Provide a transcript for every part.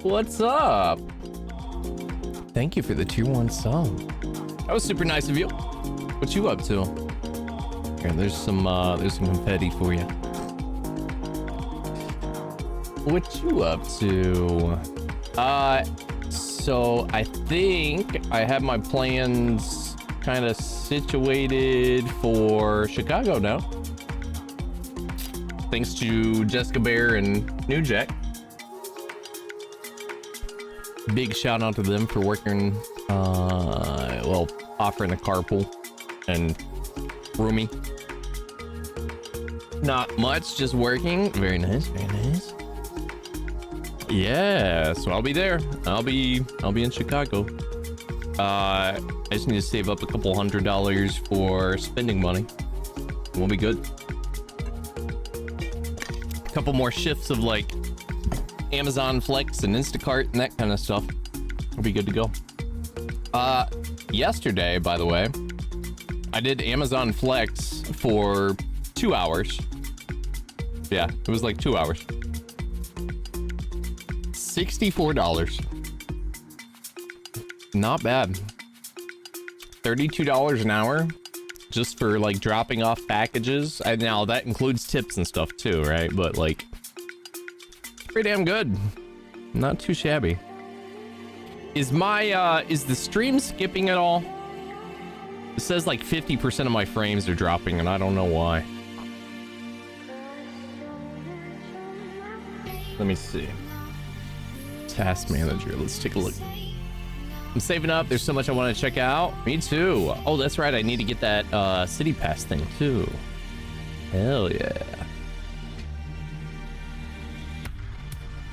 What's up? Thank you for the tier 1 sub. That was super nice of you. What you up to? Here, there's some confetti for you. What you up to? So I think I have my plans kind of situated for Chicago now. Thanks to Jessica Bear and New Jack. Big shout out to them for working, well, offering a carpool and roomie. Not much, just working. Very nice, very nice. Yeah, so I'll be there. I'll be in Chicago. I just need to save up a couple $100 for spending money. We'll be good. A couple more shifts of like Amazon Flex and Instacart and that kind of stuff. We'll be good to go. Yesterday, by the way, I did Amazon Flex for 2 hours. Yeah, it was like 2 hours. $64. Not bad. $32 an hour just for like dropping off packages. And now that includes tips and stuff too, right? But like, pretty damn good. Not too shabby. Is the stream skipping at all? It says like 50% of my frames are dropping and I don't know why. Let me see. Task manager, let's take a look. I'm saving up, there's so much I want to check out. Me too. Oh, that's right, I need to get that city pass thing too. Hell yeah.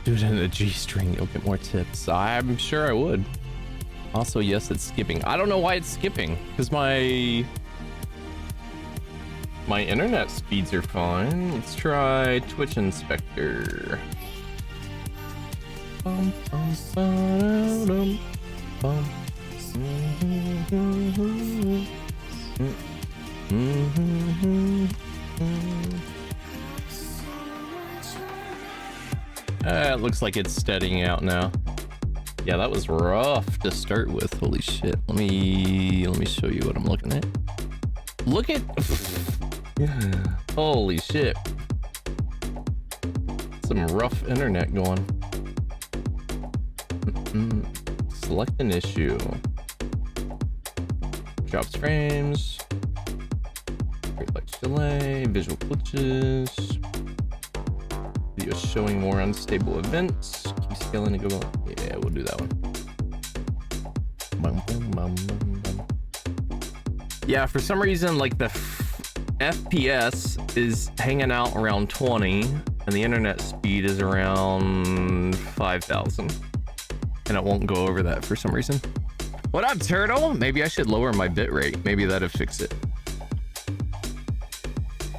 Do it in a G-string, you'll get more tips. I'm sure I would. Also, yes, it's skipping. I don't know why it's skipping, because my internet speeds are fine. Let's try Twitch Inspector. Bum, bum, ba-dum, bum. It looks like it's steadying out now. Yeah, that was rough to start with. Holy shit. Let me show you what I'm looking at. Look at holy shit. Some rough internet going. Select an issue. Drops frames. Great lights delay. Visual glitches. video showing more unstable events. Keep scaling to go on. Yeah, we'll do that one. Yeah, for some reason, like the FPS is hanging out around 20 and the internet speed is around 5,000. And it won't go over that for some reason. What up, Turtle? Maybe I should lower my bitrate. Maybe that'll fix it.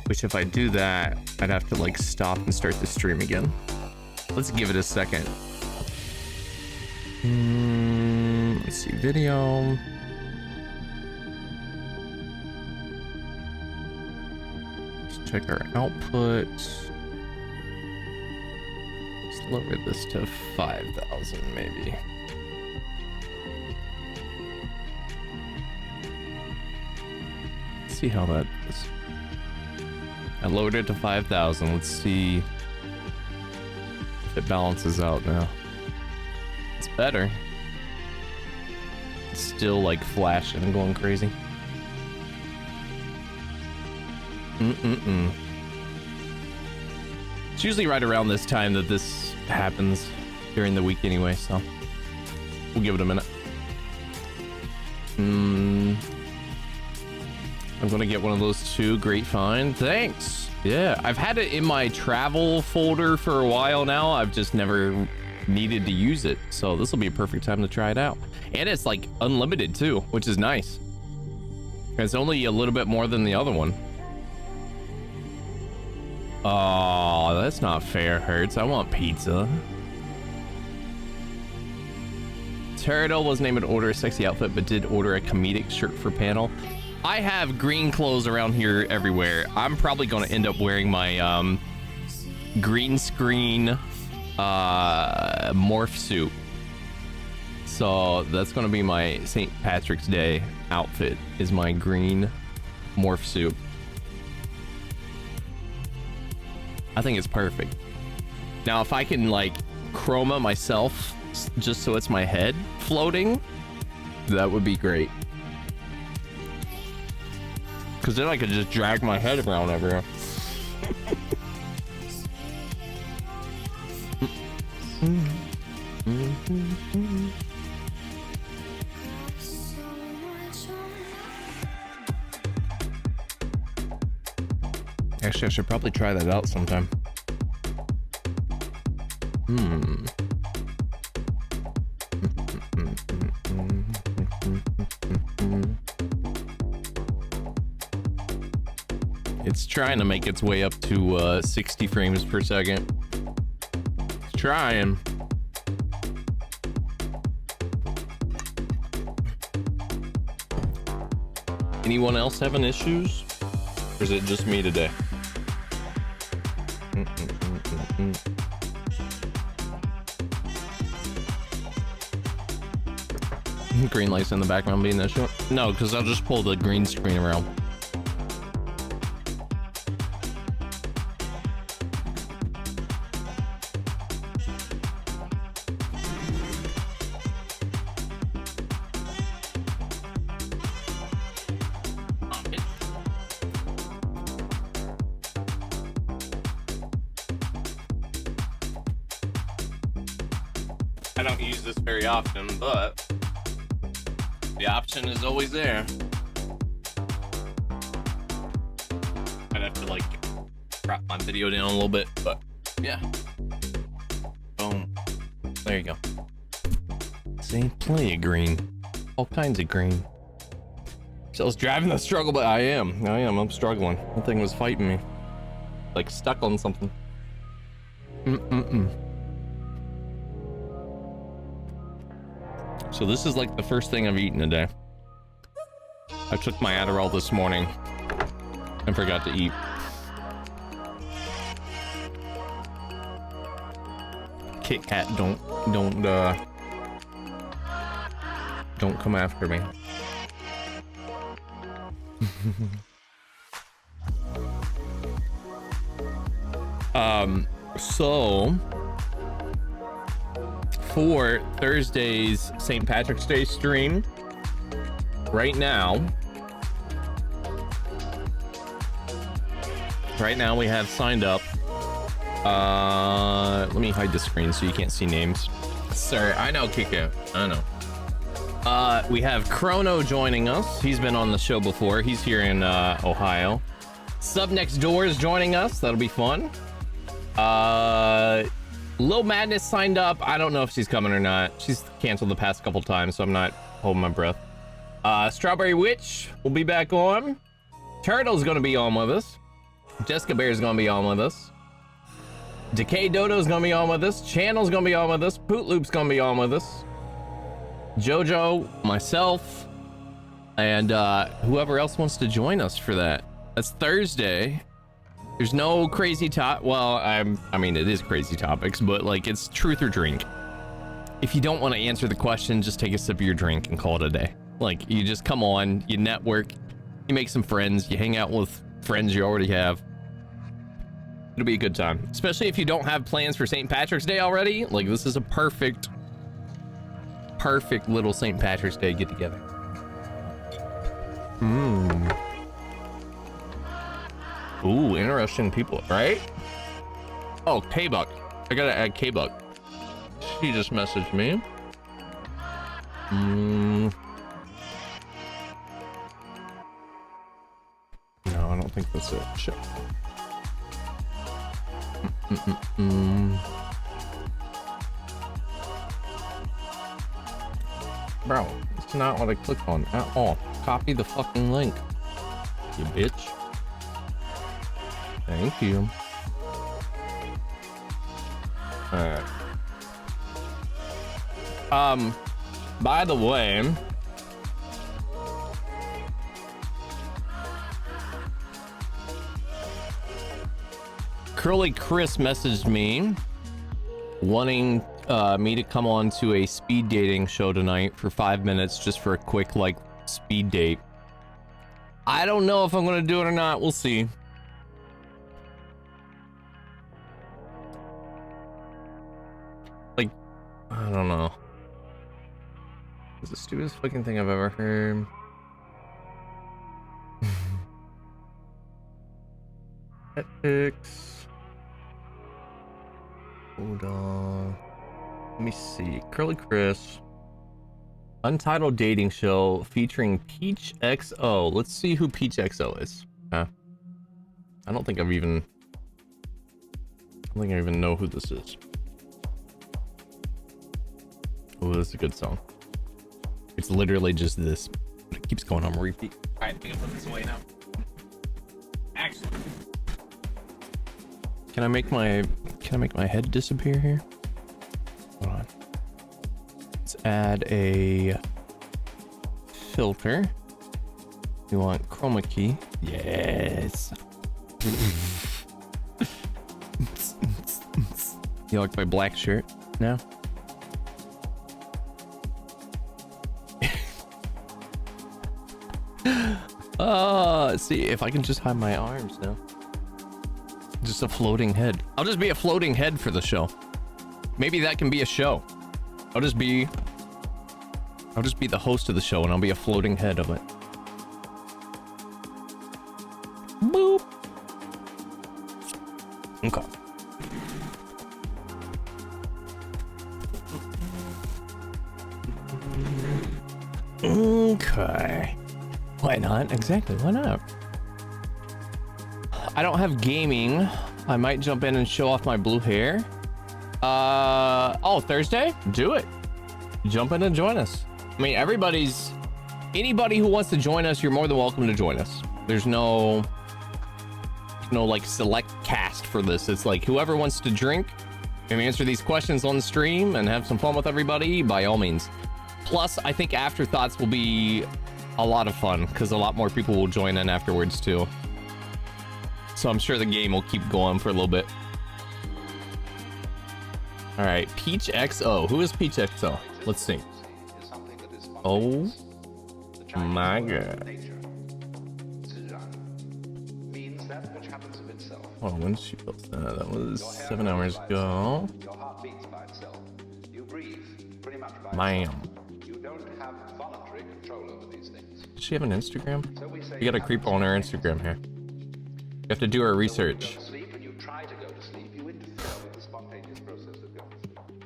Which if I do that, I'd have to like stop and start the stream again. Let's give it a second. Let's see, video. Let's check our output. Let's lower this to 5,000 maybe. Let's see how that is. I lowered it to 5,000. Let's see if it balances out now. It's better. It's still like flashing and going crazy. It's usually right around this time that this happens during the week anyway, so we'll give it a minute. I'm gonna get one of those too. Great find. Thanks. Yeah, I've had it in my travel folder for a while now. I've just never needed to use it. So this will be a perfect time to try it out. And it's like unlimited too, which is nice. It's only a little bit more than the other one. Oh, that's not fair, Hertz. I want pizza. Turtle wasn't able to order a sexy outfit, but did order a comedic shirt for panel. I have green clothes around here everywhere. I'm probably going to end up wearing my green screen morph suit. So that's going to be my St. Patrick's Day outfit, is my green morph suit. I think it's perfect. Now, if I can like chroma myself just so it's my head floating, that would be great. Because then I could just drag my head around everywhere. Actually, I should probably try that out sometime. It's trying to make its way up to 60 frames per second. It's trying. Anyone else having issues? Or is it just me today? Green lights in the background being that short? No, because I'll just pull the green screen around. I don't use this very often, but the option is always there. I'd have to like drop my video down a little bit, but yeah. Boom. There you go. See, plenty of green. All kinds of green. So I was driving the struggle, but I am. I'm struggling. That thing was fighting me. Like stuck on something. So this is like the first thing I've eaten today. I took my Adderall this morning and forgot to eat. Kit Kat, don't come after me. So for Thursday's St. Patrick's Day stream, right now we have signed up Let me hide the screen so you can't see names. Sorry, I know Kiko. I know. We have Chrono joining us. He's been on the show before. He's here in Ohio. Sub Next Door is joining us. That'll be fun. Lil Madness signed up. I don't know if she's coming or not. She's canceled the past couple times, so I'm not holding my breath. Strawberry Witch will be back on. Turtle's gonna be on with us. Jessica Bear's gonna be on with us. Decay Dodo's gonna be on with us. Channel's gonna be on with us. Poot Loop's gonna be on with us. Jojo, myself, and whoever else wants to join us for that. That's Thursday. There's no crazy well, I mean, it is crazy topics, but like it's truth or drink. If you don't want to answer the question, just take a sip of your drink and call it a day. Like you just come on, you network, you make some friends, you hang out with friends you already have. It'll be a good time, especially if you don't have plans for St. Patrick's Day already. Like this is a perfect little St. Patrick's Day get together. Ooh, interesting people, right? Oh, K-Buck. I gotta add K-Buck. She just messaged me. No, I don't think that's it. Shit. Bro, it's not what I clicked on at all. Copy the fucking link, you bitch. Thank you. Alright. By the way, Curly Chris messaged me wanting me to come on to a speed dating show tonight for 5 minutes just for a quick like speed date. I don't know if I'm gonna do it or not. We'll see. Like, I don't know. It's the stupidest fucking thing I've ever heard. Ethics. Hold on. Let me see. Curly Chris. Untitled dating show featuring Peach XO. Let's see who Peach XO is. I don't think I even know who this is. Oh, this is a good song. It's literally just this. It keeps going on repeat. All right, I'm gonna put this away now. Actually, can I make my head disappear here? Hold on. Let's add a filter. You want chroma key? Yes. You like my black shirt now? See if I can just hide my arms now. Just a floating head. I'll just be a floating head for the show. Maybe that can be a show. I'll just be the host of the show and I'll be a floating head of it. Boop. Okay. Okay. Why not? Exactly, why not? I don't have gaming. I might jump in and show off my blue hair. Oh, Thursday? Do it. Jump in and join us. I mean, anybody who wants to join us, you're more than welcome to join us. There's no like select cast for this. It's like whoever wants to drink and answer these questions on the stream and have some fun with everybody, by all means. Plus, I think Afterthoughts will be a lot of fun because a lot more people will join in afterwards too. So I'm sure the game will keep going for a little bit. All right, Peach XO. Who is Peach XO? Let's see. Oh my god. Oh, when did she post that? That was 7 hours ago. Bam. Does she have an Instagram? We gotta creep on her Instagram here. You have to do our research. if you interfere with the spontaneous process of going.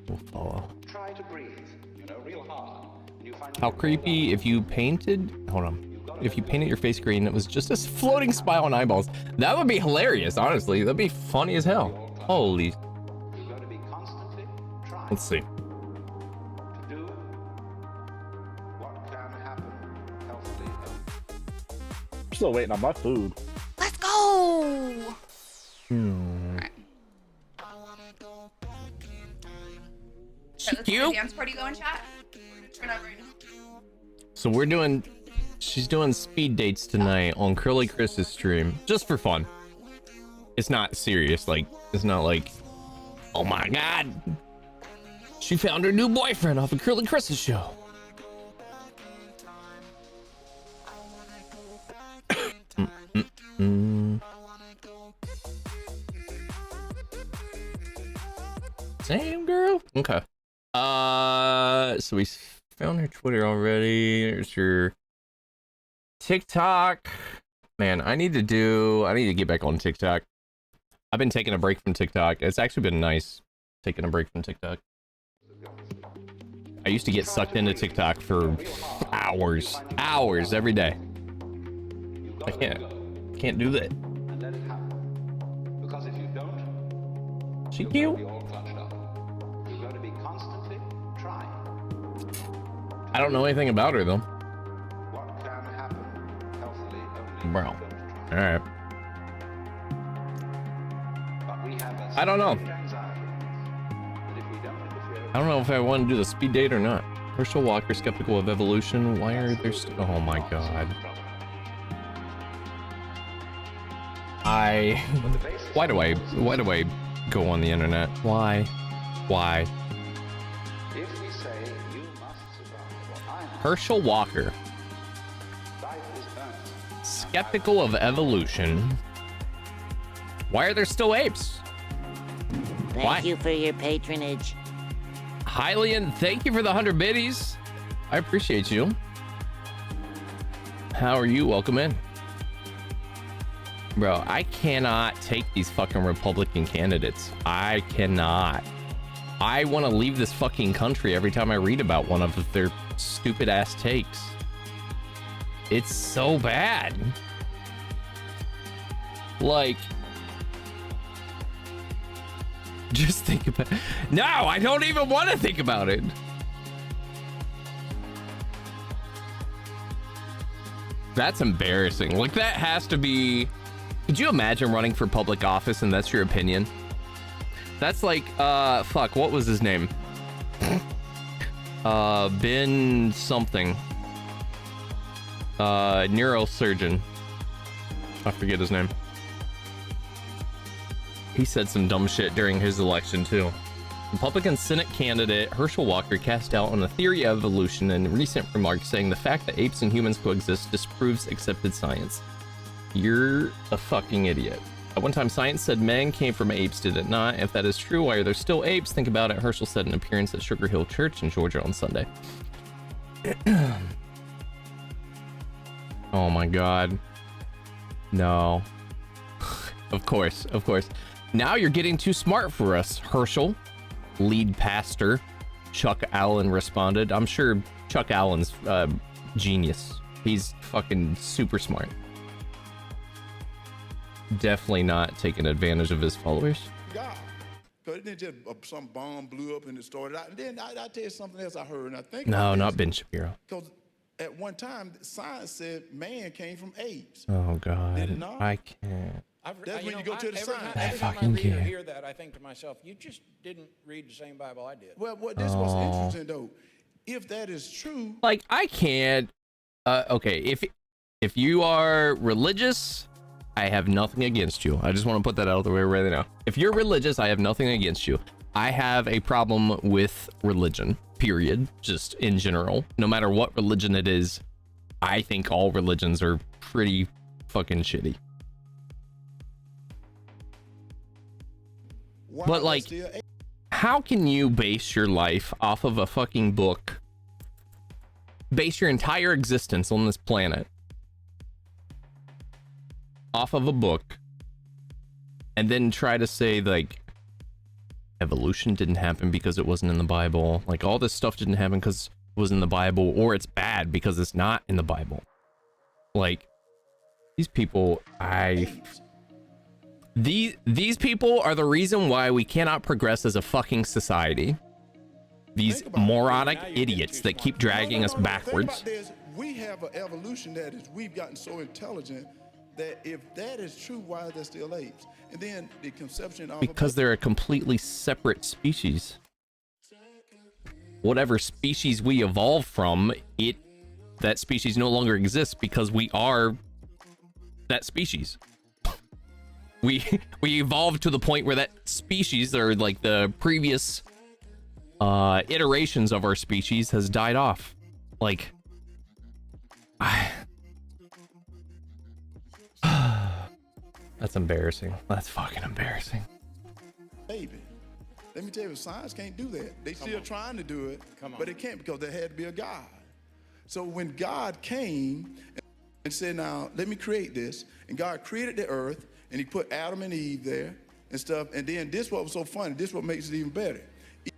We'll follow. Try to breathe, real hard. And you find How creepy if you painted, hold on. If you painted your face green, it was just a floating smile and eyeballs. That would be hilarious, honestly. That'd be funny as hell. Holy. You've got to be constantly trying. Let's see. To do what can happen healthily. I'm still waiting on my food. Let's go. Let's get a dance party going, chat. Turn up right now. So we're doing, she's doing speed dates tonight on Curly Chris's stream, just for fun. It's not serious, like, it's not like, oh my god, she found her new boyfriend off of Curly Chris's show. Same girl. Okay. So we found her Twitter already. There's your TikTok. Man, I need to get back on TikTok. I've been taking a break from TikTok. It's actually been nice taking a break from TikTok. I used to get sucked into TikTok for hours every day. I can't do that. And let it happen. Because if you don't, She you'll cute. be all clutched up. You've got to be constantly trying. I don't know anything about her though. What can happen healthily only Bro. if you don't try. All right. But we have a I don't know. strange anxiety that if we don't interfere, I don't know if I want to do the speed date or not. Herschel Walker, skeptical of evolution. Why are there oh my god. Why do I go on the internet? Why? if we say you must survive, I am Herschel Walker, life is earned. skeptical of evolution. Why are there still apes? Thank Why? you for your patronage. Hylian, thank you for the 100 biddies. I appreciate you. How are you? Welcome in. Bro, I cannot take these fucking Republican candidates. I cannot. I want to leave this fucking country every time I read about one of their stupid ass takes. It's so bad. Like, just think about it. No, I don't even want to think about it. That's embarrassing. Like, that has to be... Could you imagine running for public office and that's your opinion? That's like, fuck, what was his name? Ben something. Neurosurgeon. I forget his name. He said some dumb shit during his election too. Republican Senate candidate Herschel Walker cast doubt on the theory of evolution in recent remarks, saying the fact that apes and humans coexist disproves accepted science. You're a fucking idiot. At one time, science said men came from apes, did it not? If that is true, why are there still apes? Think about it. Herschel said an appearance at Sugar Hill Church in Georgia on Sunday. Oh my god. No. Of course. Now you're getting too smart for us, Herschel. Lead pastor Chuck Allen responded. I'm sure Chuck Allen's genius. He's fucking super smart. Definitely not taking advantage of his followers. God. Because it didn't just some bomb blew up and it started out. And then I'll tell you something else I heard, and I think No, not Ben Shapiro. because at one time science said man came from apes. Oh Did it god. not? I can't. That's when you go to the every science. time, every time I fucking read or can't. hear that, I think to myself, you just didn't read the same Bible I did. Well, this was interesting though. If that is true, Like, I can't. Okay, if you are religious, I have nothing against you. I just want to put that out there right now. If you're religious, I have nothing against you. I have a problem with religion, period. Just in general. No matter what religion it is, I think all religions are pretty fucking shitty. why But, are like, still apes? how can you base your life off of a fucking book? Base your entire existence on this planet off of a book and then try to say, like, evolution didn't happen because it wasn't in the Bible. Like, all this stuff didn't happen because it was in the Bible, or it's bad because it's not in the Bible. Like, these people, these people are the reason why we cannot progress as a fucking society. These moronic idiots that keep dragging us backwards. The thing about this, we have an evolution that is, we've gotten so intelligent that if that is true, why are there still apes? And then the conception of Because they're a completely separate species. Whatever species we evolved from, that species no longer exists because we are that species. We evolved to the point where that species, or like the previous iterations of our species, has died off. Like, that's embarrassing. That's fucking embarrassing. baby. Let me tell you, science can't do that. They still trying to do it, but it can't because there had to be a God. So when God came and said, now, let me create this, and God created the earth, and he put Adam and Eve there and stuff, and then this what was so funny, this what makes it even better.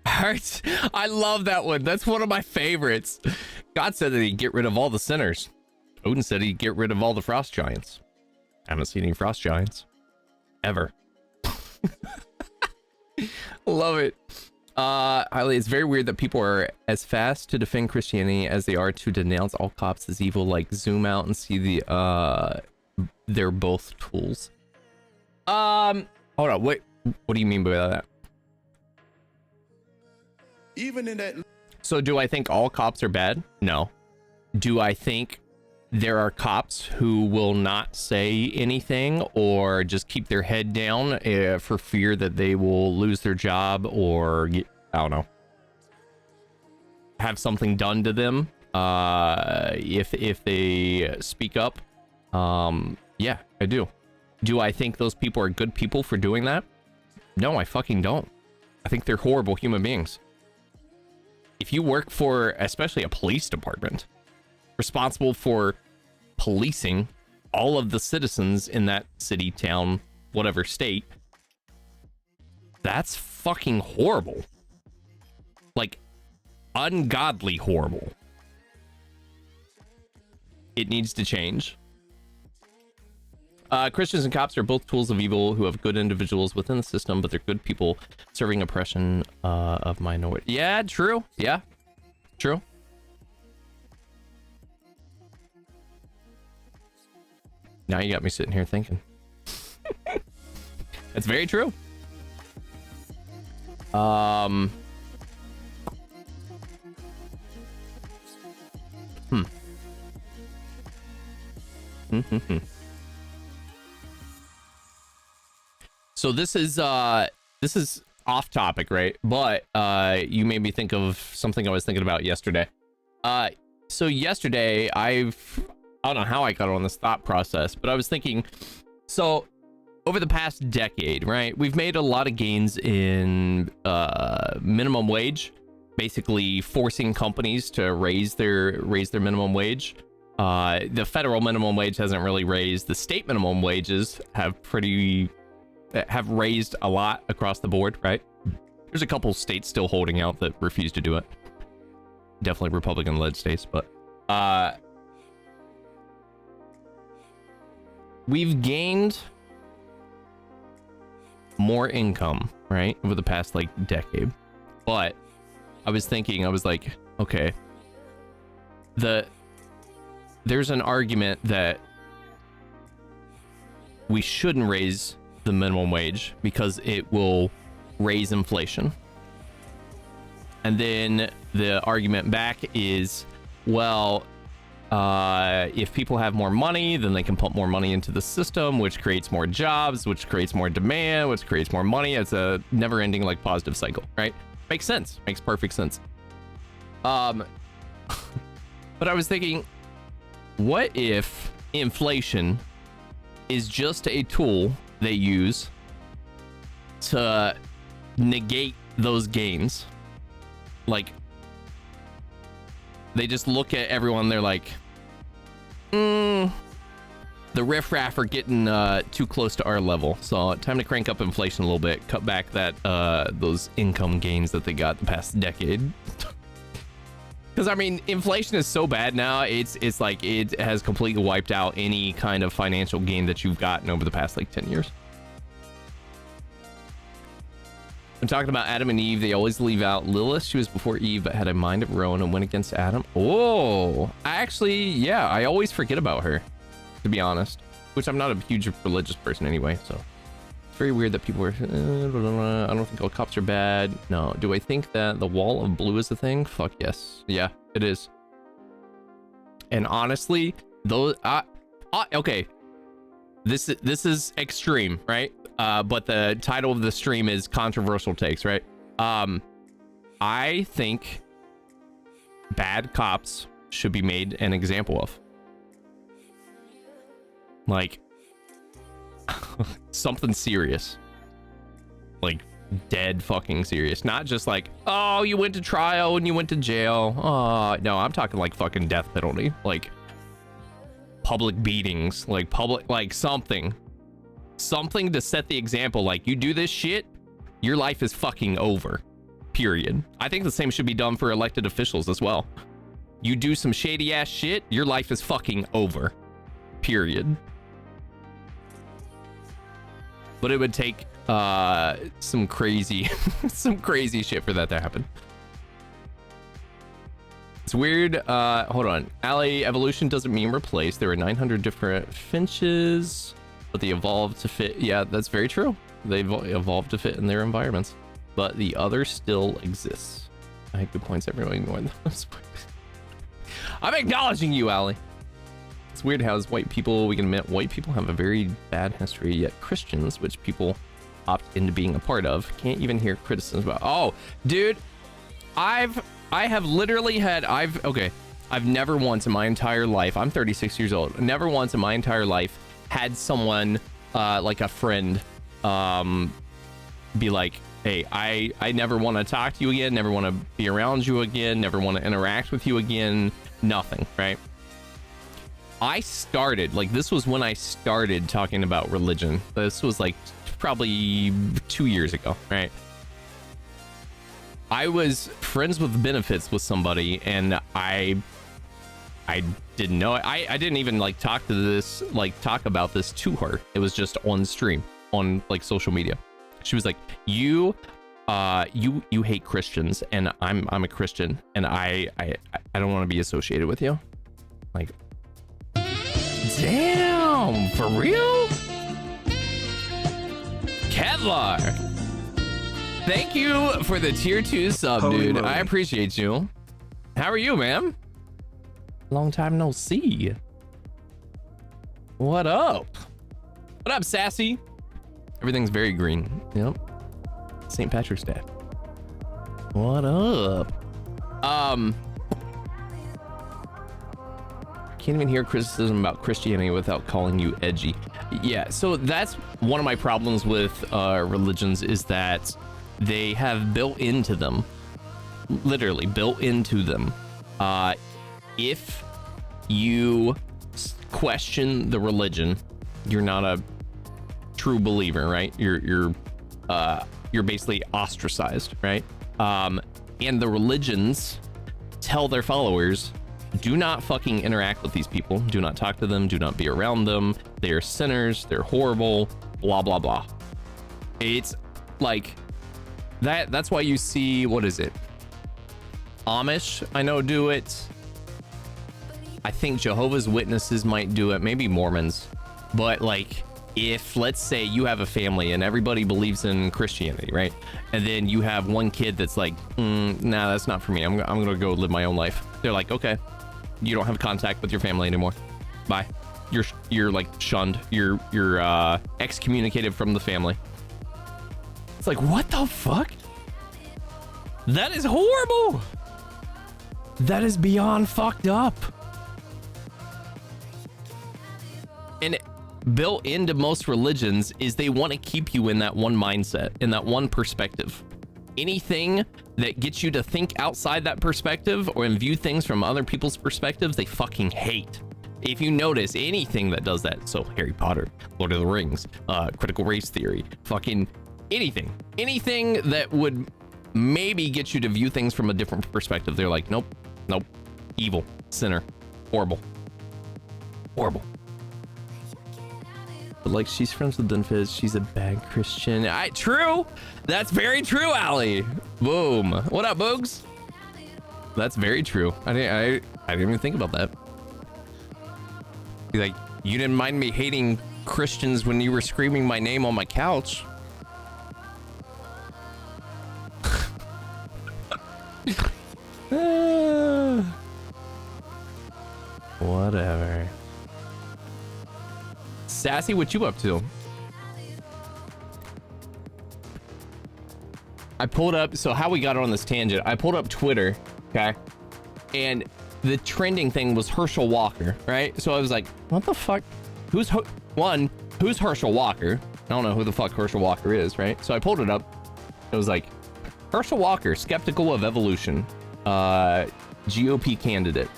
I love that one. That's one of my favorites. God said that he'd get rid of all the sinners. Odin said he'd get rid of all the frost giants. I haven't seen any frost giants. Ever. Love it. Highly, it's very weird that people are as fast to defend Christianity as they are to denounce all cops as evil. Like, zoom out and see they're both tools. Hold on, wait. What do you mean by that? Even in that. So do I think all cops are bad? No. Do I think there are cops who will not say anything or just keep their head down for fear that they will lose their job or get, I don't know, have something done to them if they speak up? Yeah, I do. Do I think those people are good people for doing that? No, I fucking don't. I think they're horrible human beings. If you work for, especially a police department, responsible for policing all of the citizens in that city, town, whatever state, that's fucking horrible. Like, ungodly horrible. It needs to change. Christians and cops are both tools of evil who have good individuals within the system, but they're good people serving oppression of minorities. Yeah, true. Yeah, true. Now you got me sitting here thinking. That's very true. So this is off topic, right? But you made me think of something I was thinking about yesterday. So yesterday I don't know how I got on this thought process, but I was thinking, so over the past decade, right, we've made a lot of gains in minimum wage, basically forcing companies to raise their minimum wage. The federal minimum wage hasn't really raised. The state minimum wages have raised a lot across the board, right? There's a couple states still holding out that refuse to do it. Definitely Republican-led states, but we've gained more income, right, over the past like decade. But I was thinking, I was like, okay, there's an argument that we shouldn't raise the minimum wage because it will raise inflation. And then the argument back is, well, if people have more money, then they can pump more money into the system, which creates more jobs, which creates more demand, which creates more money. It's a never-ending, like, positive cycle, right? Makes sense. Makes perfect sense. But I was thinking, what if inflation is just a tool they use to negate those gains? Like, they just look at everyone, they're like, the The riffraff are getting too close to our level, so time to crank up inflation a little bit, cut back that those income gains that they got the past decade. Because I mean, inflation is so bad now, it's like it has completely wiped out any kind of financial gain that you've gotten over the past like 10 years. I'm talking about Adam and Eve. They always leave out Lilith. She was before Eve, but had a mind of her own and went against Adam. Oh, yeah, I always forget about her, to be honest, which I'm not a huge religious person anyway, so it's very weird that people are I don't think all cops are bad. No. Do I think that the wall of blue is a thing? Fuck yes. Yeah, it is. And honestly, those okay, this is extreme, right? But the title of the stream is controversial takes, right? I think bad cops should be made an example of. Like something serious, like dead fucking serious, not just like, oh, you went to trial and you went to jail. Oh no, I'm talking like fucking death penalty, like public beatings, like public, like something to set the example. Like, you do this shit, your life is fucking over, period. I think the same should be done for elected officials as well. You do some shady ass shit, your life is fucking over, period. But it would take some crazy some crazy shit for that to happen. It's weird. Hold on. Allie, evolution doesn't mean replace. There are 900 different finches, but they evolved to fit. Yeah, that's very true. They've evolved to fit in their environments, but the other still exists. I have good points. Everyone ignore those. I'm acknowledging you, Allie. It's weird how as white people, we can admit white people have a very bad history, yet Christians, which people opt into being a part of, can't even hear criticisms about. Oh, dude, I have literally had, I've never once in my entire life, I'm 36 years old, never once in my entire life had someone, like a friend, be like, hey, I never want to talk to you again, never want to be around you again, never want to interact with you again, nothing, right? I started, like, this was when I started talking about religion. This was like probably 2 years ago, right? I was friends with benefits with somebody, and I didn't know it. I didn't even like talk about this to her. It was just on stream, on like social media. She was like, you hate Christians, and I'm a Christian, and I don't want to be associated with you. Like, damn, for real? Kevlar, thank you for the tier 2 sub, dude. Moly. I appreciate you. How are you, man? Long time no see. What up? What up, sassy? Everything's very green. Yep. St. Patrick's Day. What up? Can't even hear criticism about Christianity without calling you edgy. Yeah, so that's one of my problems with religions, is that they have built into them, literally built into them, if you question the religion, you're not a true believer, right? You're basically ostracized, right? And the religions tell their followers, do not fucking interact with these people. Do not talk to them. Do not be around them. They are sinners. They're horrible. Blah, blah, blah. It's like that. That's why you see, what is it? Amish, I know, do it. I think Jehovah's Witnesses might do it. Maybe Mormons. But like, if let's say you have a family and everybody believes in Christianity, right? And then you have one kid that's like, nah, that's not for me. I'm gonna go live my own life. They're like, okay, you don't have contact with your family anymore. Bye. You're like shunned. You're excommunicated from the family. It's like, what the fuck? That is horrible. That is beyond fucked up. And built into most religions is they want to keep you in that one mindset, in that one perspective. Anything that gets you to think outside that perspective or view things from other people's perspectives, they fucking hate. if you notice anything that does that, so Harry Potter, Lord of the Rings, critical race theory, fucking anything that would maybe get you to view things from a different perspective, they're like, nope, evil, sinner, horrible. But like, she's friends with Dunfizz, she's a bad Christian. True, that's very true, Allie. Boom. What up, Boogs? That's very true. I didn't even think about that. Like, you didn't mind me hating Christians when you were screaming my name on my couch. Whatever. Sassy, what you up to? I pulled up, so how we got on this tangent, I pulled up Twitter, okay? And the trending thing was Herschel Walker, right? So I was like, what the fuck? Who's Herschel Walker? I don't know who the fuck Herschel Walker is, right? So I pulled it up. It was like, Herschel Walker, skeptical of evolution, GOP candidate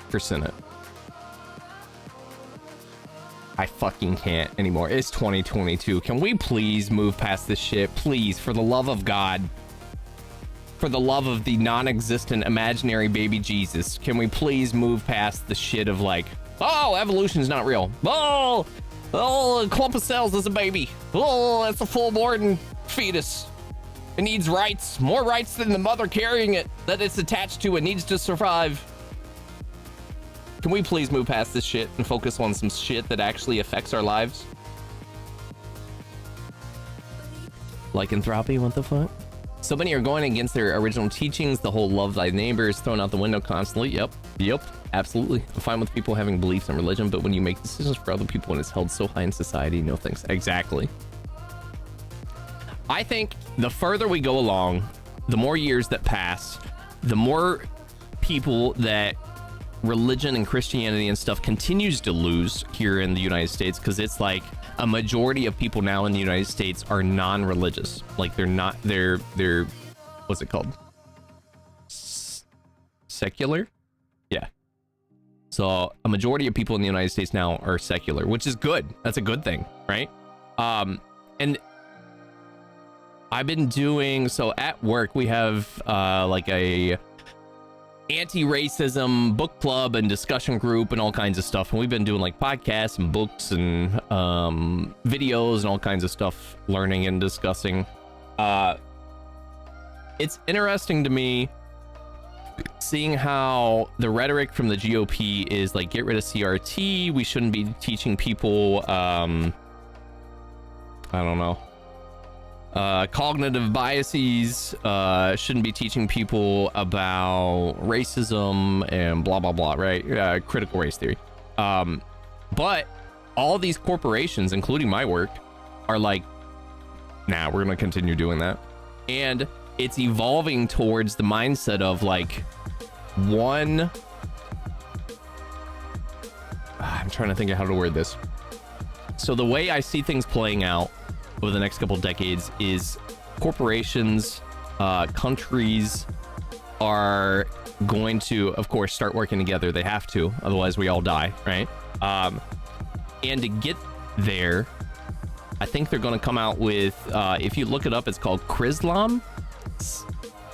for Senate. I fucking can't anymore. It's 2022. Can we please move past this shit? Please, for the love of God. For the love of the non-existent imaginary baby Jesus, can we please move past the shit of like, oh, evolution's not real. Oh, a clump of cells is a baby. Oh, that's a full-born fetus. It needs rights, more rights than the mother carrying it that it's attached to. It needs to survive. Can we please move past this shit and focus on some shit that actually affects our lives? Lycanthropy, what the fuck? So many are going against their original teachings. The whole love thy neighbor is thrown out the window constantly. Yep, absolutely. I'm fine with people having beliefs in religion, but when you make decisions for other people and it's held so high in society, no thanks. Exactly. I think the further we go along, the more years that pass, the more people that religion and Christianity and stuff continues to lose here in the United States, because it's like a majority of people now in the United States are non-religious. Like they're what's it called? Secular? Yeah. So a majority of people in the United States now are secular, which is good. That's a good thing, right? And I've been doing, so at work we have like a anti-racism book club and discussion group and all kinds of stuff, and we've been doing like podcasts and books and videos and all kinds of stuff, learning and discussing. It's interesting to me seeing how the rhetoric from the GOP is like, get rid of CRT, we shouldn't be teaching people I don't know, cognitive biases, shouldn't be teaching people about racism and blah blah blah, right? Critical race theory. But all these corporations, including my work, are like, nah, we're gonna continue doing that. And it's evolving towards the mindset of like I'm trying to think of how to word this. So the way I see things playing out over the next couple of decades is corporations, countries are going to, of course, start working together. They have to, otherwise we all die, right? And to get there, I think they're going to come out with, if you look it up, it's called Chrislam,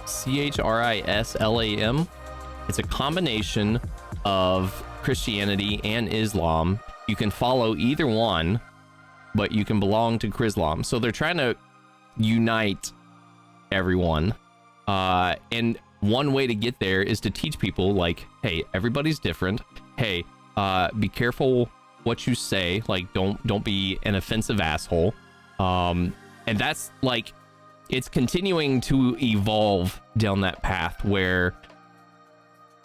CHRISLAM. It's a combination of Christianity and Islam. You can follow either one, but you can belong to Chrislam. So they're trying to unite everyone. And one way to get there is to teach people like, hey, everybody's different. Hey, be careful what you say. Like, don't be an offensive asshole. And that's like, it's continuing to evolve down that path where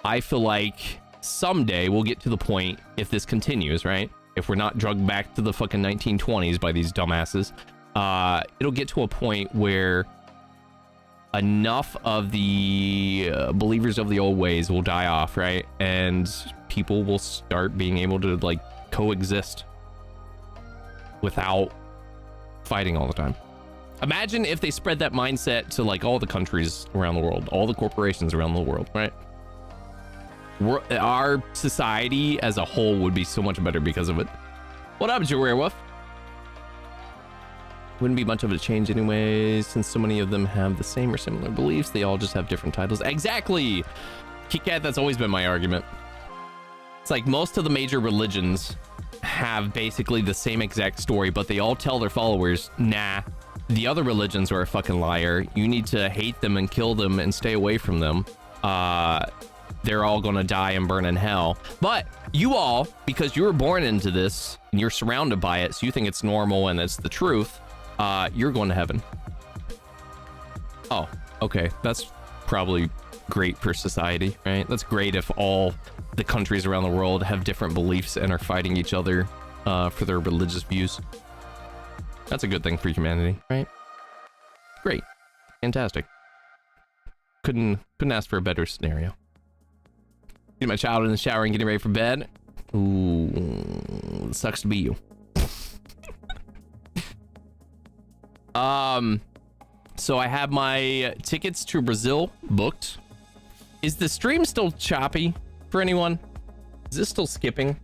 I feel like someday we'll get to the point, if this continues, right? If we're not drugged back to the fucking 1920s by these dumbasses, it'll get to a point where enough of the believers of the old ways will die off, right? And people will start being able to like coexist without fighting all the time. Imagine if they spread that mindset to like all the countries around the world, all the corporations around the world, right? our society as a whole would be so much better because of it. What up, Joe Werewolf? Wouldn't be much of a change anyways, since so many of them have the same or similar beliefs. They all just have different titles. Exactly! Kit Kat, that's always been my argument. It's like most of the major religions have basically the same exact story, but they all tell their followers, nah, the other religions are a fucking liar. You need to hate them and kill them and stay away from them. They're all gonna die and burn in hell. But you all, because you were born into this and you're surrounded by it, so you think it's normal and it's the truth, you're going to heaven. Oh, okay. That's probably great for society, right? That's great if all the countries around the world have different beliefs and are fighting each other for their religious views. That's a good thing for humanity, right? Great. Fantastic. Couldn't ask for a better scenario. Getting my child in the shower and getting ready for bed. Ooh, sucks to be you. So I have my tickets to Brazil booked. Is the stream still choppy for anyone? Is this still skipping?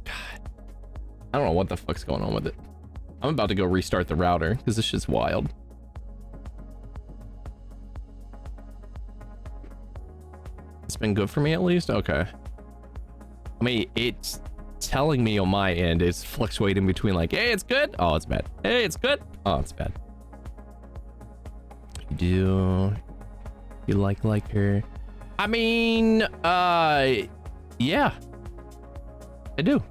God, I don't know what the fuck's going on with it. I'm about to go restart the router because this shit's wild. It's been good for me at least? Okay. I mean, it's telling me on my end, it's fluctuating between like, hey, it's good. Oh, it's bad. Hey, it's good. Oh, it's bad. You like her? I mean, yeah, I do.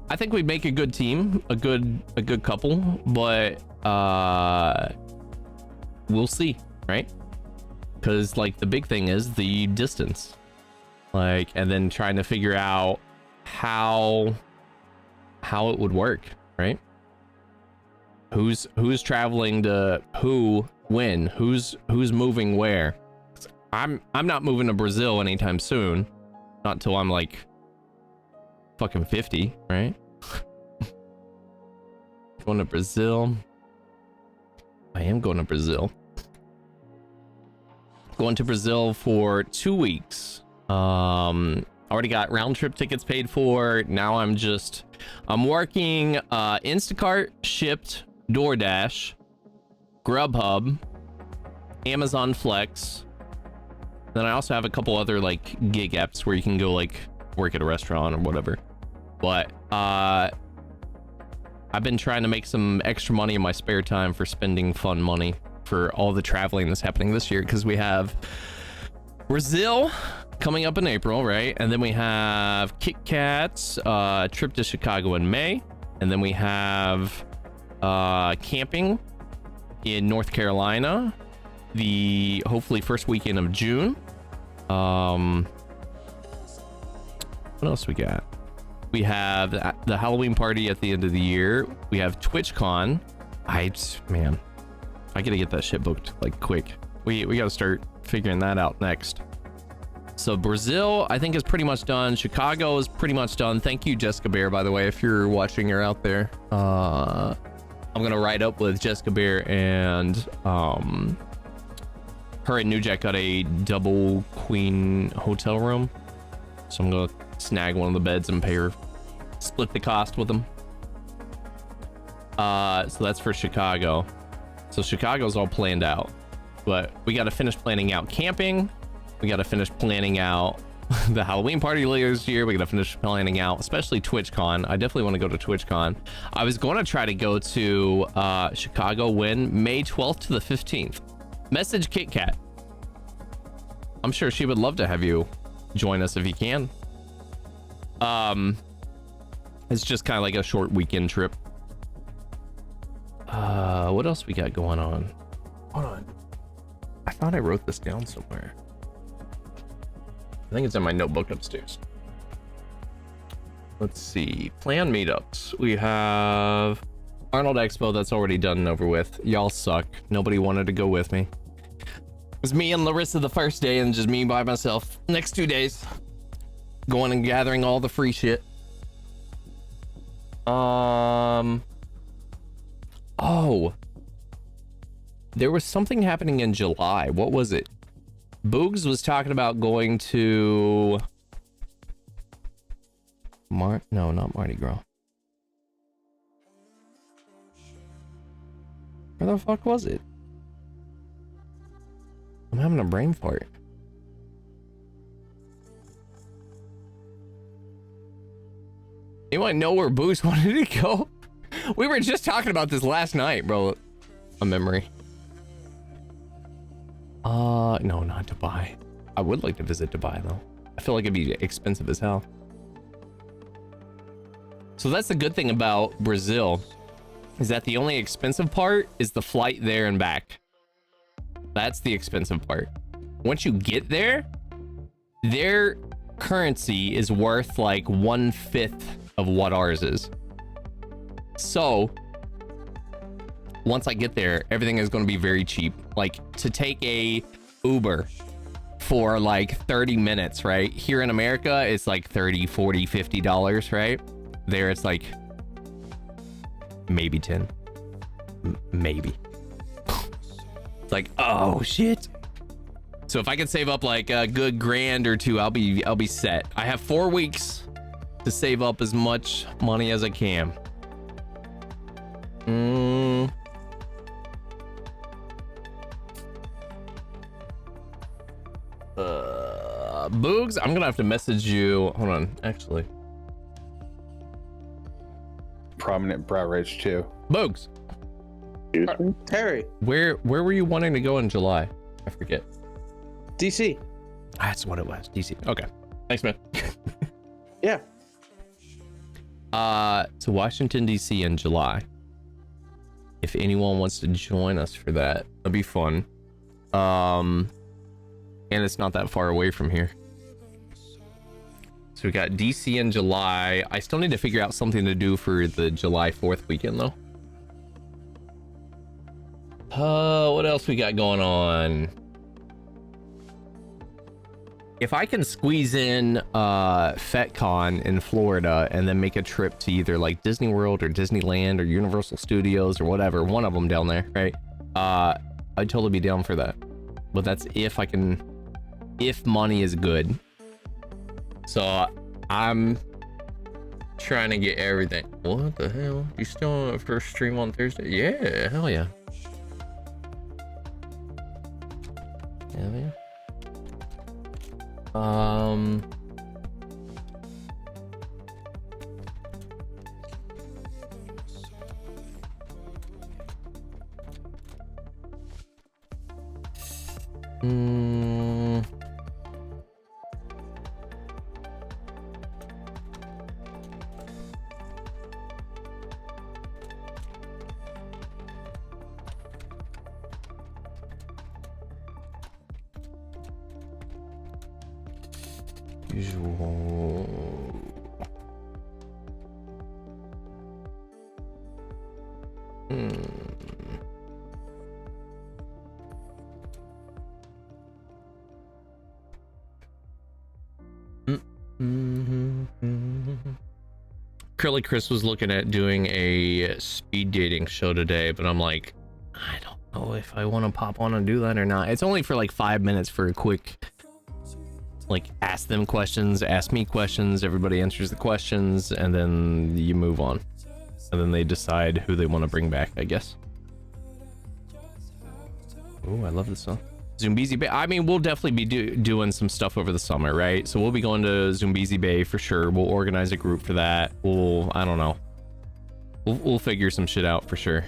I think we'd make a good team, a good couple, but we'll see, right? Because like the big thing is the distance, like, and then trying to figure out how it would work, right? Who's traveling to who, when, who's moving where. I'm not moving to Brazil anytime soon, not until I'm like fucking 50, right? Going to Brazil. I am going to Brazil. Going to Brazil for 2 weeks. Already got round trip tickets paid for. Now I'm working Instacart, Shipped, DoorDash, Grubhub, Amazon Flex. Then I also have a couple other like gig apps where you can go like work at a restaurant or whatever. But I've been trying to make some extra money in my spare time for spending fun money for all the traveling that's happening this year, because we have Brazil coming up in April, right? And then we have Kit Kat's trip to Chicago in May, and then we have camping in North Carolina the hopefully first weekend of June. What else we got? We have the Halloween party at the end of the year. We have TwitchCon. Man, I gotta get that shit booked like quick. We gotta start figuring that out next. So Brazil, I think, is pretty much done. Chicago is pretty much done. Thank you, Jessica Bear, by the way, if you're watching her out there. I'm gonna ride up with Jessica Bear, and her and New Jack got a double queen hotel room. So I'm gonna snag one of the beds and pay her, split the cost with them. So that's for Chicago. So Chicago's all planned out, but we got to finish planning out camping. We got to finish planning out the Halloween party later this year. We got to finish planning out, especially TwitchCon. I definitely want to go to TwitchCon. I was going to try to go to Chicago when May 12th to the 15th. Message Kit Kat. I'm sure she would love to have you join us if you can. It's just kind of like a short weekend trip. What else we got going on? Hold on. I thought I wrote this down somewhere. I think it's in my notebook upstairs. Let's see. Plan meetups. We have Arnold Expo. That's already done and over with. Y'all suck. Nobody wanted to go with me. It was me and Larissa the first day, and just me by myself next 2 days. Going and gathering all the free shit. Oh, there was something happening in July. What was it? Boogs was talking about going to no, not Mardi Gras. Where the fuck was it? I'm having a brain fart. Anyone know where Boogs wanted to go? We were just talking about this last night, bro. A memory. No, not Dubai. I would like to visit Dubai though. I feel like it'd be expensive as hell. So that's the good thing about Brazil, is that the only expensive part is the flight there and back. That's the expensive part. Once you get there, their currency is worth like 1/5 of what ours is. So once I get there, everything is going to be very cheap. Like to take a Uber for like 30 minutes, right? Here in America, it's like $30, $40, $50, right? There it's like maybe 10. Maybe. It's like, oh shit. So if I can save up like a good grand or two, I'll be set. I have 4 weeks to save up as much money as I can. Boogs, I'm gonna have to message you. Hold on, actually. Prominent brow ridge too. Boogs, Excuse me? Harry, where were you wanting to go in July? I forget. DC. That's what it was. DC. Okay. Thanks, man. Yeah. To Washington DC in July. If anyone wants to join us for that, that'd be fun. And it's not that far away from here. So we got DC in July. I still need to figure out something to do for the July 4th weekend though. What else we got going on? If I can squeeze in FetCon in Florida and then make a trip to either like Disney World or Disneyland or Universal Studios or whatever, one of them down there, right? I'd totally be down for that. But that's if I can, if money is good. So I'm trying to get everything. What the hell? You still on the first stream on Thursday? Yeah, hell yeah. Hell yeah. Usual. Curly Chris was looking at doing a speed dating show today, but I'm like, I don't know if I want to pop on and do that or not. It's only for like 5 minutes for a quick, like, ask them questions, ask me questions, everybody answers the questions, and then you move on. And then they decide who they want to bring back, I guess. Oh, I love this song. Zumbizi Bay. I mean, we'll definitely be doing some stuff over the summer, right? So we'll be going to Zumbizi Bay for sure. We'll organize a group for that. I don't know. We'll figure some shit out for sure.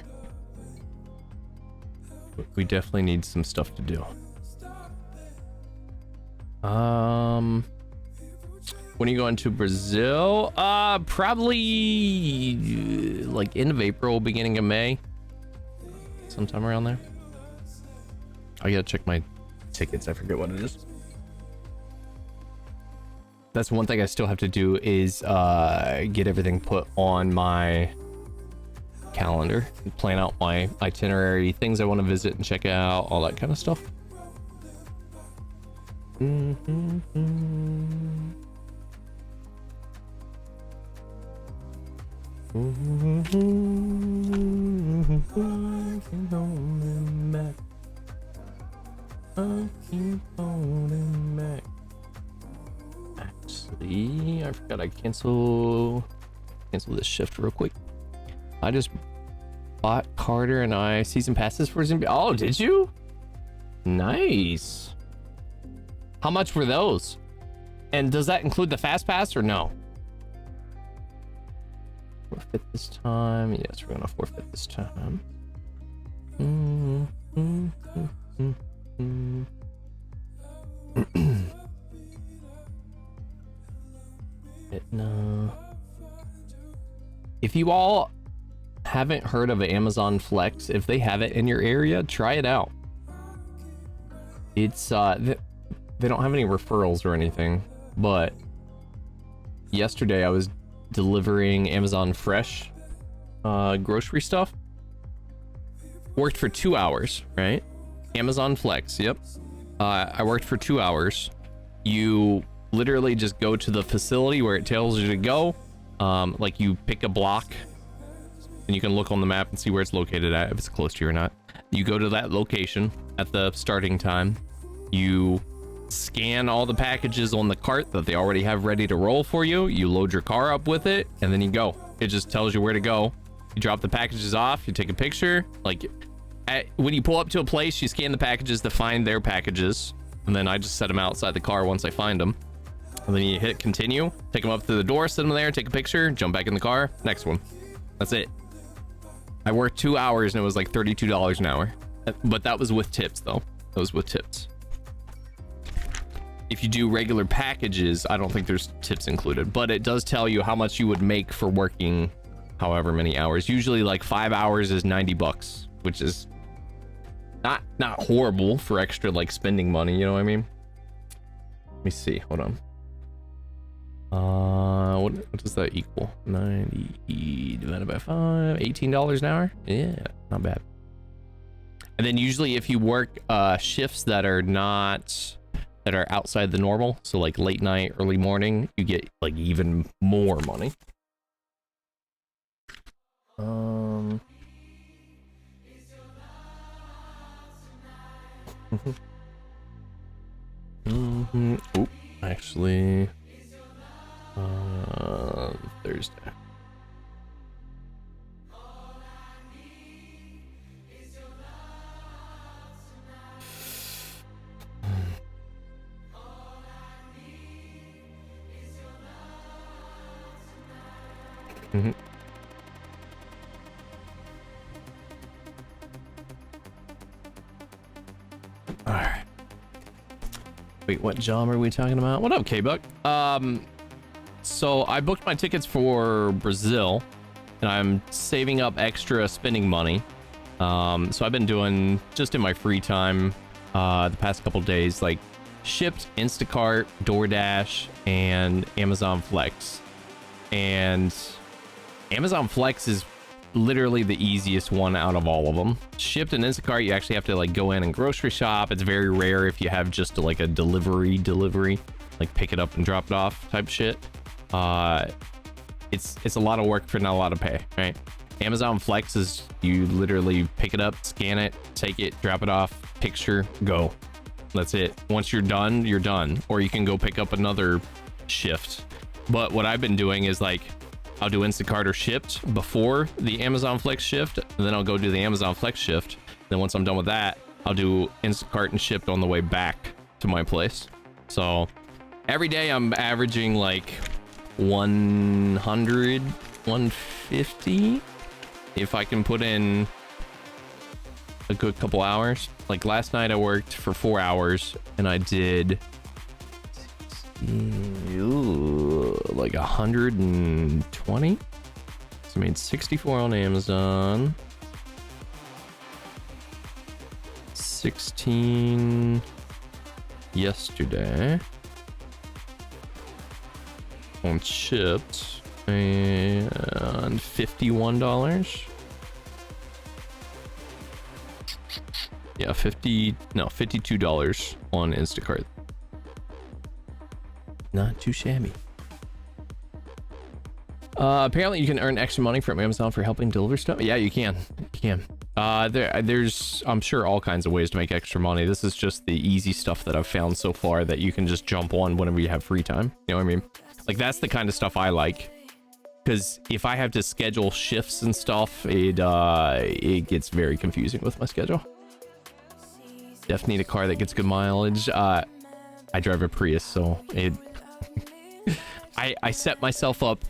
But we definitely need some stuff to do. When are you going to Brazil? Probably like end of April, beginning of May. Sometime around there. I gotta check my tickets. I forget what it is. That's one thing I still have to do is get everything put on my calendar, plan out my itinerary, things I want to visit and check out, all that kind of stuff. I keep holding back. Actually, I forgot I cancel this shift real quick. I just bought Carter and I season passes for Zimby. Oh, did you? Nice. How much were those? And does that include the fast pass or no? Forfeit this time. Yes, we're gonna forfeit this time. No. If you all haven't heard of Amazon Flex, if they have it in your area, try it out. It's they don't have any referrals or anything, but yesterday I was delivering Amazon Fresh grocery stuff. Worked for 2 hours, right? Amazon Flex, yep. I worked for 2 hours. You literally just go to the facility where it tells you to go. Like you pick a block and you can look on the map and see where it's located at, if it's close to you or not. You go to that location at the starting time. You scan all the packages on the cart that they already have ready to roll for you. You load your car up with it and then you go. It just tells you where to go. You drop the packages off, you take a picture. Like when you pull up to a place, you scan the packages to find their packages. And then I just set them outside the car once I find them. And then you hit continue, take them up to the door, sit them there, take a picture, jump back in the car, next one. That's it. I worked 2 hours and it was like $32 an hour. But that was with tips though. That was with tips. If you do regular packages, I don't think there's tips included, but it does tell you how much you would make for working however many hours. Usually like 5 hours is $90, which is not horrible for extra like spending money, you know what I mean? Let me see, hold on. What does that equal? 90 divided by 5, $18 an hour? Yeah, not bad. And then usually if you work shifts that are outside the normal, so like late night, early morning, you get like even more money. Oop, actually, Thursday. All right. Wait, what job are we talking about? What up, K-Buck? So I booked my tickets for Brazil, and I'm saving up extra spending money. So I've been doing, just in my free time, the past couple days, like Shipt, Instacart, DoorDash, and Amazon Flex. And Amazon Flex is literally the easiest one out of all of them. Shipt and Instacart, you actually have to like go in and grocery shop. It's very rare if you have just like a delivery, like pick it up and drop it off type shit. It's a lot of work for not a lot of pay, right? Amazon Flex is you literally pick it up, scan it, take it, drop it off, picture, go. That's it. Once you're done, you're done. Or you can go pick up another shift. But what I've been doing is like, I'll do Instacart or Shipt before the Amazon Flex shift, and then I'll go do the Amazon Flex shift. Then once I'm done with that, I'll do Instacart and Shipt on the way back to my place. So every day I'm averaging like 100, 150 if I can put in a good couple hours. Like last night I worked for 4 hours and I did like 120. So I made 64 on Amazon, 16 yesterday on Shipt, and $51. Yeah, $52 on Instacart. Not too shabby. Apparently you can earn extra money from Amazon for helping deliver stuff. Yeah, you can. There's, I'm sure, all kinds of ways to make extra money. This is just the easy stuff that I've found so far that you can just jump on whenever you have free time. You know what I mean? Like, that's the kind of stuff I like. Because if I have to schedule shifts and stuff, it gets very confusing with my schedule. Definitely need a car that gets good mileage. I drive a Prius, so it... I set myself up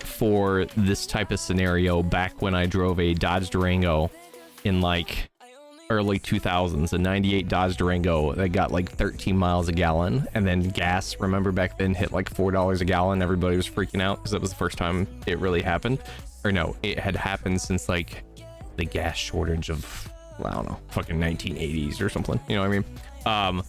for this type of scenario back when I drove a Dodge Durango in like early 2000s, a 98 Dodge Durango that got like 13 miles a gallon, and then gas, remember back then, hit like $4 a gallon. Everybody was freaking out because it was the first time it really happened. Or no, it had happened since like the gas shortage of, I don't know, fucking 1980s or something, you know what I mean?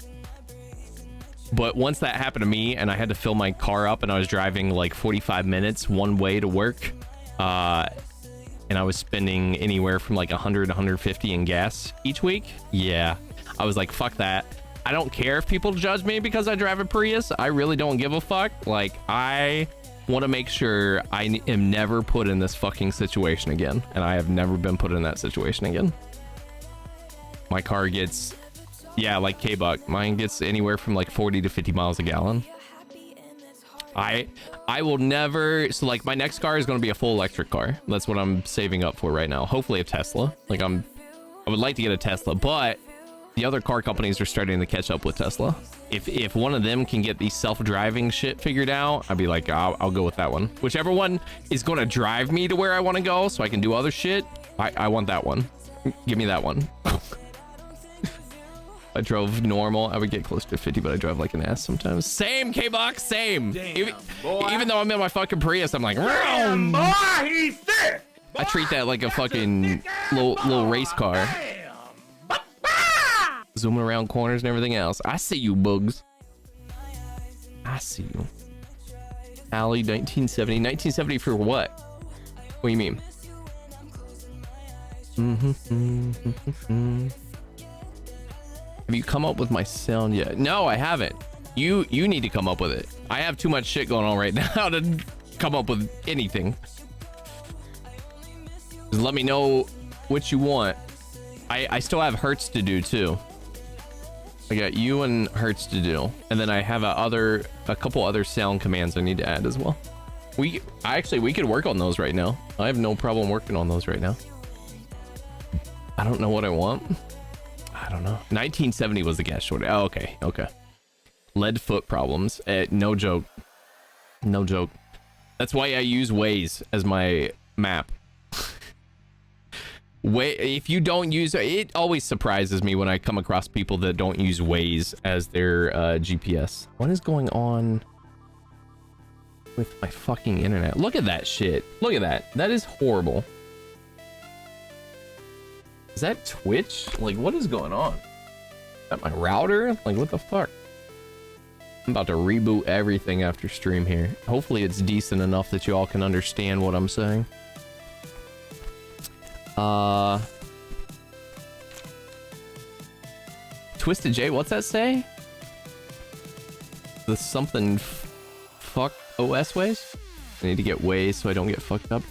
But once that happened to me and I had to fill my car up and I was driving like 45 minutes one way to work, and I was spending anywhere from like 100 150 in gas each week, yeah, I was like, fuck that. I don't care if people judge me because I drive a Prius. I really don't give a fuck. Like, I want to make sure I am never put in this fucking situation again, and I have never been put in that situation again. My car gets, yeah, like K-Buck, mine gets anywhere from like 40 to 50 miles a gallon. I will never, so like my next car is going to be a full electric car. That's what I'm saving up for right now. Hopefully a Tesla. Like, I would like to get a Tesla, but the other car companies are starting to catch up with Tesla. If one of them can get the self-driving shit figured out, I'd be like, I'll go with that one. Whichever one is going to drive me to where I want to go so I can do other shit, I want that one. Give me that one. I drove normal, I would get close to 50, but I drive like an ass sometimes. Same, K-Box, same. Damn, even though I'm in my fucking Prius, I'm like, damn, boy, he's thick. I treat that like a fucking little race car. Zooming around corners and everything else. I see you, Bugs. I see you. Alley, 1970. 1970 for what? What do you mean? Have you come up with my sound yet? No, I haven't. You need to come up with it. I have too much shit going on right now to come up with anything. Just let me know what you want. I still have Hertz to do too. I got you and Hertz to do, and then I have a couple other sound commands I need to add as well. We could work on those right now. I have no problem working on those right now. I don't know what I want. I don't know. 1970 was the gas shortage. Oh, okay. Lead foot problems. No joke. No joke. That's why I use Waze as my map. If you don't use it, always surprises me when I come across people that don't use Waze as their GPS. What is going on with my fucking internet? Look at that shit. Look at that. That is horrible. Is that Twitch? Like, what is going on? Is that my router? Like, what the fuck? I'm about to reboot everything after stream here. Hopefully it's decent enough that you all can understand what I'm saying. Twisted J, what's that say? The something fuck OS ways? I need to get Waze so I don't get fucked up.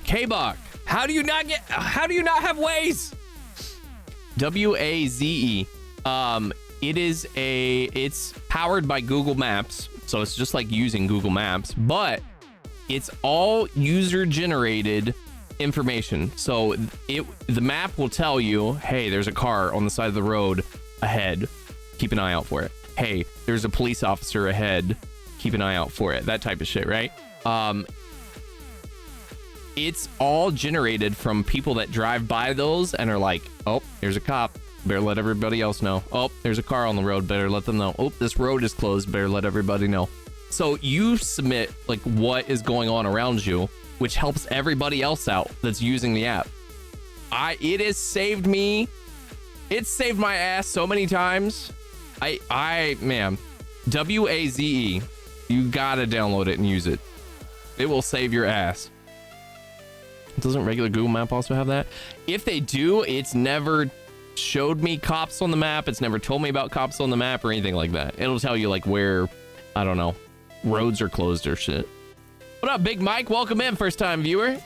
K-Bach, how do you not have Waze? W-A-Z-E. It's powered by Google Maps, so it's just like using Google Maps, but it's all user generated information. So the map will tell you, hey, there's a car on the side of the road ahead, keep an eye out for it. Hey, there's a police officer ahead, keep an eye out for it. That type of shit, right? It's all generated from people that drive by those and are like, oh, there's a cop, better let everybody else know. Oh, there's a car on the road, better let them know. Oh, this road is closed, better let everybody know. So you submit like what is going on around you, which helps everybody else out that's using the app. It has saved me. It's saved my ass so many times. Man, W-A-Z-E. You gotta download it and use it. It will save your ass. Doesn't regular Google Map also have that? If they do, it's never showed me cops on the map. It's never told me about cops on the map or anything like that. It'll tell you like where, I don't know, roads are closed or shit. What up, Big Mike? Welcome in, first time viewer.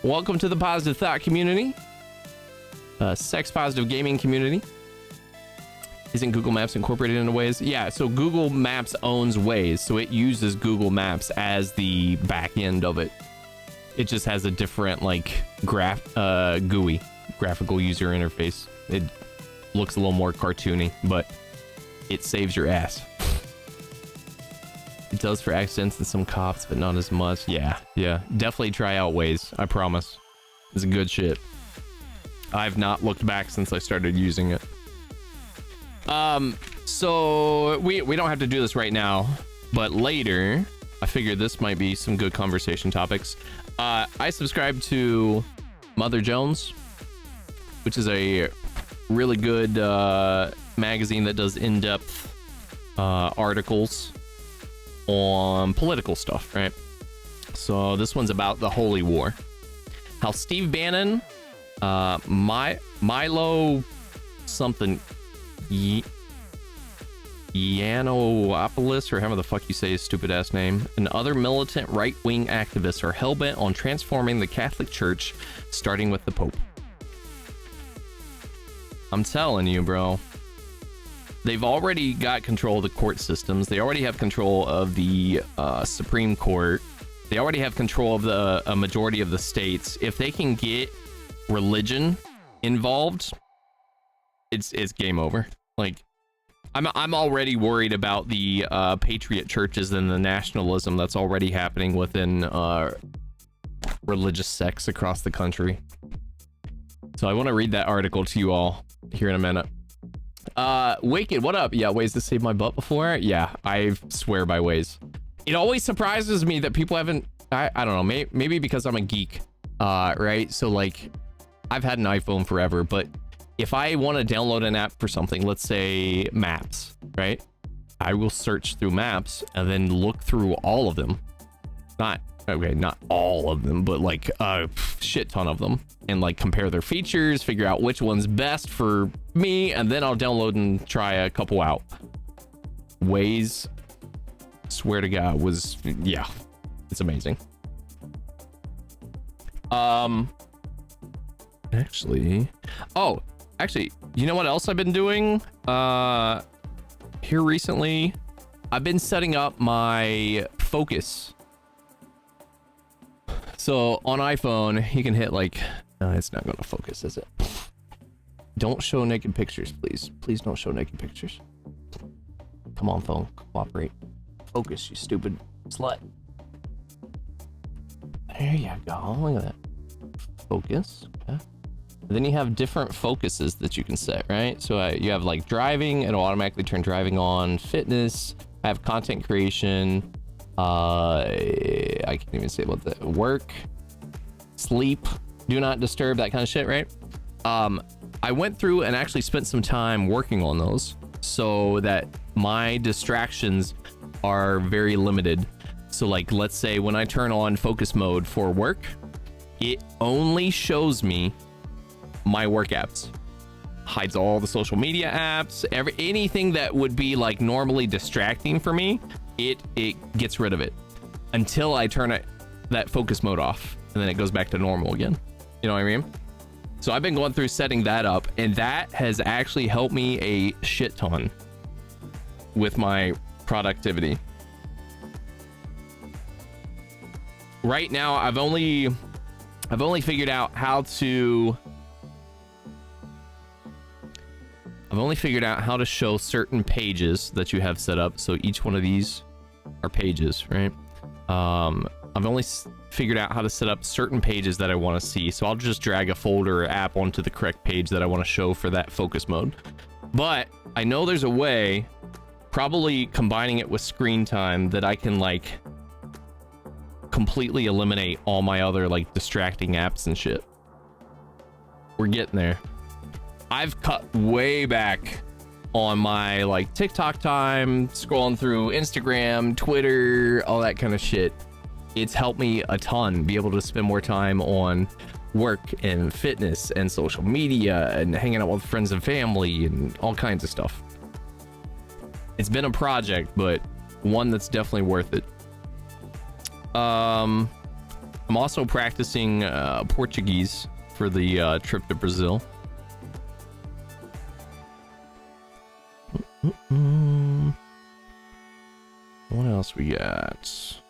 welcome to the Positive Thought community. Sex positive gaming community. Isn't Google Maps incorporated into Waze? Yeah, so Google Maps owns Waze, so it uses Google Maps as the back end of it. It just has a different like GUI, graphical user interface. It looks a little more cartoony, but it saves your ass. It does for accidents and some cops, but not as much. Yeah, definitely try out Waze, I promise. It's good shit. I've not looked back since I started using it. So we don't have to do this right now, but later I figured this might be some good conversation topics. I subscribe to Mother Jones, which is a really good magazine that does in-depth articles on political stuff, right? So this one's about the Holy War, how Steve Bannon, Milo something Yiannopoulos, or however the fuck you say his stupid ass name, and other militant right-wing activists are hell-bent on transforming the Catholic Church, starting with the Pope. I'm telling you, bro. They've already got control of the court systems. They already have control of the Supreme Court. They already have control of a majority of the states. If they can get religion involved, it's game over. Like, I'm already worried about the patriot churches and the nationalism that's already happening within religious sects across the country. So I want to read that article to you all here in a minute. Wicked, what up? Yeah, ways to save my butt before? Yeah, I swear by Waze. It always surprises me that people haven't, I don't know, maybe because I'm a geek, right? So like, I've had an iPhone forever, but if I want to download an app for something, let's say Maps, right? I will search through Maps and then look through all of them. Not all of them, but like a shit ton of them, and like compare their features, figure out which one's best for me, and then I'll download and try a couple out. Waze, swear to God, was, yeah, it's amazing. Actually, you know what else I've been doing here recently? I've been setting up my focus. So on iPhone, you can hit like, it's not going to focus, is it? Don't show naked pictures, please. Please don't show naked pictures. Come on, phone, cooperate. Focus, you stupid slut. There you go, look at that. Focus, okay. And then you have different focuses that you can set, right? So you have like driving, it'll automatically turn driving on. Fitness, I have content creation. I can't even say what the work, sleep, do not disturb, that kind of shit, right? I went through and actually spent some time working on those so that my distractions are very limited. So like, let's say when I turn on focus mode for work, it only shows me my work apps, hides all the social media apps, anything that would be like normally distracting for me. It gets rid of it until I turn that focus mode off, and then it goes back to normal again. You know what I mean? So I've been going through setting that up, and that has actually helped me a shit ton with my productivity. Right now, I've only figured out how to show certain pages that you have set up. So each one of these are pages, right? I've only figured out how to set up certain pages that I want to see. So I'll just drag a folder or app onto the correct page that I want to show for that focus mode. But I know there's a way, probably combining it with screen time, that I can like completely eliminate all my other like distracting apps and shit. We're getting there. I've cut way back on my like TikTok time, scrolling through Instagram, Twitter, all that kind of shit. It's helped me a ton be able to spend more time on work and fitness and social media and hanging out with friends and family and all kinds of stuff. It's been a project, but one that's definitely worth it. I'm also practicing Portuguese for the trip to Brazil. What else we got?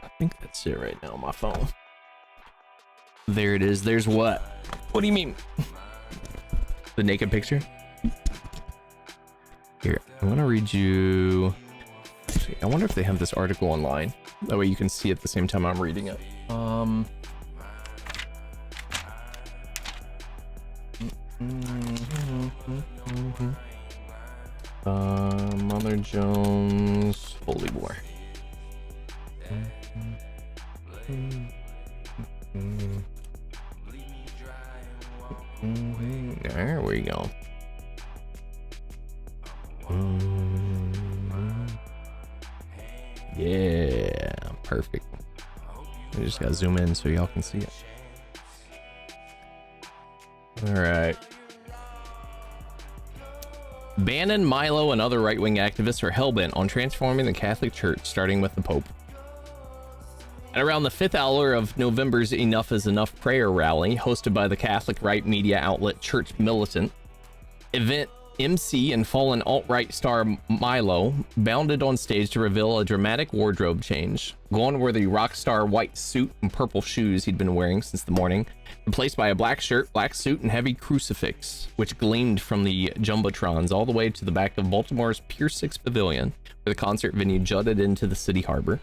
I think that's it right now on my phone. There it is. There's what? What do you mean? The naked picture? Here, I'm gonna read you. Actually, I wonder if they have this article online. That way you can see it at the same time I'm reading it. Mother Jones, Holy War. There we go. Yeah, perfect. We just gotta zoom in so y'all can see it. All right. Bannon, Milo, and other right-wing activists are hellbent on transforming the Catholic Church, starting with the Pope. At around the 5th hour of November's Enough is Enough prayer rally, hosted by the Catholic right media outlet Church Militant, event MC and fallen alt-right star Milo bounded on stage to reveal a dramatic wardrobe change. Gone were the rock star white suit and purple shoes he'd been wearing since the morning, replaced by a black shirt, black suit, and heavy crucifix, which gleamed from the jumbotrons all the way to the back of Baltimore's Pier 6 Pavilion, where the concert venue jutted into the city harbor.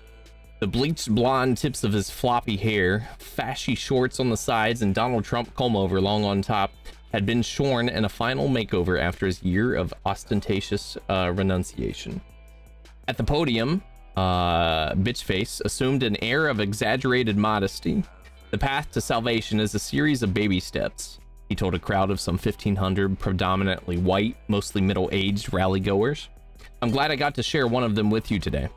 The bleached blonde tips of his floppy hair, fashy shorts on the sides, and Donald Trump comb-over long on top had been shorn in a final makeover after his year of ostentatious renunciation. At the podium, Bitchface assumed an air of exaggerated modesty. The path to salvation is a series of baby steps, he told a crowd of some 1,500 predominantly white, mostly middle-aged rally-goers. I'm glad I got to share one of them with you today.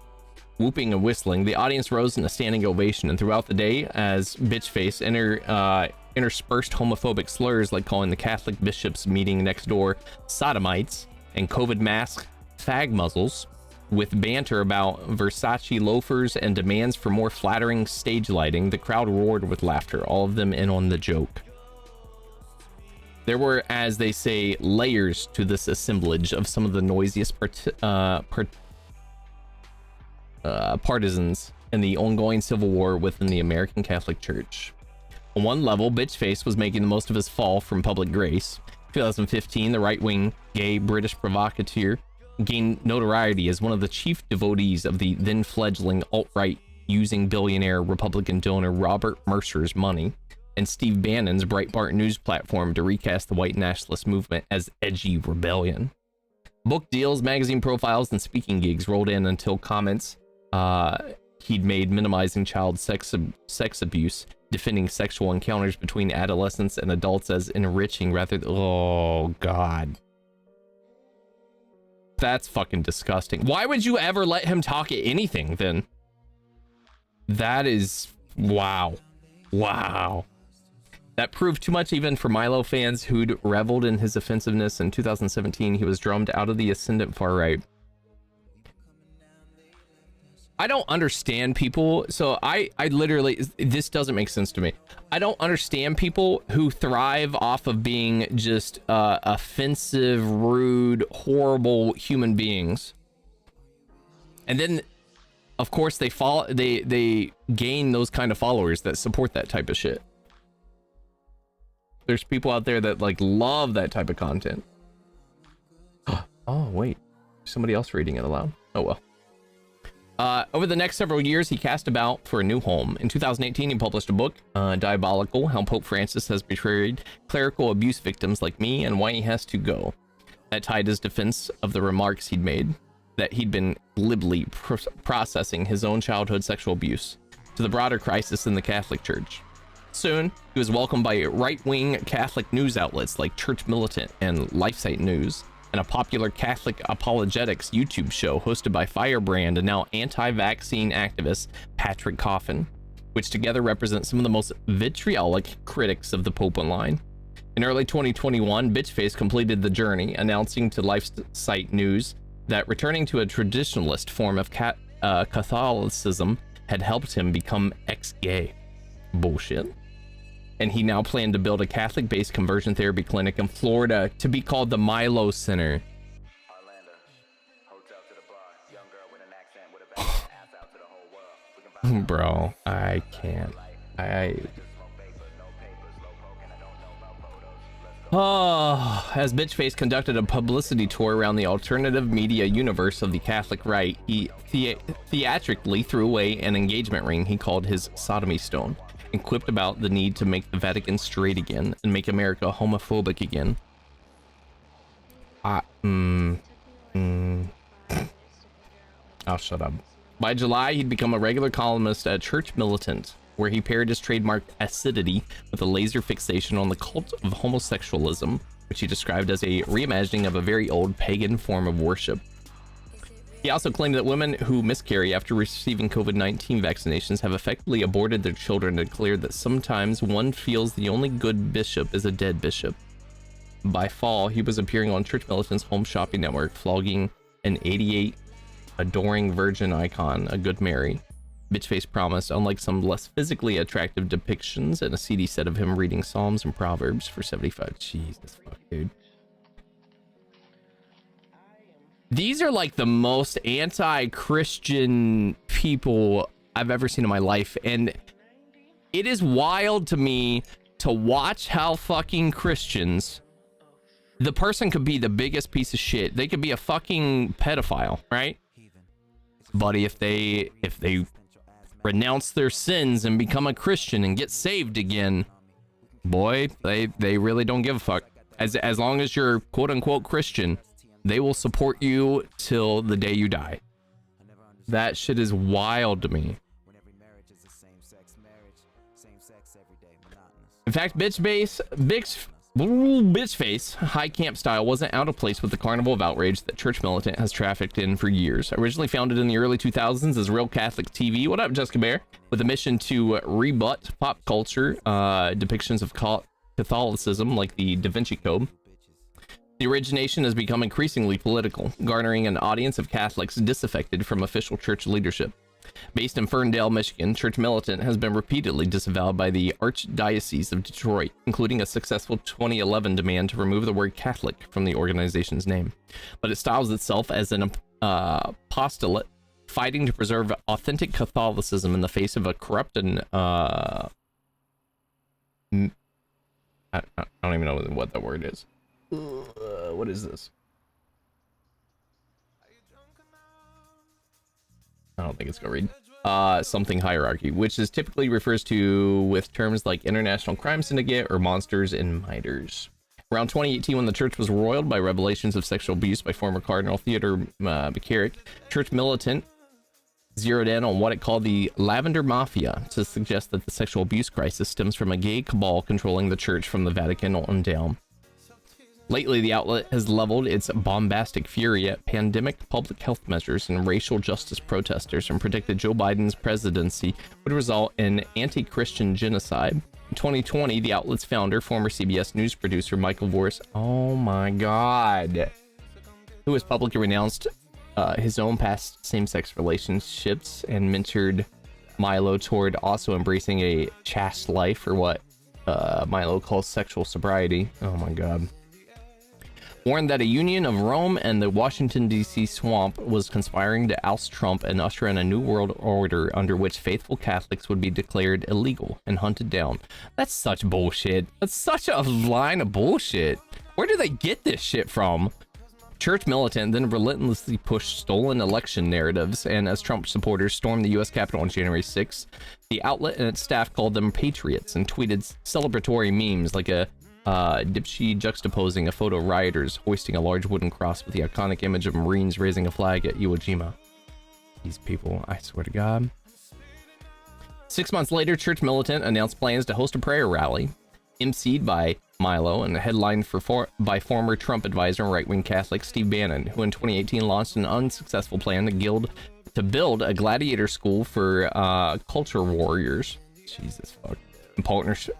Whooping and whistling, the audience rose in a standing ovation, and throughout the day, as Bitchface interspersed homophobic slurs like calling the Catholic bishops meeting next door sodomites and COVID mask fag muzzles, with banter about Versace loafers and demands for more flattering stage lighting, the crowd roared with laughter, all of them in on the joke. There were, as they say, layers to this assemblage of some of the noisiest partisans in the ongoing civil war within the American Catholic Church. On one level, Bitchface was making the most of his fall from public grace. 2015, the right-wing gay British provocateur gained notoriety as one of the chief devotees of the then-fledgling alt-right, using billionaire Republican donor Robert Mercer's money, and Steve Bannon's Breitbart news platform to recast the white nationalist movement as edgy rebellion. Book deals, magazine profiles, and speaking gigs rolled in until comments he'd made minimizing child sex abuse, defending sexual encounters between adolescents and adults as enriching rather than... Oh, God. That's fucking disgusting. Why would you ever let him talk anything, then? That is... Wow. Wow. That proved too much even for Milo fans who'd reveled in his offensiveness. In 2017, he was drummed out of the ascendant far right. I don't understand people. So I literally, this doesn't make sense to me. I don't understand people who thrive off of being just offensive, rude, horrible human beings. And then, of course, they gain those kind of followers that support that type of shit. There's people out there that like love that type of content. Oh, wait. Somebody else reading it aloud. Oh, well. Over the next several years, he cast about for a new home. In 2018, he published a book, Diabolical, How Pope Francis Has Betrayed Clerical Abuse Victims Like Me and Why He Has to Go. That tied his defense of the remarks he'd made, that he'd been glibly processing his own childhood sexual abuse, to the broader crisis in the Catholic Church. Soon, he was welcomed by right-wing Catholic news outlets like Church Militant and LifeSite News, and a popular Catholic apologetics YouTube show hosted by Firebrand and now anti-vaccine activist Patrick Coffin, which together represent some of the most vitriolic critics of the Pope online. In early 2021, Bitchface completed the journey, announcing to LifeSite News that returning to a traditionalist form of Catholicism had helped him become ex-gay. Bullshit. And he now planned to build a Catholic-based conversion therapy clinic in Florida to be called the Milo Center. Bro, I can't. As Bitchface conducted a publicity tour around the alternative media universe of the Catholic right, he theatrically threw away an engagement ring he called his sodomy stone, and quipped about the need to make the Vatican straight again and make America homophobic again. I'll shut up. By July, he'd become a regular columnist at Church Militant, where he paired his trademark acidity with a laser fixation on the cult of homosexualism, which he described as a reimagining of a very old pagan form of worship. He also claimed that women who miscarry after receiving COVID-19 vaccinations have effectively aborted their children, and declared that sometimes one feels the only good bishop is a dead bishop. By fall, he was appearing on Church Militant's home shopping network, flogging an 88 adoring virgin icon, a Good Mary. Bitchface promised, unlike some less physically attractive depictions, and a CD set of him reading Psalms and Proverbs for 75. Jesus fuck, dude. These are like the most anti-Christian people I've ever seen in my life, and it is wild to me to watch how fucking Christians, the person could be the biggest piece of shit. They could be a fucking pedophile, right? But if they renounce their sins and become a Christian and get saved again, boy, they really don't give a fuck. As long as you're quote unquote Christian, they will support you till the day you die. That shit is wild to me. In fact, Bitchface high camp style wasn't out of place with the carnival of outrage that Church Militant has trafficked in for years. Originally founded in the early 2000s as Real Catholic TV, what up, Jessica Bear? With a mission to rebut pop culture depictions of Catholicism like the Da Vinci Code. The origination has become increasingly political, garnering an audience of Catholics disaffected from official church leadership. Based in Ferndale, Michigan, Church Militant has been repeatedly disavowed by the Archdiocese of Detroit, including a successful 2011 demand to remove the word Catholic from the organization's name. But it styles itself as an apostolate, fighting to preserve authentic Catholicism in the face of a corrupt and I don't even know what the word is. What is this? I don't think it's gonna read. Something hierarchy, which is typically refers to with terms like international crime syndicate or monsters and miters. Around 2018, when the church was roiled by revelations of sexual abuse by former Cardinal Theodore McCarrick, Church Militant zeroed in on what it called the Lavender Mafia to suggest that the sexual abuse crisis stems from a gay cabal controlling the church from the Vatican on down. Lately, the outlet has leveled its bombastic fury at pandemic public health measures and racial justice protesters, and predicted Joe Biden's presidency would result in anti-Christian genocide. In 2020, the outlet's founder, former CBS News producer Michael Voris, oh my god, who has publicly renounced his own past same-sex relationships and mentored Milo toward also embracing a chaste life, or what Milo calls sexual sobriety. Oh my god. Warned that a union of Rome and the Washington, D.C. swamp was conspiring to oust Trump and usher in a new world order under which faithful Catholics would be declared illegal and hunted down. That's such bullshit. That's such a line of bullshit. Where do they get this shit from? Church Militant then relentlessly pushed stolen election narratives, and as Trump supporters stormed the U.S. Capitol on January 6th, the outlet and its staff called them patriots and tweeted celebratory memes like a dipshit juxtaposing a photo of rioters hoisting a large wooden cross with the iconic image of Marines raising a flag at Iwo Jima. These people, I swear to God. 6 months later, Church Militant announced plans to host a prayer rally, emceed by Milo and headlined by former Trump advisor and right-wing Catholic Steve Bannon, who in 2018 launched an unsuccessful plan to build a gladiator school for culture warriors. Jesus fuck. in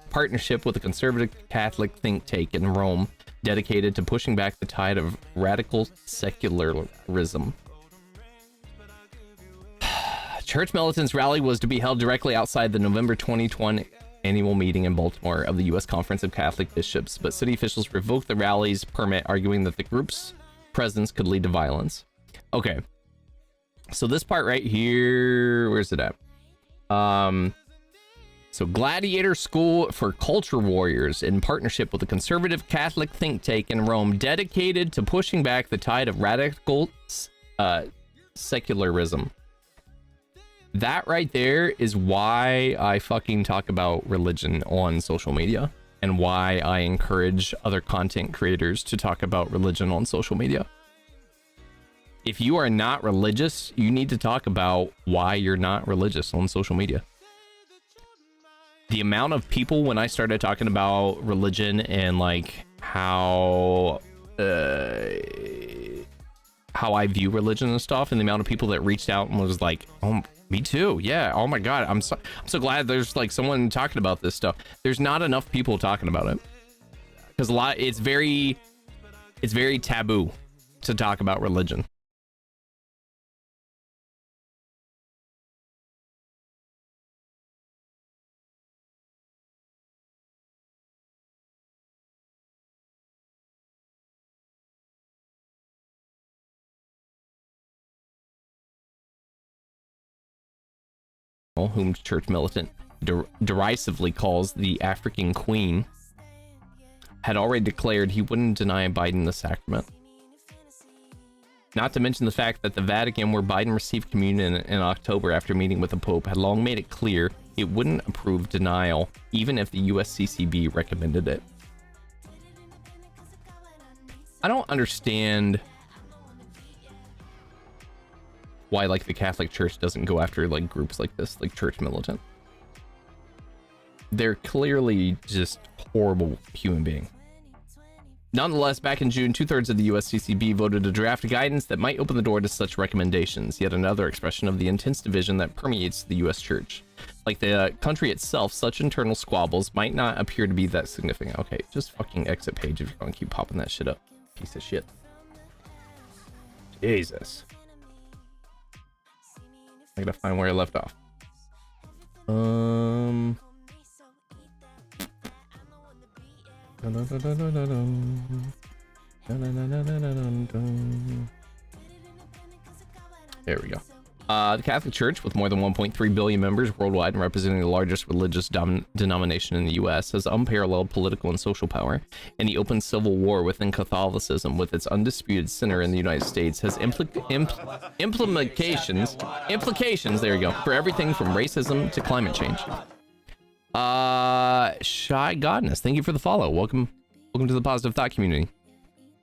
partnership with a conservative Catholic think tank in Rome dedicated to pushing back the tide of radical secularism. Church militants' rally was to be held directly outside the November 2020 annual meeting in Baltimore of the U.S. Conference of Catholic Bishops, but city officials revoked the rally's permit, arguing that the group's presence could lead to violence. Okay, so this part right here, where's it at? So Gladiator School for Culture Warriors, in partnership with a conservative Catholic think tank in Rome dedicated to pushing back the tide of radical secularism. That right there is why I fucking talk about religion on social media, and why I encourage other content creators to talk about religion on social media. If you are not religious, you need to talk about why you're not religious on social media. The amount of people, when I started talking about religion and like how I view religion and stuff, and the amount of people that reached out and was like, oh, me too, yeah, oh my god, I'm so glad there's like someone talking about this stuff. There's not enough people talking about it, because it's very taboo to talk about religion. Whom church militant derisively calls the African Queen, had already declared he wouldn't deny Biden the sacrament. Not to mention the fact that the Vatican, where Biden received communion in October after meeting with the Pope, had long made it clear it wouldn't approve denial even if the USCCB recommended it. I don't understand why like the Catholic Church doesn't go after like groups like this, like church militant. They're clearly just horrible human beings. Nonetheless, back in June, 2/3 of the USCCB voted to draft guidance that might open the door to such recommendations, yet another expression of the intense division that permeates the US Church. Like the country itself, such internal squabbles might not appear to be that significant. Okay, just fucking exit page if you're gonna keep popping that shit up. Piece of shit. Jesus. I gotta find where I left off. There we go. The Catholic Church, with more than 1.3 billion members worldwide and representing the largest religious denomination in the U.S., has unparalleled political and social power, and the open civil war within Catholicism, with its undisputed center in the United States, has implications, there you go, for everything from racism to climate change. Shy Godness, thank you for the follow. Welcome to the Positive Thought community.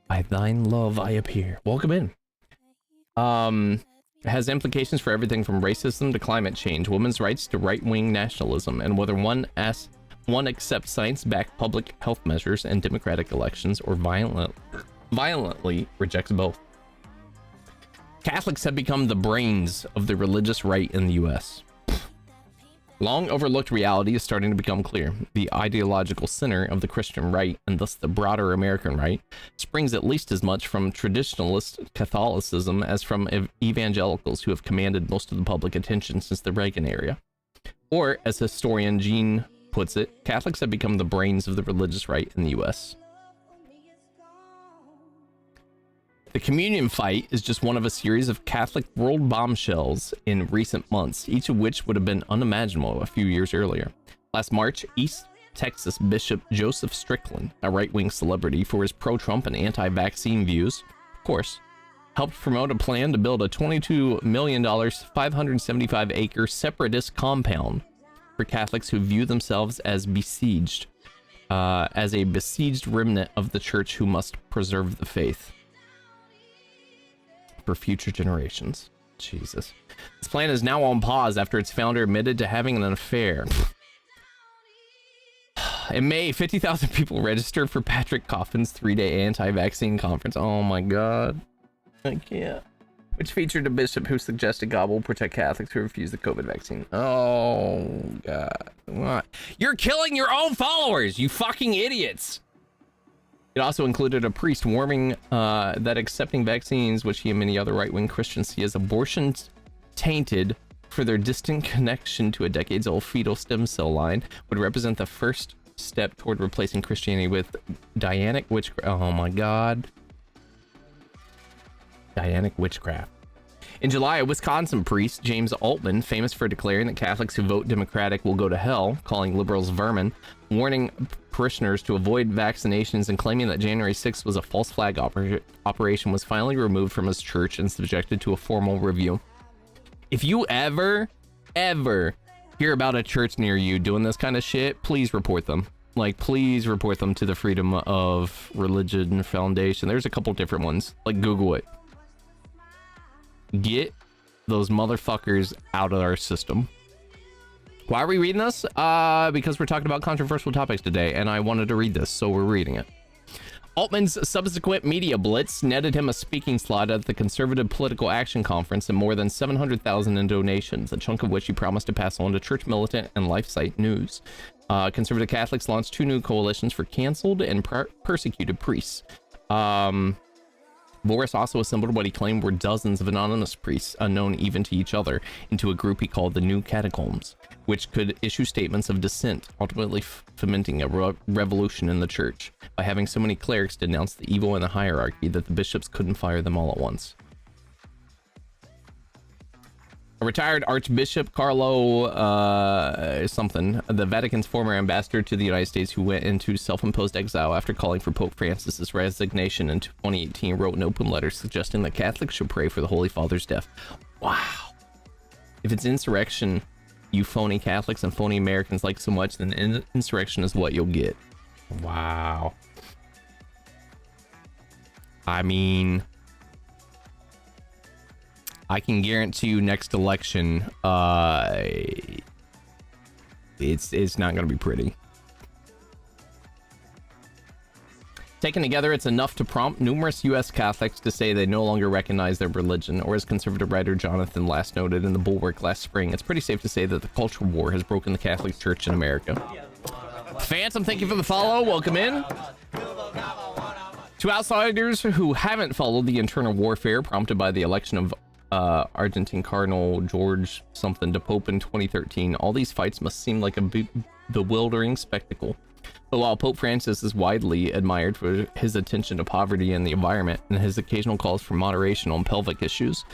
By thine love I appear. Welcome in. It has implications for everything from racism to climate change, women's rights to right-wing nationalism, and whether one accepts science-backed public health measures and democratic elections, or violently rejects both. Catholics have become the brains of the religious right in the U.S. Long overlooked reality is starting to become clear. The ideological center of the Christian right, and thus the broader American right, springs at least as much from traditionalist Catholicism as from evangelicals, who have commanded most of the public attention since the Reagan era. Or, as historian Gene puts it, Catholics have become the brains of the religious right in the U.S. The communion fight is just one of a series of Catholic world bombshells in recent months, each of which would have been unimaginable a few years earlier. Last March, East Texas Bishop Joseph Strickland, a right-wing celebrity for his pro-Trump and anti-vaccine views, of course, helped promote a plan to build a $22 million, 575-acre separatist compound for Catholics who view themselves as besieged, as a besieged remnant of the church who must preserve the faith for future generations. Jesus. This plan is now on pause after its founder admitted to having an affair. In May, 50,000 people registered for Patrick Coffin's 3-day anti-vaccine conference. Oh my god. I can't. which featured a bishop who suggested God will protect Catholics who refuse the COVID vaccine. Oh, God. What? You're killing your own followers, you fucking idiots. It also included a priest warning that accepting vaccines, which he and many other right-wing Christians see as abortion tainted for their distant connection to a decades-old fetal stem cell line, would represent the first step toward replacing Christianity with Dianic witchcraft. Oh my God. Dianic witchcraft. In July, a Wisconsin priest, James Altman, famous for declaring that Catholics who vote Democratic will go to hell, calling liberals vermin, warning parishioners to avoid vaccinations, and claiming that January 6th was a false flag operation, was finally removed from his church and subjected to a formal review. If you ever hear about a church near you doing this kind of shit, please report them. Like, please report them to the Freedom of Religion Foundation. There's a couple different ones. Like, Google it. Get those motherfuckers out of our system. Why are we reading this? Because we're talking about controversial topics today, and I wanted to read this, so we're reading it. Altman's subsequent media blitz netted him a speaking slot at the Conservative Political Action Conference and more than $700,000 in donations, a chunk of which he promised to pass on to Church Militant and LifeSite News. Conservative Catholics launched 2 new coalitions for canceled and persecuted priests. Voris also assembled what he claimed were dozens of anonymous priests, unknown even to each other, into a group he called the New Catacombs, which could issue statements of dissent, ultimately fomenting a revolution in the church by having so many clerics denounce the evil in the hierarchy that the bishops couldn't fire them all at once. A retired Archbishop Carlo the Vatican's former ambassador to the United States, who went into self-imposed exile after calling for Pope Francis's resignation in 2018, wrote an open letter suggesting that Catholics should pray for the Holy Father's death. Wow. If it's insurrection you phony Catholics and phony Americans like so much, then insurrection is what you'll get. Wow. I mean, I can guarantee you next election, it's not going to be pretty. Taken together, it's enough to prompt numerous U.S. Catholics to say they no longer recognize their religion, or as conservative writer Jonathan last noted in the Bulwark last spring, it's pretty safe to say that the cultural war has broken the Catholic Church in America. Phantom, thank you for the follow. Welcome in. To outsiders who haven't followed the internal warfare prompted by the election of Argentine Cardinal George something to Pope in 2013, all these fights must seem like a bewildering spectacle. But while Pope Francis is widely admired for his attention to poverty and the environment and his occasional calls for moderation on pelvic issues,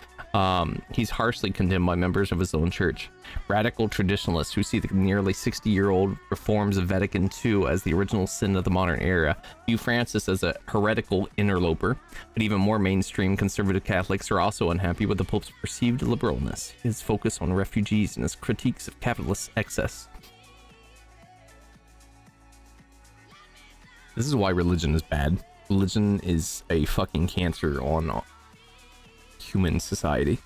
he's harshly condemned by members of his own church. Radical traditionalists who see the nearly 60-year-old reforms of Vatican II as the original sin of the modern era view Francis as a heretical interloper, but even more mainstream conservative Catholics are also unhappy with the Pope's perceived liberalness, his focus on refugees, and his critiques of capitalist excess. This is why religion is bad. Religion is a fucking cancer on human society.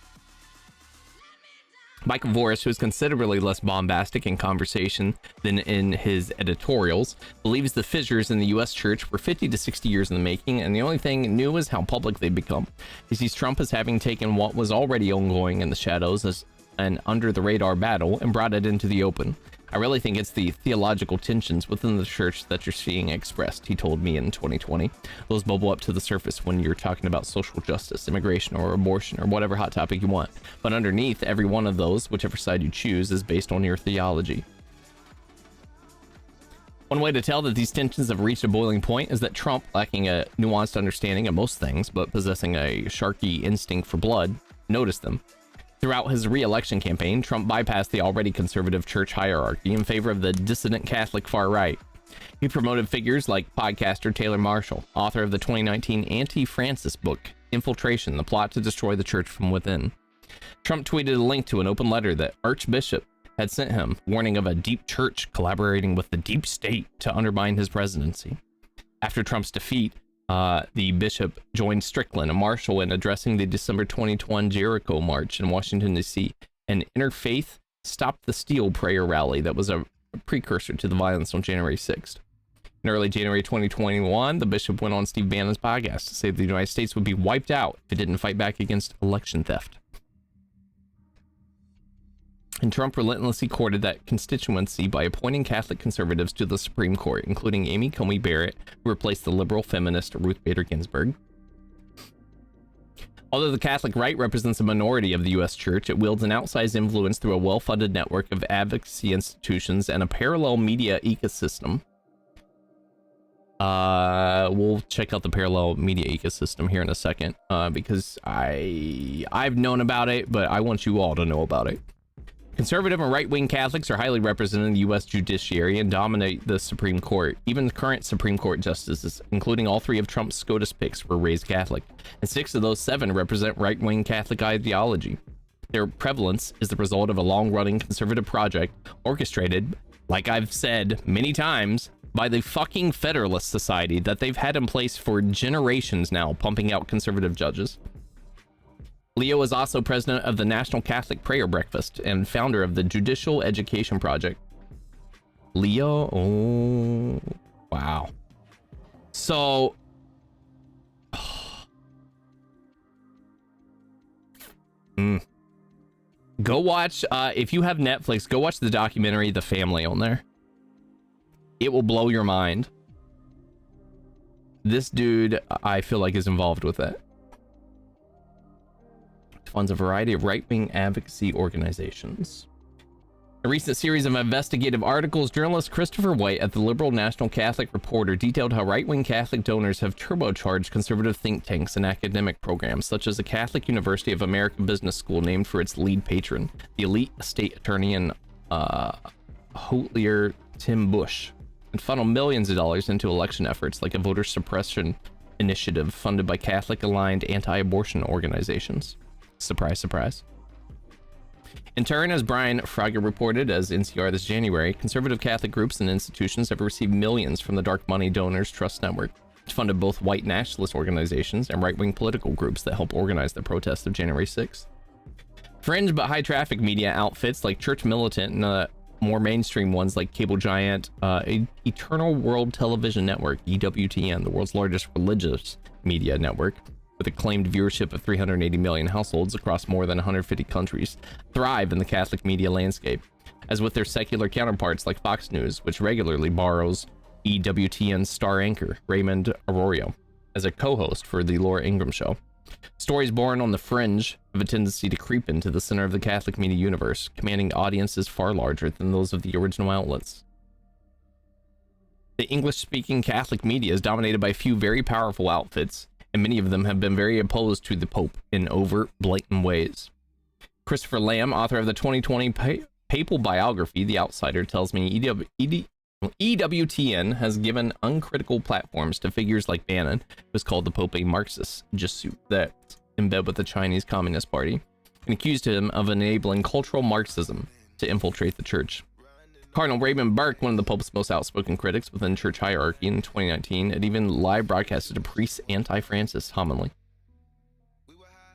Michael Voris, who is considerably less bombastic in conversation than in his editorials, believes the fissures in the U.S. church were 50 to 60 years in the making, and the only thing new is how public they've become. He sees Trump as having taken what was already ongoing in the shadows as an under-the-radar battle and brought it into the open. I really think it's the theological tensions within the church that you're seeing expressed, he told me in 2020. Those bubble up to the surface when you're talking about social justice, immigration, or abortion, or whatever hot topic you want. But underneath every one of those, whichever side you choose, is based on your theology. One way to tell that these tensions have reached a boiling point is that Trump, lacking a nuanced understanding of most things, but possessing a sharky instinct for blood, noticed them. Throughout his re-election campaign, Trump bypassed the already conservative church hierarchy in favor of the dissident Catholic far right. He promoted figures like podcaster Taylor Marshall, author of the 2019 anti-Francis book, Infiltration, the Plot to Destroy the Church from Within. Trump tweeted a link to an open letter that Archbishop had sent him, warning of a deep church collaborating with the deep state to undermine his presidency. After Trump's defeat, the bishop joined Strickland and Marshall in addressing the December 2021 Jericho March in Washington, D.C., an interfaith Stop the Steal prayer rally that was a precursor to the violence on January 6th. In early January 2021, the bishop went on Steve Bannon's podcast to say the United States would be wiped out if it didn't fight back against election theft. And Trump relentlessly courted that constituency by appointing Catholic conservatives to the Supreme Court, including Amy Coney Barrett, who replaced the liberal feminist Ruth Bader Ginsburg. Although the Catholic right represents a minority of the U.S. Church, it wields an outsized influence through a well-funded network of advocacy institutions and a parallel media ecosystem. We'll check out the parallel media ecosystem here in a second, because I've known about it, but I want you all to know about it. Conservative and right-wing Catholics are highly represented in the U.S. judiciary and dominate the Supreme Court. Even current Supreme Court justices, including all 3 of Trump's SCOTUS picks, were raised Catholic, and 6 of those 7 represent right-wing Catholic ideology. Their prevalence is the result of a long-running conservative project orchestrated, like I've said many times, by the fucking Federalist Society that they've had in place for generations now, pumping out conservative judges. Leo is also president of the National Catholic Prayer Breakfast and founder of the Judicial Education Project. Leo, oh, wow. So, go watch, if you have Netflix, go watch the documentary The Family on there. It will blow your mind. This dude, I feel like, is involved with that. Funds a variety of right-wing advocacy organizations. A recent series of investigative articles, journalist Christopher White at the liberal National Catholic Reporter detailed how right-wing Catholic donors have turbocharged conservative think tanks and academic programs, such as the Catholic University of America Business School, named for its lead patron, the elite state attorney and hotelier Tim Bush, and funnel millions of dollars into election efforts like a voter suppression initiative funded by Catholic-aligned anti-abortion organizations. Surprise, surprise. In turn, as Brian Fraga reported as NCR this January, conservative Catholic groups and institutions have received millions from the Dark Money Donors Trust Network, which funded both white nationalist organizations and right-wing political groups that helped organize the protests of January 6th. Fringe but high-traffic media outfits like Church Militant and more mainstream ones like cable giant Eternal World Television Network, EWTN, the world's largest religious media network, with a claimed viewership of 380 million households across more than 150 countries, thrive in the Catholic media landscape, as with their secular counterparts like Fox News, which regularly borrows EWTN's star anchor, Raymond Arroyo, as a co-host for The Laura Ingraham Show. Stories born on the fringe have a tendency to creep into the center of the Catholic media universe, commanding audiences far larger than those of the original outlets. The English-speaking Catholic media is dominated by a few very powerful outfits, and many of them have been very opposed to the Pope in overt, blatant ways. Christopher Lamb, author of the 2020 papal biography, The Outsider, tells me EWTN has given uncritical platforms to figures like Bannon, who is called the Pope a Marxist Jesuit that's in bed with the Chinese Communist Party, and accused him of enabling cultural Marxism to infiltrate the church. Cardinal Raymond Burke, one of the Pope's most outspoken critics within church hierarchy in 2019, had even live broadcasted a priest's anti-Francis homily.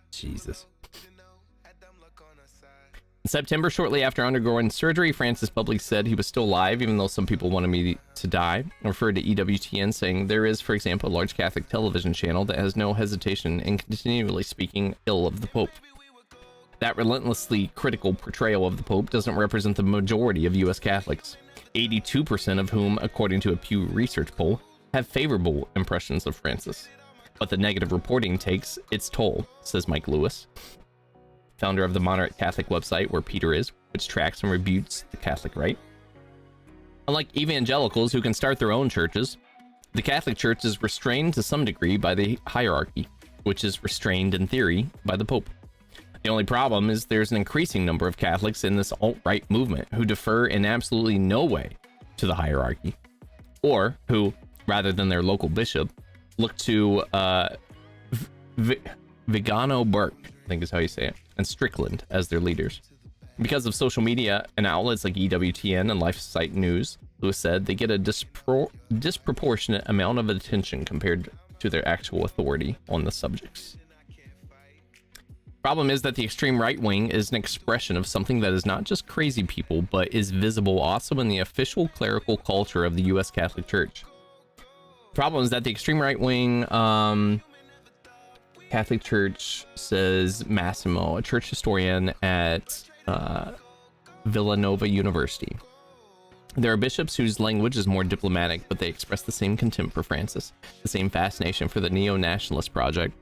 Jesus. In September, shortly after undergoing surgery, Francis publicly said he was still alive, even though some people wanted me to die, and referred to EWTN, saying there is, for example, a large Catholic television channel that has no hesitation in continually speaking ill of the Pope. That relentlessly critical portrayal of the Pope doesn't represent the majority of U.S. Catholics, 82% of whom, according to a Pew Research poll, have favorable impressions of Francis. But the negative reporting takes its toll, says Mike Lewis, founder of the moderate Catholic website Where Peter Is, which tracks and rebukes the Catholic right. Unlike evangelicals who can start their own churches, the Catholic Church is restrained to some degree by the hierarchy, which is restrained in theory by the Pope. The only problem is there's an increasing number of Catholics in this alt-right movement who defer in absolutely no way to the hierarchy, or who, rather than their local bishop, look to Vigano Burke, I think is how you say it, and Strickland as their leaders. Because of social media and outlets like EWTN and LifeSite News, Lewis said they get a disproportionate amount of attention compared to their actual authority on the subjects. Problem is that the extreme right wing is an expression of something that is not just crazy people, but is visible also in the official clerical culture of the U.S. Catholic Church. Problem is that the extreme right wing Catholic Church, says Massimo, a church historian at Villanova University. There are bishops whose language is more diplomatic, but they express the same contempt for Francis, the same fascination for the neo-nationalist project.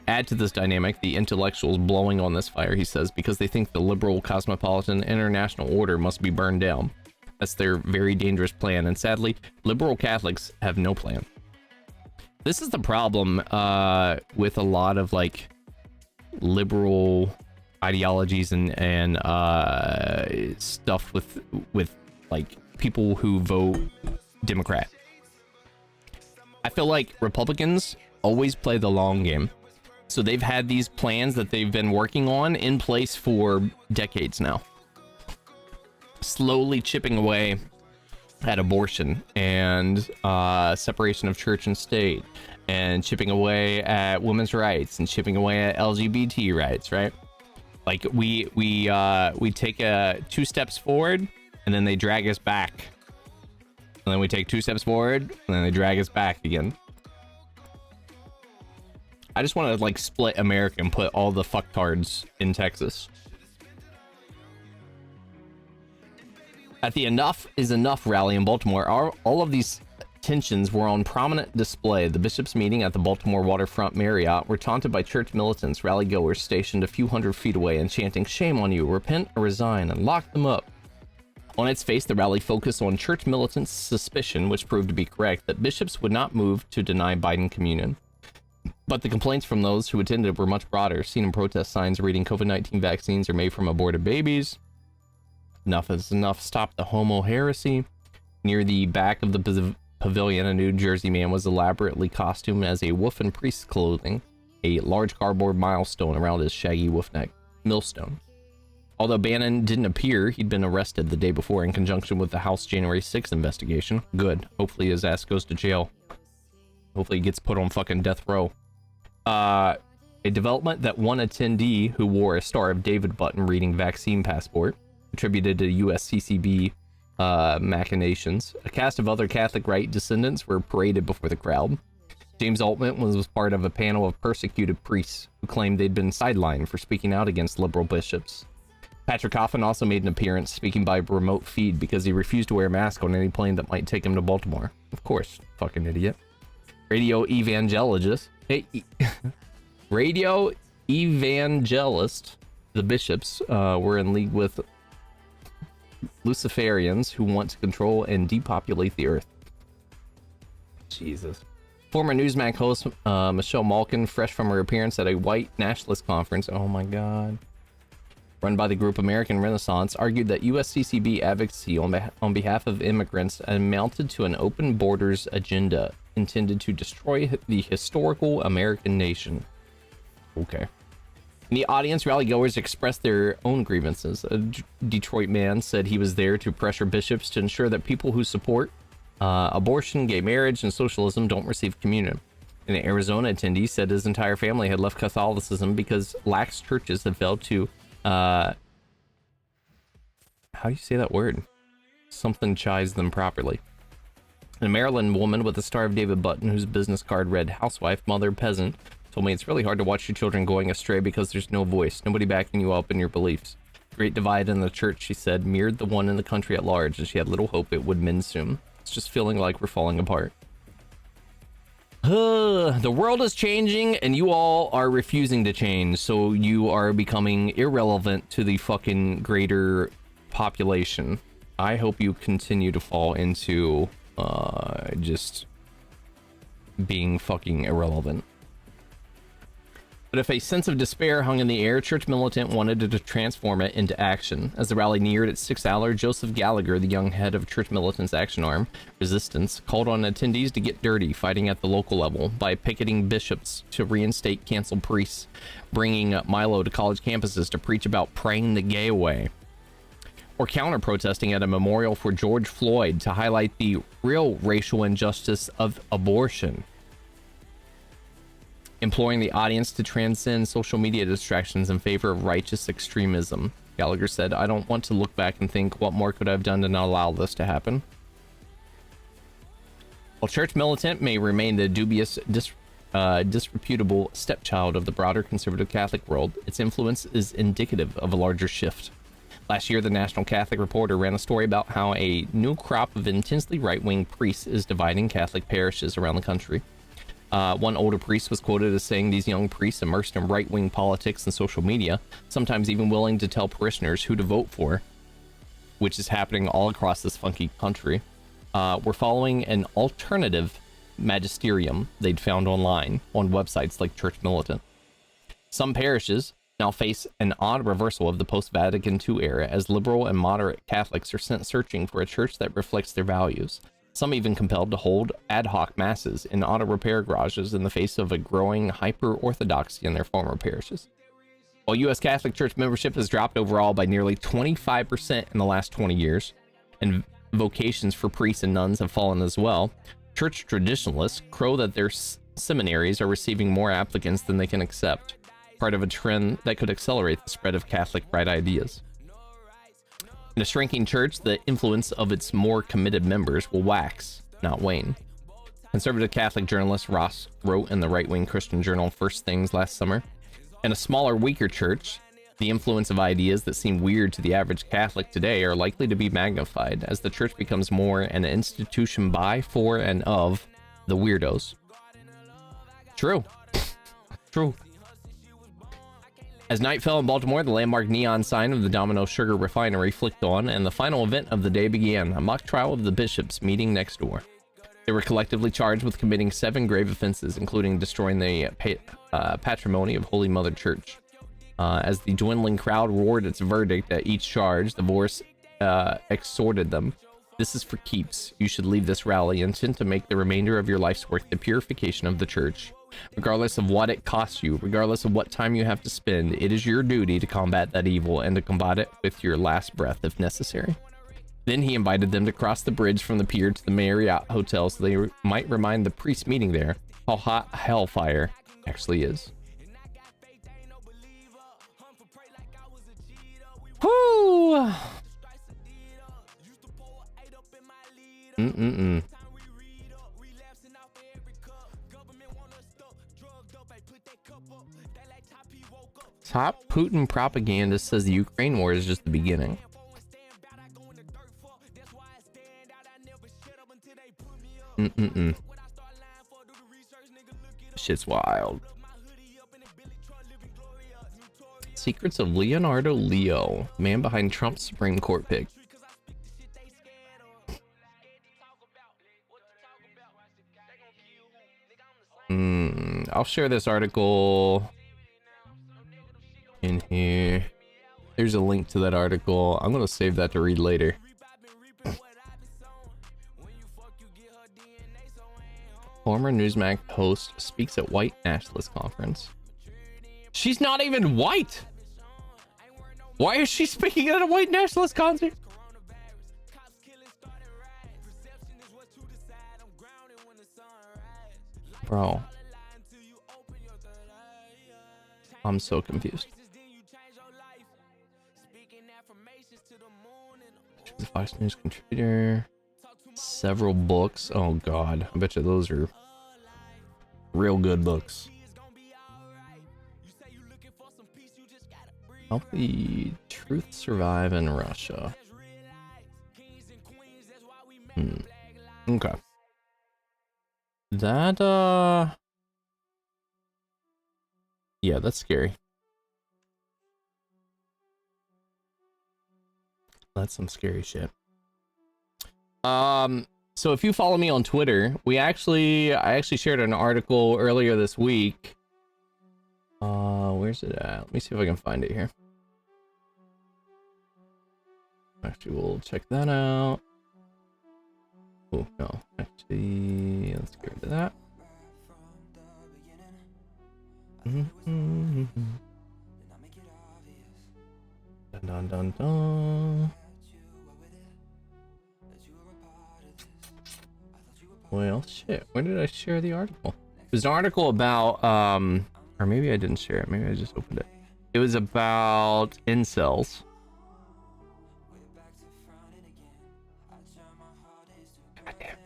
Add to this dynamic the intellectuals blowing on this fire, he says, because they think the liberal cosmopolitan international order must be burned down. That's their very dangerous plan, and sadly, liberal Catholics have no plan. This is the problem with a lot of like liberal ideologies and stuff with like people who vote Democrat. I feel like Republicans always play the long game. So they've had these plans that they've been working on in place for decades now. Slowly chipping away at abortion and separation of church and state, and chipping away at women's rights and chipping away at LGBT rights, right? Like we take 2 steps forward and then they drag us back. And then we take 2 steps forward and then they drag us back again. I just want to like split America and put all the fucktards in Texas. At the Enough is Enough rally in Baltimore, all of these tensions were on prominent display. The bishops' meeting at the Baltimore Waterfront Marriott were taunted by church militants, rally-goers stationed a few hundred feet away and chanting, "Shame on you, repent or resign," and lock them up. On its face, the rally focused on church militants' suspicion, which proved to be correct, that bishops would not move to deny Biden communion. But the complaints from those who attended were much broader, seen in protest signs reading "COVID-19 vaccines are made from aborted babies," "Enough is enough, stop the homo heresy." Near the back of the pavilion, a New Jersey man was elaborately costumed as a wolf in priest's clothing, a large cardboard milestone around his shaggy wolf neck. Millstone. Although Bannon didn't appear, he'd been arrested the day before in conjunction with the House January 6th investigation. Good. Hopefully his ass goes to jail. Hopefully he gets put on fucking death row. A development that one attendee who wore a Star of David button reading "vaccine passport," attributed to USCCB machinations. A cast of other Catholic right descendants were paraded before the crowd. James Altman was part of a panel of persecuted priests who claimed they'd been sidelined for speaking out against liberal bishops. Patrick Coffin also made an appearance, speaking by remote feed because he refused to wear a mask on any plane that might take him to Baltimore. Of course, fucking idiot. Radio evangelist, the bishops were in league with Luciferians who want to control and depopulate the earth. Jesus. Former Newsmax host Michelle Malkin, fresh from her appearance at a white nationalist conference, oh my god, run by the group American Renaissance, argued that USCCB advocacy on behalf of immigrants amounted to an open borders agenda intended to destroy the historical American nation. Okay. In the audience, rally-goers expressed their own grievances. A Detroit man said he was there to pressure bishops to ensure that people who support abortion, gay marriage, and socialism don't receive communion. An Arizona attendee said his entire family had left Catholicism because lax churches had failed to how do you say that word? Something chides them properly. A Maryland woman with a Star of David button whose business card read "housewife, mother, peasant" told me it's really hard to watch your children going astray because there's no voice, nobody backing you up in your beliefs. The great divide in the church, she said, mirrored the one in the country at large, and she had little hope it would mend soon. It's just feeling like we're falling apart. The world is changing and you all are refusing to change, so you are becoming irrelevant to the fucking greater population. I hope you continue to fall into just being fucking irrelevant. But if a sense of despair hung in the air, church militant wanted to transform it into action. As the rally neared its 6th hour, Joseph Gallagher, the young head of Church Militant's action arm, Resistance, called on attendees to get dirty, fighting at the local level by picketing bishops to reinstate canceled priests, bringing Milo to college campuses to preach about praying the gay away, or counter-protesting at a memorial for George Floyd to highlight the real racial injustice of abortion. Imploring the audience to transcend social media distractions in favor of righteous extremism. Gallagher said, "I don't want to look back and think what more could I have done to not allow this to happen." While church militant may remain the dubious, disreputable stepchild of the broader conservative Catholic world, its influence is indicative of a larger shift. Last year, the National Catholic Reporter ran a story about how a new crop of intensely right-wing priests is dividing Catholic parishes around the country. One older priest was quoted as saying these young priests immersed in right-wing politics and social media, sometimes even willing to tell parishioners who to vote for, which is happening all across this funky country, were following an alternative magisterium they'd found online on websites like Church Militant. Some parishes now face an odd reversal of the post-Vatican II era, as liberal and moderate Catholics are sent searching for a church that reflects their values. Some even compelled to hold ad hoc masses in auto repair garages in the face of a growing hyper-orthodoxy in their former parishes. While U.S. Catholic Church membership has dropped overall by nearly 25% in the last 20 years, and vocations for priests and nuns have fallen as well, church traditionalists crow that their seminaries are receiving more applicants than they can accept, part of a trend that could accelerate the spread of Catholic right ideas. In a shrinking church, the influence of its more committed members will wax, not wane. Conservative Catholic journalist Ross wrote in the right-wing Christian journal First Things last summer, in a smaller, weaker church, the influence of ideas that seem weird to the average Catholic today are likely to be magnified as the church becomes more an institution by, for, and of the weirdos. True. True. As night fell in Baltimore, the landmark neon sign of the Domino Sugar Refinery flicked on, and the final event of the day began, a mock trial of the bishops meeting next door. They were collectively charged with committing 7 grave offenses, including destroying the patrimony of Holy Mother Church. As the dwindling crowd roared its verdict at each charge, the voice exhorted them. "This is for keeps. You should leave this rally intent to make the remainder of your life's work the purification of the church. Regardless of what it costs you, regardless of what time you have to spend, it is your duty to combat that evil and to combat it with your last breath if necessary." Then he invited them to cross the bridge from the pier to the Marriott Hotel so they might remind the priests meeting there how hot hellfire actually is. Whoo! Top Putin propagandist says the Ukraine war is just the beginning. Shit's wild. Secrets of Leonardo Leo, man behind Trump's Supreme Court pick. I'll share this article in here. There's a link to that article. I'm gonna save that to read later. Former Newsmax host speaks at white nationalist conference. She's not even white. Why is she speaking at a white nationalist concert? Bro, I'm so confused. She's a Fox News contributor. Several books. Oh god, I bet you those are real good books. Help the truth survive in Russia. Okay. That yeah, that's scary. That's some scary shit. So if you follow me on Twitter, I actually shared an article earlier this week. Where's it at? Let me see if I can find it here. Actually, we'll check that out. Oh, no. Actually, let's get rid of that. Dun dun dun dun. Well, shit. Where did I share the article? It was an article about, or maybe I didn't share it. Maybe I just opened it. It was about incels. God damn.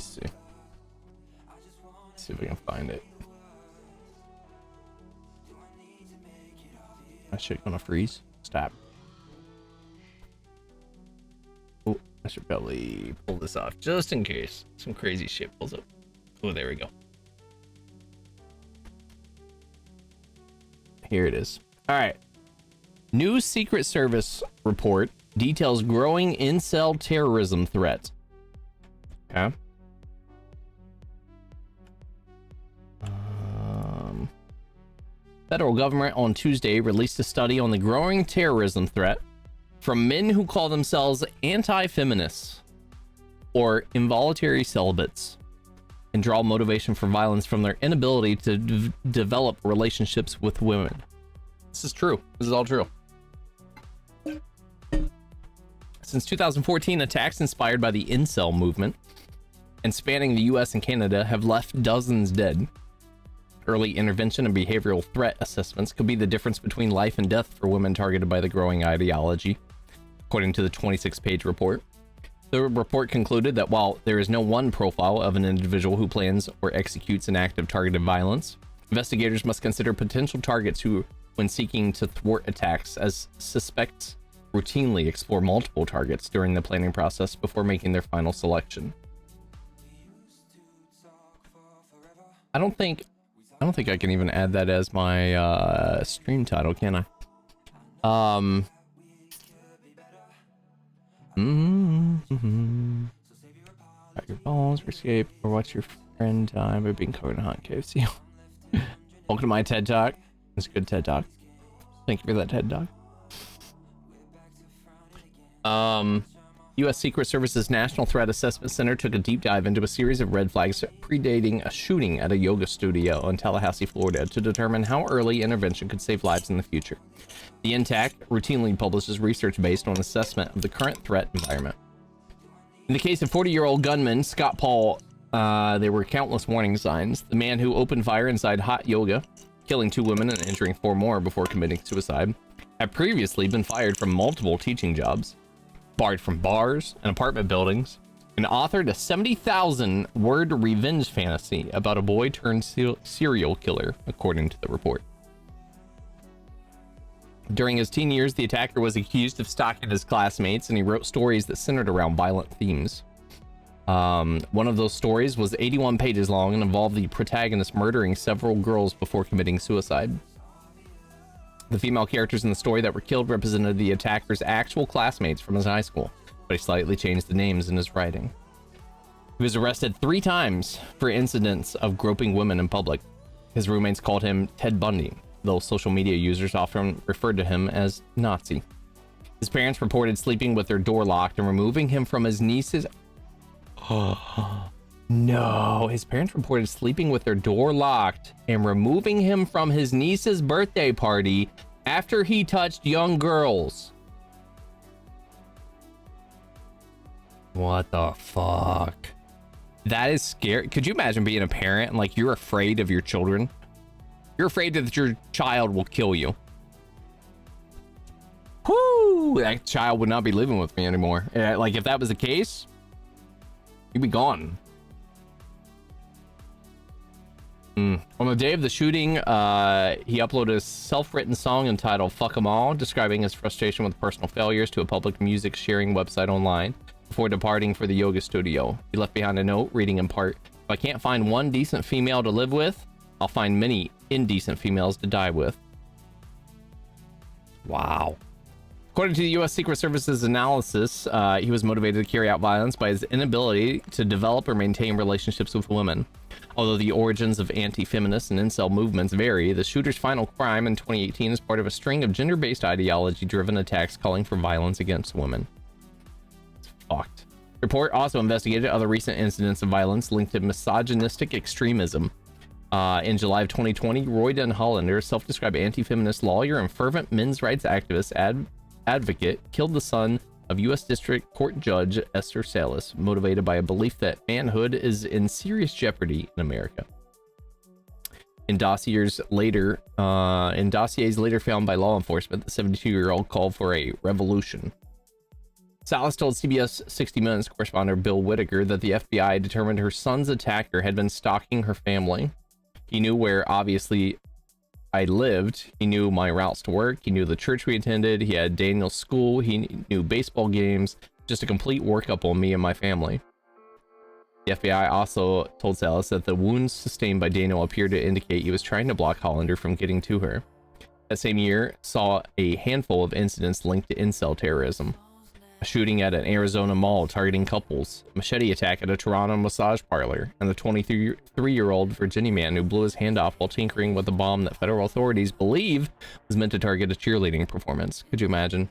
me see. Let's see if I can find it. My shit gonna freeze. Stop. Oh, I should probably pull this off just in case some crazy shit pulls up. Oh, there we go. Here it is. All right. New Secret Service report details growing incel terrorism threat. Okay. Federal government on Tuesday released a study on the growing terrorism threat from men who call themselves anti-feminists or involuntary celibates and draw motivation for violence from their inability to develop relationships with women. This is true. This is all true. Since 2014, attacks inspired by the incel movement and spanning the US and Canada have left dozens dead. Early intervention and behavioral threat assessments could be the difference between life and death for women targeted by the growing ideology, according to the 26-page report. The report concluded that while there is no one profile of an individual who plans or executes an act of targeted violence, investigators must consider potential targets who, when seeking to thwart attacks, as suspects routinely explore multiple targets during the planning process before making their final selection. I don't think I can even add that as my stream title, can I? Got your balls, escape, or watch your friend die by being covered in hot KFC. Welcome to my TED Talk. It's a good TED Talk. Thank you for that TED Talk. U.S. Secret Service's National Threat Assessment Center took a deep dive into a series of red flags predating a shooting at a yoga studio in Tallahassee, Florida, to determine how early intervention could save lives in the future. The NTAC routinely publishes research based on assessment of the current threat environment. In the case of 40-year-old gunman Scott Paul, there were countless warning signs. The man who opened fire inside hot yoga, killing 2 women and injuring 4 more before committing suicide, had previously been fired from multiple teaching jobs, barred from bars and apartment buildings, and authored a 70,000-word revenge fantasy about a boy turned serial killer, according to the report. During his teen years, the attacker was accused of stalking his classmates, and he wrote stories that centered around violent themes. One of those stories was 81 pages long and involved the protagonist murdering several girls before committing suicide. The female characters in the story that were killed represented the attacker's actual classmates from his high school, but he slightly changed the names in his writing. He was arrested 3 times for incidents of groping women in public. His roommates called him Ted Bundy, though social media users often referred to him as Nazi. His parents reported sleeping with their door locked and removing him from his niece's... No, his parents reported sleeping with their door locked and removing him from his niece's birthday party after he touched young girls. What the fuck? That is scary. Could you imagine being a parent and like you're afraid of your children? You're afraid that your child will kill you. Whoo! That child would not be living with me anymore. Like if that was the case, you'd be gone. On the day of the shooting, he uploaded a self-written song entitled Fuck 'Em All, describing his frustration with personal failures to a public music sharing website online before departing for the yoga studio. He left behind a note reading in part, "If I can't find one decent female to live with, I'll find many indecent females to die with." Wow. According to the U.S. Secret Service's analysis, he was motivated to carry out violence by his inability to develop or maintain relationships with women. Although the origins of anti-feminist and incel movements vary, the shooter's final crime in 2018 is part of a string of gender-based ideology-driven attacks calling for violence against women. It's fucked. The report also investigated other recent incidents of violence linked to misogynistic extremism. In July of 2020, Roy Dunn Hollander, a self-described anti-feminist lawyer and fervent men's rights activist advocate, killed the son of U.S. District Court Judge Esther Salas, motivated by a belief that manhood is in serious jeopardy in America. In dossiers later found by law enforcement, the 72-year-old called for a revolution. Salas told CBS 60 Minutes correspondent Bill Whitaker that the FBI determined her son's attacker had been stalking her family. He knew where, obviously, I lived. He knew my routes to work. He knew the church we attended. He had Daniel's school. He knew baseball games. Just a complete workup on me and my family. The FBI also told Salas that the wounds sustained by Daniel appeared to indicate he was trying to block Hollander from getting to her. That same year saw a handful of incidents linked to incel terrorism. A shooting at an Arizona mall targeting couples, a machete attack at a Toronto massage parlor, and the 23-year-old Virginia man who blew his hand off while tinkering with a bomb that federal authorities believe was meant to target a cheerleading performance. Could you imagine?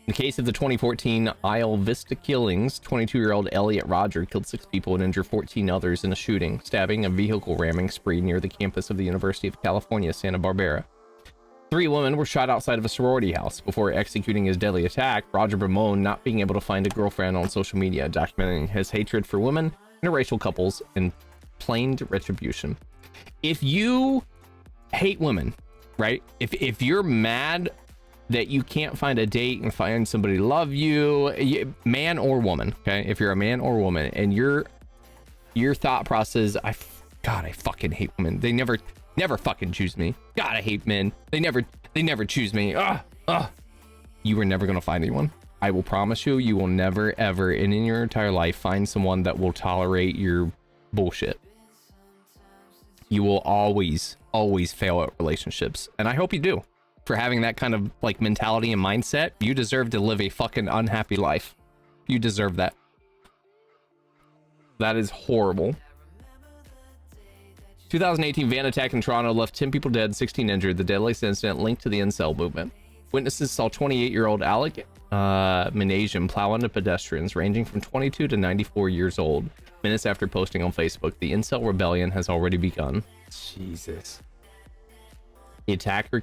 In the case of the 2014 Isle Vista killings, 22-year-old Elliot Rodger killed 6 people and injured 14 others in a shooting, stabbing, and vehicle ramming spree near the campus of the University of California, Santa Barbara. 3 women were shot outside of a sorority house before executing his deadly attack. Roger bemoaned not being able to find a girlfriend on social media, documenting his hatred for women, interracial couples, and plain retribution. If you hate women, right? If you're mad that you can't find a date and find somebody to love you, man or woman, okay? If you're a man or woman and your thought process, I fucking hate women. They never fucking choose me. God, I hate men. They never choose me. You are never gonna find anyone. I will promise you, you will never ever in your entire life find someone that will tolerate your bullshit. You will always fail at relationships, and I hope you do. For having that kind of like mentality and mindset, you deserve to live a fucking unhappy life. You deserve that. That is horrible. 2018 van attack in Toronto left 10 people dead, 16 injured. The deadliest incident linked to the incel movement. Witnesses saw 28-year-old Alec Minasian plow into pedestrians ranging from 22 to 94 years old. Minutes after posting on Facebook, the incel rebellion has already begun. Jesus. The attacker,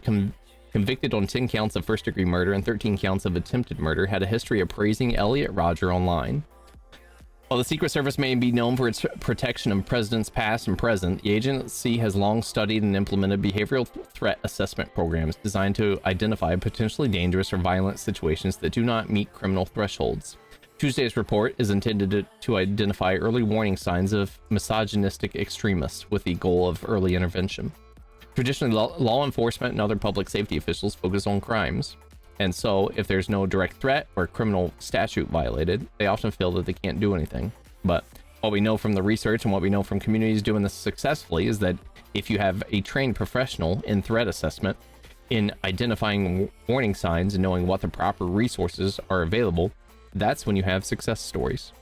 convicted on 10 counts of first-degree murder and 13 counts of attempted murder, had a history of praising Elliot Rodger online. While the Secret Service may be known for its protection of presidents past and present, the agency has long studied and implemented behavioral threat assessment programs designed to identify potentially dangerous or violent situations that do not meet criminal thresholds. Tuesday's report is intended to identify early warning signs of misogynistic extremists with the goal of early intervention. Traditionally, law enforcement and other public safety officials focus on crimes. And so, if there's no direct threat or criminal statute violated, they often feel that they can't do anything. But what we know from the research and what we know from communities doing this successfully is that if you have a trained professional in threat assessment, in identifying warning signs and knowing what the proper resources are available, that's when you have success stories.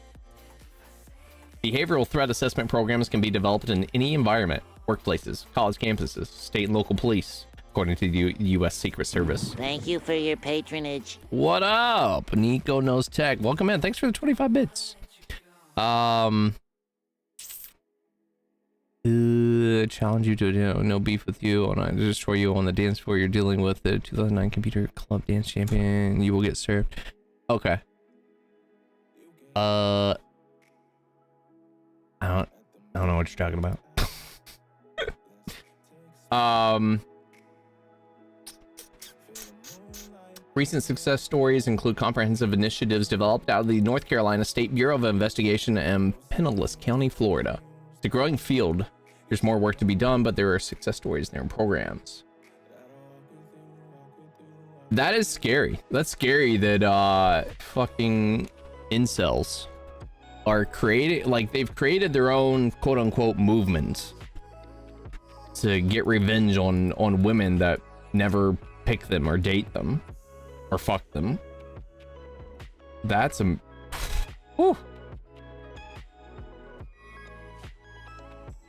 Behavioral threat assessment programs can be developed in any environment: workplaces, college campuses, state and local police, according to the U.S. Secret Service. Thank you for your patronage. What up? Nico Knows Tech. Welcome in. Thanks for the 25 bits. Challenge you to no beef with you. I destroy you on the dance floor. You're dealing with the 2009 Computer Club Dance Champion. You will get served. Okay. I don't know what you're talking about. Recent success stories include comprehensive initiatives developed out of the North Carolina State Bureau of Investigation and Pinellas County, Florida. It's a growing field. There's more work to be done, but there are success stories in their programs. That is scary. That's scary that fucking incels are creating, like, they've created their own quote unquote movement to get revenge on women that never pick them or date them or fuck them. That's a whew.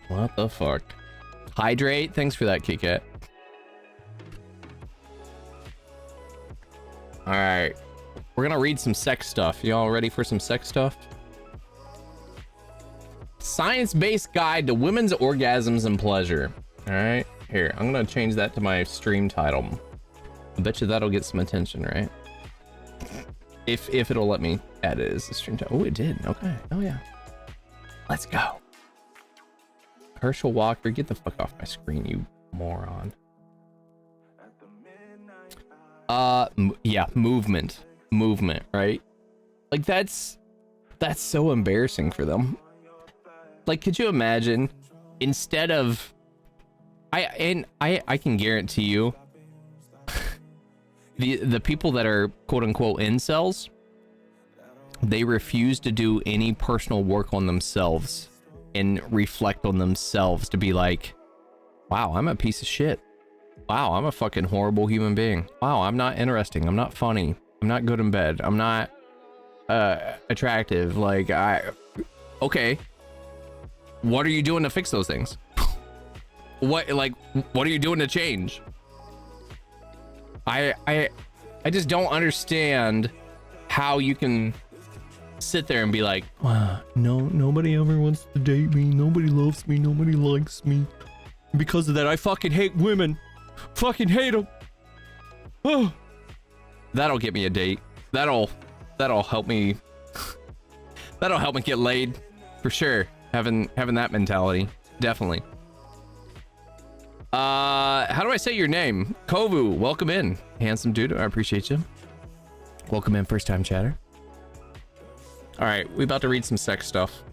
What the fuck? Hydrate, thanks for that, Kit. All right, we're gonna read some sex stuff. Y'all ready for some sex stuff? Science-based guide to women's orgasms and pleasure. All right, here, I'm gonna change that to my stream title. I bet you that'll get some attention, right? If it'll let me add it as a stream title. Oh, it did. Okay. Oh yeah. Let's go. Herschel Walker, get the fuck off my screen, you moron. Yeah, movement, right? Like that's so embarrassing for them. Like, could you imagine, instead of I can guarantee you the people that are quote unquote incels, they refuse to do any personal work on themselves and reflect on themselves to be like, wow, I'm a piece of shit. Wow, I'm a fucking horrible human being. Wow, I'm not interesting. I'm not funny. I'm not good in bed. I'm not attractive. Like, okay. What are you doing to fix those things? What are you doing to change? I just don't understand how you can sit there and be like, wow, nobody ever wants to date me. Nobody loves me. Nobody likes me. Because of that, I fucking hate women. Fucking hate them. Oh. That'll get me a date. That'll help me. That'll help me get laid for sure. Having that mentality, definitely. How do I say your name? Kovu, welcome in, handsome dude. I appreciate you. Welcome in, first time chatter. All right, we about to read some sex stuff.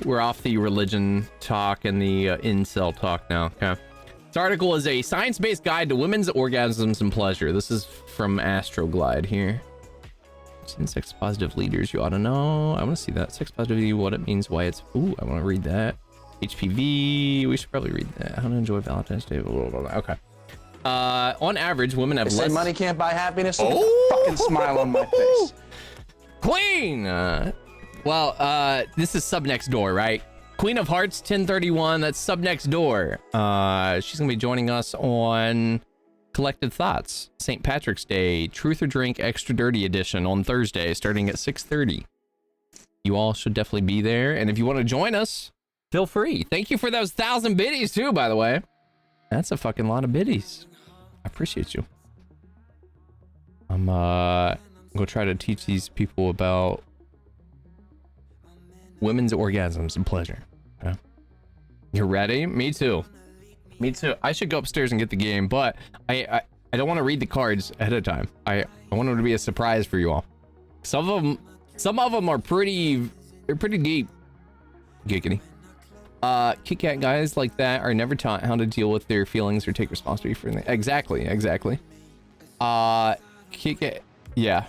We're off the religion talk and the incel talk now. Okay. This article is a science-based guide to women's orgasms and pleasure. This is from Astroglide here. Sex positive leaders, you ought to know. I want to see that. Sex positivity, what it means, why it's. Ooh, I want to read that. HPV, we should probably read that. How to enjoy Valentine's Day. Blah, blah, blah. Okay. On average, women have They less. say money can't buy happiness. So get the fucking smile on my face. Queen. Well, this is Sub Next Door, right? Queen of Hearts 1031. That's Sub Next Door. She's gonna be joining us on Collected Thoughts, St. Patrick's Day, Truth or Drink Extra Dirty Edition on Thursday, starting at 6:30. You all should definitely be there, and if you want to join us, feel free. Thank you for those 1,000 biddies too, by the way. That's a fucking lot of biddies. I appreciate you. I'm gonna try to teach these people about women's orgasms and pleasure. Okay. You ready? Me too. Me too. I should go upstairs and get the game, but I don't want to read the cards ahead of time. I want them to be a surprise for you all. Some of them are pretty deep. Giggity. Kit Kat guys like that are never taught how to deal with their feelings or take responsibility for anything. Exactly. Kit Kat, yeah.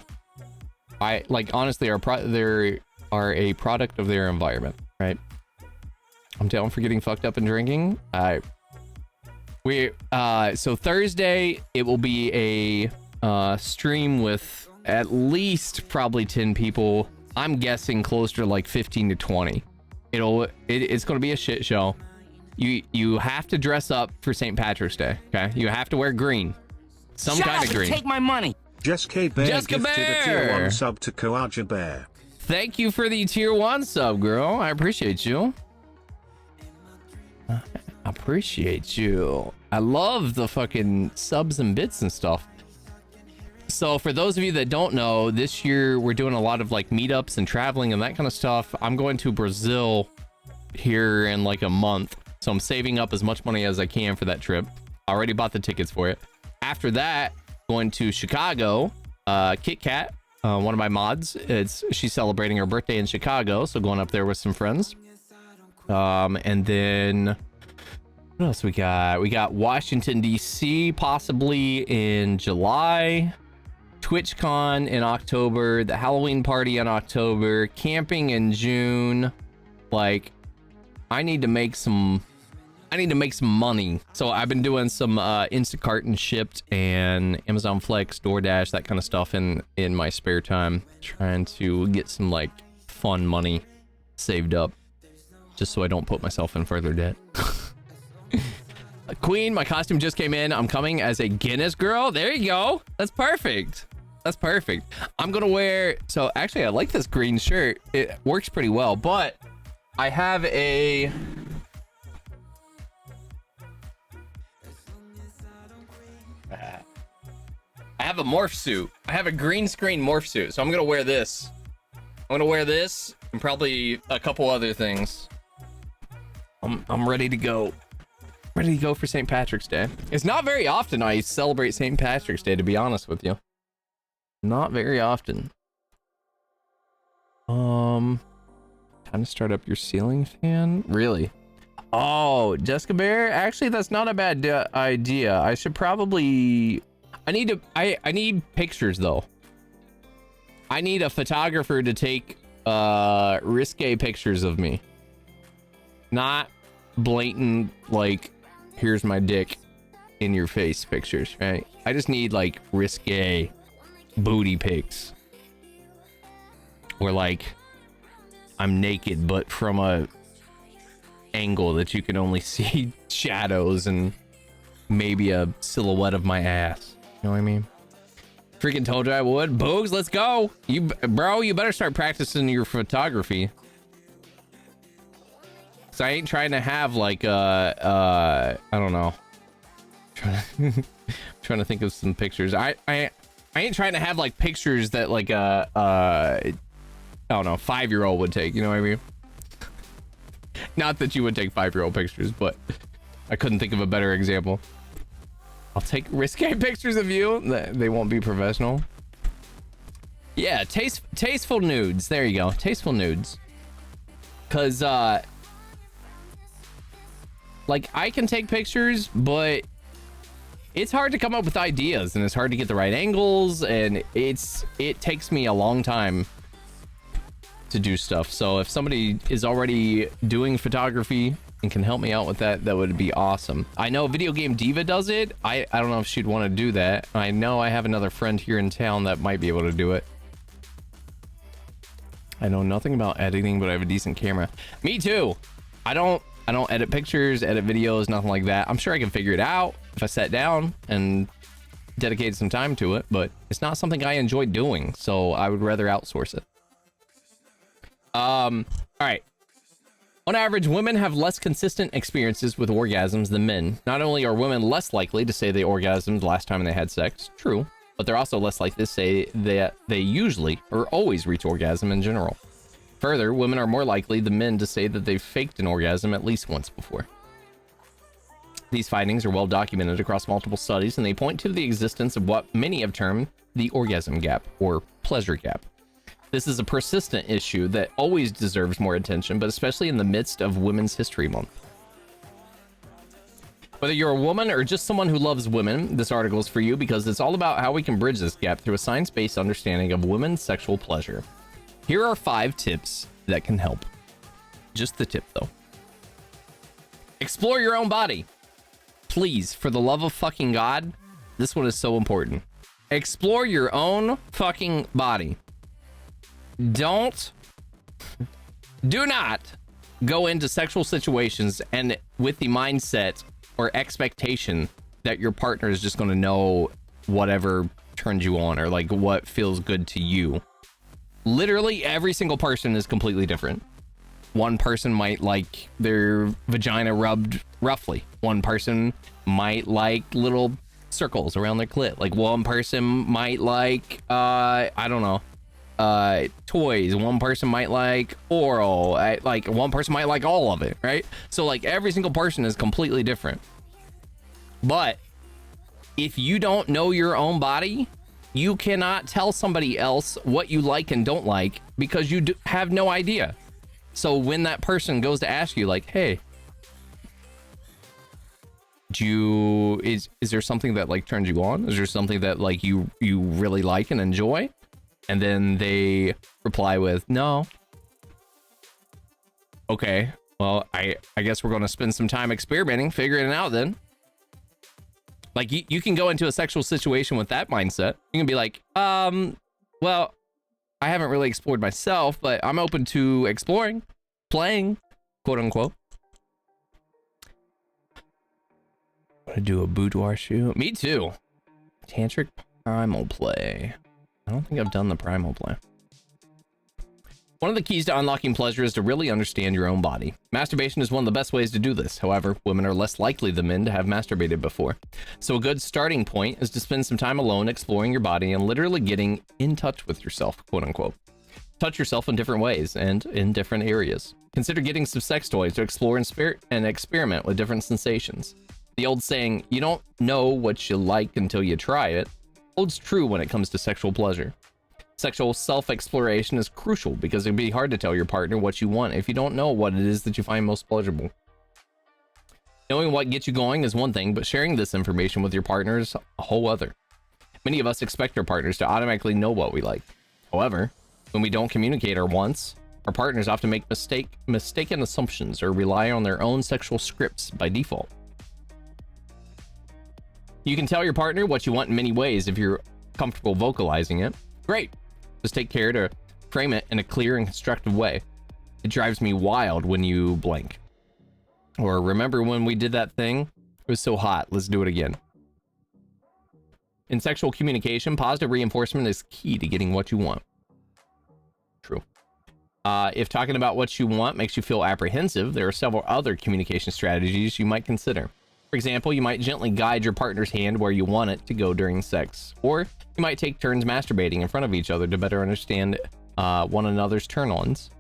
I like honestly they are a product of their environment, right? I'm down for getting fucked up and drinking. So Thursday it will be a stream with at least probably 10 people. I'm guessing closer to like 15 to 20. It's going to be a shit show. You have to dress up for St. Patrick's Day, okay? You have to wear green. Some kind of green. Take my money. Jessica Bear Jessica gifted a tier 1 sub to Koaja Bear. Thank you for the tier 1 sub, girl. I appreciate you. I love the fucking subs and bits and stuff. So for those of you that don't know, this year we're doing a lot of like meetups and traveling and that kind of stuff. I'm going to Brazil here in like a month. So I'm saving up as much money as I can for that trip. I already bought the tickets for it. After that, going to Chicago, Kit Kat, one of my mods. She's celebrating her birthday in Chicago. So going up there with some friends. And then what else we got? We got Washington, D.C. possibly in July. TwitchCon in October, the Halloween party in October, camping in June. Like, I need to make some money. So I've been doing some Instacart and Shipped and Amazon Flex, DoorDash, that kind of stuff in my spare time, trying to get some like fun money saved up, just so I don't put myself in further debt. Queen, my costume just came in. I'm coming as a Guinness girl. There you go. That's perfect. That's perfect. I'm gonna wear, so actually I like this green shirt. It works pretty well, but I have a morph suit. I have a green screen morph suit, so I'm gonna wear this. I'm gonna wear this and probably a couple other things. I'm ready to go. Ready to go for St. Patrick's Day. It's not very often I celebrate St. Patrick's Day, to be honest with you. Not very often. Time to start up your ceiling fan. Really? Oh, Jessica Bear. Actually, that's not a bad idea. I should probably. I need pictures though. I need a photographer to take risque pictures of me. Not blatant like, here's my dick in your face pictures, right? I just need like risque booty pics. Or like I'm naked but from a angle that you can only see shadows and maybe a silhouette of my ass. You know what I mean? Freaking told you I would. Boogs, let's go. You better start practicing your photography. So I ain't trying to have like I don't know. Trying to think of some pictures. I ain't trying to have like pictures that like I don't know, 5-year-old would take, you know what I mean? Not that you would take 5-year-old pictures, but I couldn't think of a better example. I'll take risque pictures of you. They won't be professional. Yeah, tasteful nudes. There you go. Tasteful nudes. Cause like I can take pictures, but it's hard to come up with ideas and it's hard to get the right angles, and it takes me a long time to do stuff. So if somebody is already doing photography and can help me out with that, that would be awesome. I know Video Game Diva does it. I don't know if she'd want to do that. I know I have another friend here in town that might be able to do it. I know nothing about editing, but I have a decent camera. Me too. I don't edit pictures, edit videos, nothing like that. I'm sure I can figure it out if I sat down and dedicated some time to it, but it's not something I enjoy doing, so I would rather outsource it. All right. On average, women have less consistent experiences with orgasms than men. Not only are women less likely to say they orgasmed the last time they had sex, true, but they're also less likely to say that they usually or always reach orgasm in general. Further, women are more likely than men to say that they've faked an orgasm at least once before. These findings are well documented across multiple studies, and they point to the existence of what many have termed the orgasm gap or pleasure gap. This is a persistent issue that always deserves more attention, but especially in the midst of Women's History Month. Whether you're a woman or just someone who loves women, this article is for you because it's all about how we can bridge this gap through a science-based understanding of women's sexual pleasure. Here are 5 tips that can help. Just the tip, though. Explore your own body. Please, for the love of fucking God, this one is so important. Explore your own fucking body. Do not go into sexual situations and with the mindset or expectation that your partner is just going to know whatever turns you on or like what feels good to you. Literally every single person is completely different. One person might like their vagina rubbed roughly. One person might like little circles around their clit. Like one person might like I don't know, toys. One person might like oral. Like one person might like all of it, right? So like every single person is completely different. But if you don't know your own body, you cannot tell somebody else what you like and don't like because you have no idea. So when that person goes to ask you like, hey, is there something that like turns you on? Is there something that like you really like and enjoy? And then they reply with no. Okay, well, I guess we're going to spend some time experimenting, figuring it out then. Like you can go into a sexual situation with that mindset. You can be like, well, I haven't really explored myself, but I'm open to exploring, playing, quote unquote. Want to do a boudoir shoot? Me too. Tantric primal play. I don't think I've done the primal play. One of the keys to unlocking pleasure is to really understand your own body. Masturbation is one of the best ways to do this. However, women are less likely than men to have masturbated before. So a good starting point is to spend some time alone exploring your body and literally getting in touch with yourself, quote unquote. Touch yourself in different ways and in different areas. Consider getting some sex toys to explore and experiment with different sensations. The old saying, you don't know what you like until you try it, holds true when it comes to sexual pleasure. Sexual self-exploration is crucial because it'd be hard to tell your partner what you want if you don't know what it is that you find most pleasurable. Knowing what gets you going is one thing, but sharing this information with your partner is a whole other. Many of us expect our partners to automatically know what we like. However, when we don't communicate our wants, our partners often make mistaken assumptions or rely on their own sexual scripts by default. You can tell your partner what you want in many ways if you're comfortable vocalizing it. Great. Just take care to frame it in a clear and constructive way. It drives me wild when you blank. Or remember when we did that thing? It was so hot. Let's do it again. In sexual communication, positive reinforcement is key to getting what you want. True. If talking about what you want makes you feel apprehensive, there are several other communication strategies you might consider. For example, you might gently guide your partner's hand where you want it to go during sex. Or you might take turns masturbating in front of each other to better understand one another's turn-ons.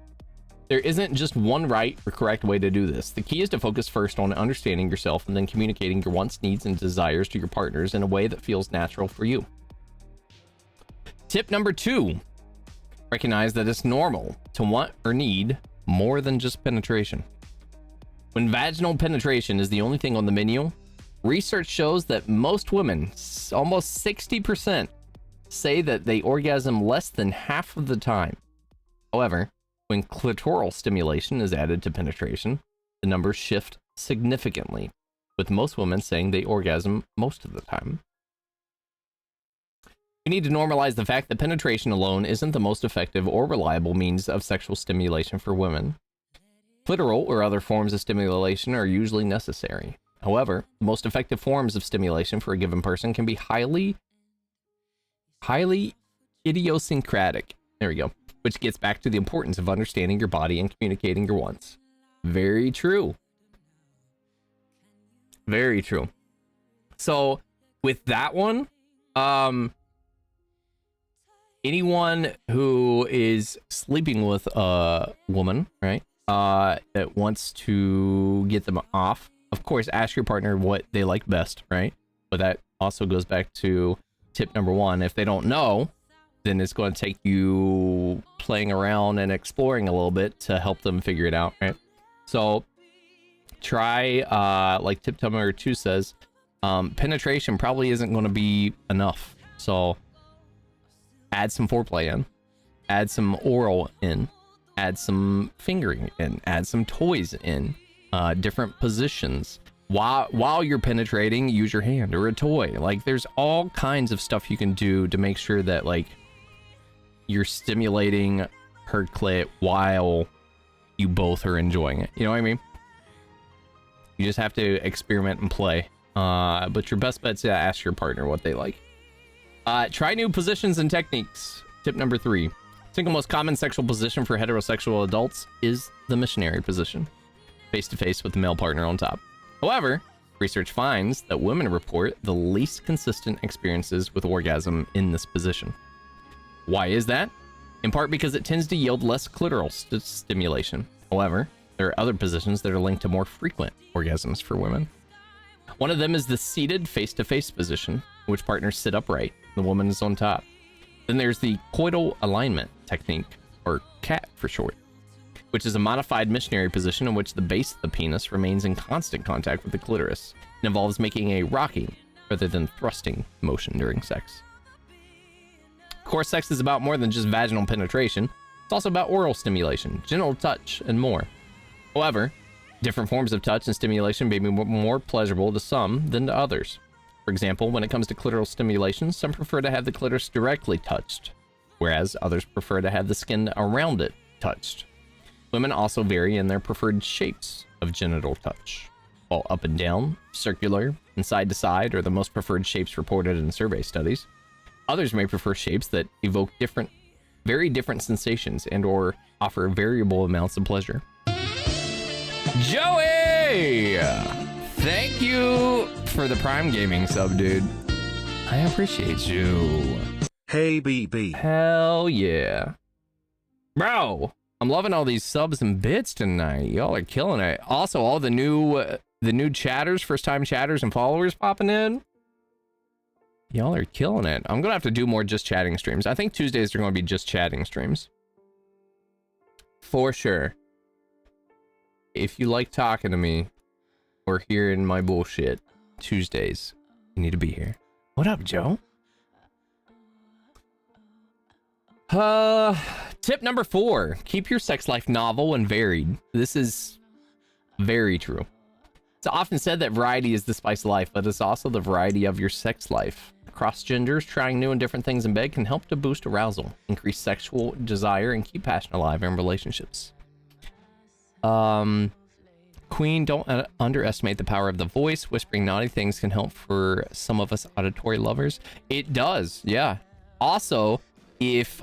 There isn't just one right or correct way to do this. The key is to focus first on understanding yourself and then communicating your wants, needs, and desires to your partners in a way that feels natural for you. Tip number 2. Recognize that it's normal to want or need more than just penetration. When vaginal penetration is the only thing on the menu, research shows that most women, almost 60%, say that they orgasm less than half of the time. However, when clitoral stimulation is added to penetration, the numbers shift significantly, with most women saying they orgasm most of the time. We need to normalize the fact that penetration alone isn't the most effective or reliable means of sexual stimulation for women. Clitoral or other forms of stimulation are usually necessary. However, the most effective forms of stimulation for a given person can be highly idiosyncratic. There we go. Which gets back to the importance of understanding your body and communicating your wants. Very true. Very true. So with that one, anyone who is sleeping with a woman, right, that wants to get them off, of course, ask your partner what they like best, right? But that also goes back to tip number 1. If they don't know, then it's going to take you playing around and exploring a little bit to help them figure it out, right? So try, like tip number 2 says, penetration probably isn't going to be enough. So add some foreplay in, add some oral in, add some fingering in, add some toys in, different positions. While you're penetrating, use your hand or a toy. Like, there's all kinds of stuff you can do to make sure that, like, you're stimulating her clit while you both are enjoying it. You know what I mean? You just have to experiment and play. But your best bet's to ask your partner what they like. Try new positions and techniques. Tip number 3. Single most common sexual position for heterosexual adults is the missionary position, face to face with the male partner on top. However, research finds that women report the least consistent experiences with orgasm in this position. Why is that? In part because it tends to yield less clitoral stimulation. However, there are other positions that are linked to more frequent orgasms for women. One of them is the seated face-to-face position, in which partners sit upright, the woman is on top. Then there's the coital alignment technique, or CAT for short, which is a modified missionary position in which the base of the penis remains in constant contact with the clitoris and involves making a rocking rather than thrusting motion during sex. Of course, sex is about more than just vaginal penetration. It's also about oral stimulation, genital touch, and more. However, different forms of touch and stimulation may be more pleasurable to some than to others. For example, when it comes to clitoral stimulation, some prefer to have the clitoris directly touched, whereas others prefer to have the skin around it touched. Women also vary in their preferred shapes of genital touch. While up and down, circular, and side to side are the most preferred shapes reported in survey studies, others may prefer shapes that evoke very different sensations and or offer variable amounts of pleasure. Joey! Thank you for the Prime Gaming sub, dude. I appreciate you. Hey, BB. Hell yeah. Bro, I'm loving all these subs and bits tonight. Y'all are killing it. Also, all the new chatters, first-time chatters and followers popping in. Y'all are killing it. I'm gonna have to do more just chatting streams. I think Tuesdays are gonna be just chatting streams. For sure. If you like talking to me or hearing my bullshit, Tuesdays, you need to be here. What up, Joe? Tip number 4, keep your sex life novel and varied. This is very true. It's often said that variety is the spice of life, but it's also the variety of your sex life. Across genders, trying new and different things in bed can help to boost arousal, increase sexual desire, and keep passion alive in relationships. Queen, don't underestimate the power of the voice. Whispering naughty things can help for some of us auditory lovers. It does, yeah. Also, if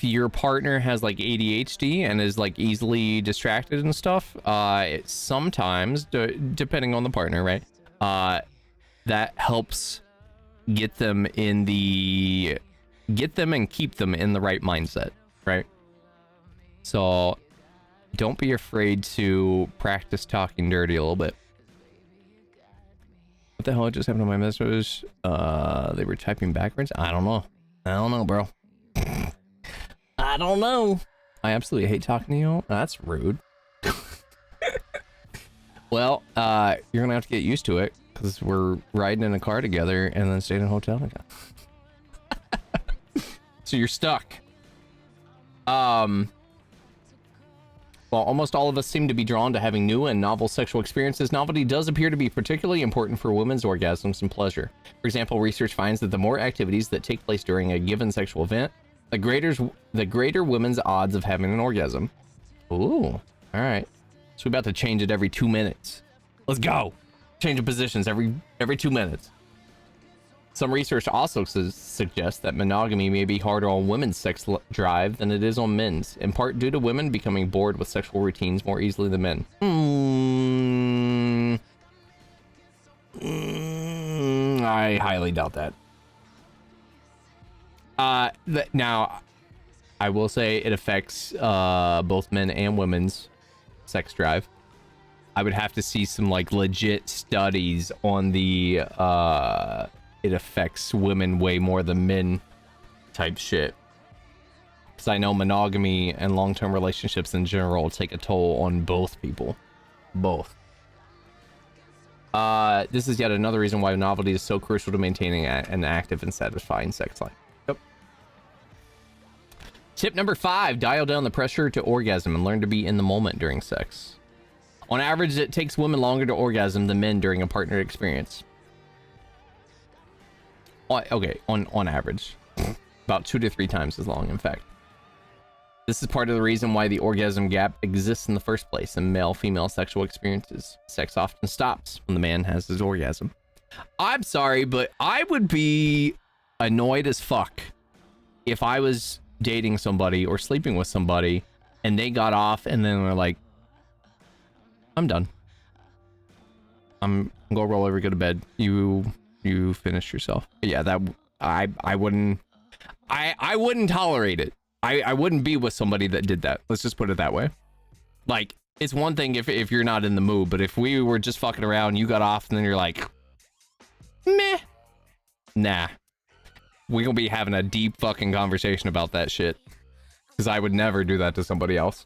your partner has like ADHD and is like easily distracted and stuff, sometimes, depending on the partner, right? That helps get them and keep them in the right mindset, right? So don't be afraid to practice talking dirty a little bit. What the hell just happened to my message? They were typing backwards? I don't know, bro. I don't know. I absolutely hate talking to you. That's rude. Well, you're gonna have to get used to it because we're riding in a car together and then staying in a hotel together. So you're stuck. While almost all of us seem to be drawn to having new and novel sexual experiences, novelty does appear to be particularly important for women's orgasms and pleasure. For example, research finds that the more activities that take place during a given sexual event, the greater women's odds of having an orgasm. Ooh, all right. So we're about to change it every 2 minutes. Let's go. Change of positions every 2 minutes. Some research also suggests that monogamy may be harder on women's sex drive than it is on men's, in part due to women becoming bored with sexual routines more easily than men. I highly doubt that. Now, I will say it affects both men and women's sex drive. I would have to see some like legit studies on the it affects women way more than men type shit, because I know monogamy and long-term relationships in general take a toll on both people. This is yet another reason why novelty is so crucial to maintaining an active and satisfying sex life. Yep. Tip number 5, dial down the pressure to orgasm and learn to be in the moment during sex. On average, it takes women longer to orgasm than men during a partner experience. Okay, on average. About 2 to 3 times as long, in fact. This is part of the reason why the orgasm gap exists in the first place in male-female sexual experiences. Sex often stops when the man has his orgasm. I'm sorry, but I would be annoyed as fuck if I was dating somebody or sleeping with somebody and they got off and then were like, I'm done. I'm gonna roll over, go to bed. You finished yourself. Yeah, that I wouldn't tolerate it. I wouldn't be with somebody that did that. Let's just put it that way. Like, it's one thing if you're not in the mood, but if we were just fucking around, you got off, and then you're like, meh. Nah. We're gonna be having a deep fucking conversation about that shit. Because I would never do that to somebody else.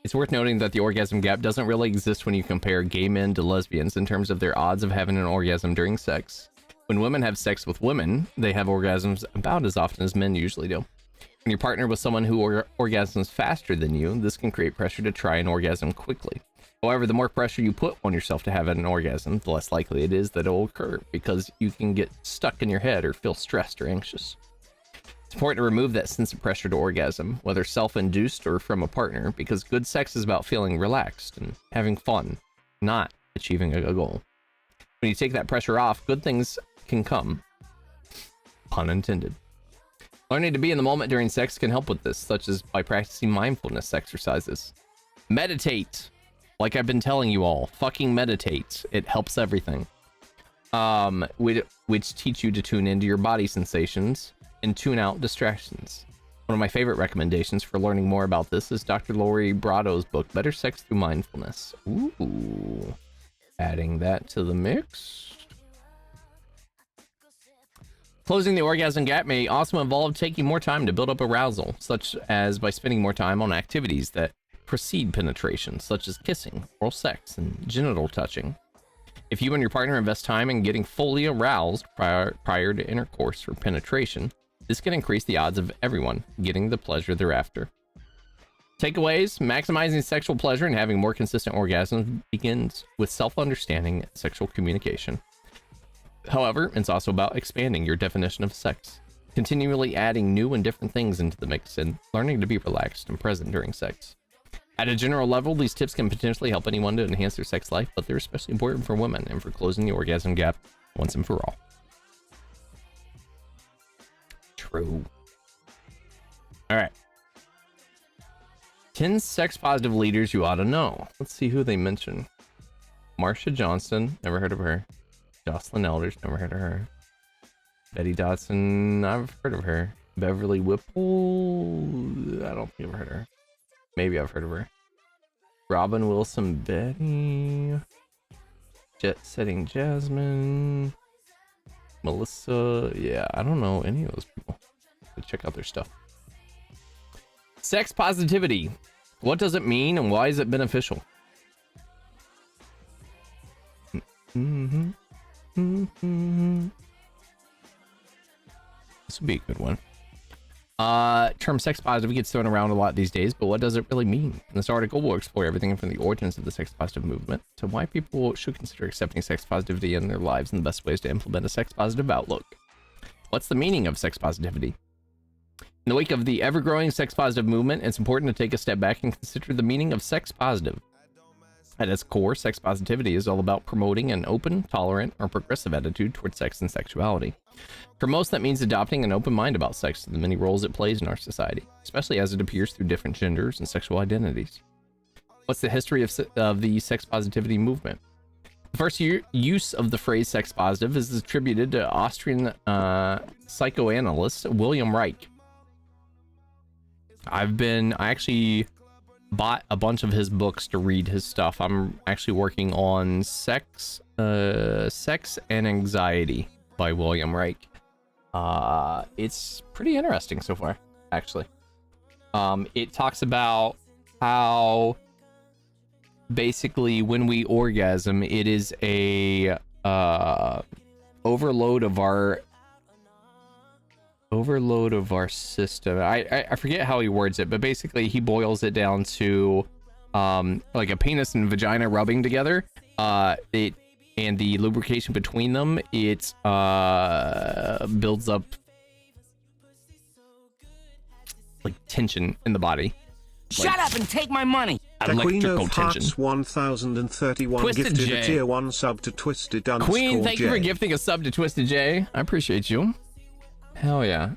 It's worth noting that the orgasm gap doesn't really exist when you compare gay men to lesbians in terms of their odds of having an orgasm during sex. When women have sex with women, they have orgasms about as often as men usually do. When you partner with someone who orgasms faster than you, this can create pressure to try an orgasm quickly. However, the more pressure you put on yourself to have an orgasm, the less likely it is that it will occur, because you can get stuck in your head or feel stressed or anxious. It's important to remove that sense of pressure to orgasm, whether self-induced or from a partner, because good sex is about feeling relaxed and having fun, not achieving a goal. When you take that pressure off, good things can come. Pun intended. Learning to be in the moment during sex can help with this, such as by practicing mindfulness exercises. Meditate. Like I've been telling you all, fucking meditate. It helps everything. Which teach you to tune into your body sensations and tune out distractions. One of my favorite recommendations for learning more about this is Dr. Lori Brado's book, Better Sex Through Mindfulness. Ooh. Adding that to the mix. Closing the orgasm gap may also involve taking more time to build up arousal, such as by spending more time on activities that precede penetration, such as kissing, oral sex, and genital touching. If you and your partner invest time in getting fully aroused prior to intercourse or penetration, this can increase the odds of everyone getting the pleasure thereafter. Takeaways: maximizing sexual pleasure and having more consistent orgasms begins with self-understanding and sexual communication. However, it's also about expanding your definition of sex, continually adding new and different things into the mix, and learning to be relaxed and present during sex. At a general level, these tips can potentially help anyone to enhance their sex life, but they're especially important for women and for closing the orgasm gap once and for all. True. All right. 10 sex-positive leaders you ought to know. Let's see who they mention. Marsha Johnson, never heard of her. Jocelyn Elders, never heard of her. Betty Dodson, I've heard of her. Beverly Whipple, I don't think I've heard of her. Maybe I've heard of her. Robin Wilson Betty. Jet Setting Jasmine. Melissa, yeah, I don't know any of those people. But check out their stuff. Sex positivity. What does it mean and why is it beneficial? This would be a good one. Term sex positive gets thrown around a lot these days, but what does it really mean? In this article, we'll explore everything from the origins of the sex positive movement to why people should consider accepting sex positivity in their lives and the best ways to implement a sex positive outlook. What's the meaning of sex positivity? In the wake of the ever-growing sex positive movement, it's important to take a step back and consider the meaning of sex positive. At its core, sex positivity is all about promoting an open, tolerant, or progressive attitude towards sex and sexuality. For most, that means adopting an open mind about sex and the many roles it plays in our society, especially as it appears through different genders and sexual identities. What's the history of the sex positivity movement? The first use of the phrase sex positive is attributed to Austrian psychoanalyst William Reich. I actually bought a bunch of his books to read his stuff. I'm actually working on Sex and Anxiety by William Reich. It's pretty interesting so far, actually. It talks about how basically when we orgasm, it is a overload of our system. I forget how he words it, but basically he boils it down to like a penis and vagina rubbing together. And the lubrication between them, it builds up like tension in the body. Shut up and take my money. Queen Electrical of tension. Hearts 1031 Twisted gifted J. a tier 1 sub to Twisted Queen, thank you for J. gifting a sub to Twisted J. I appreciate you. Hell yeah.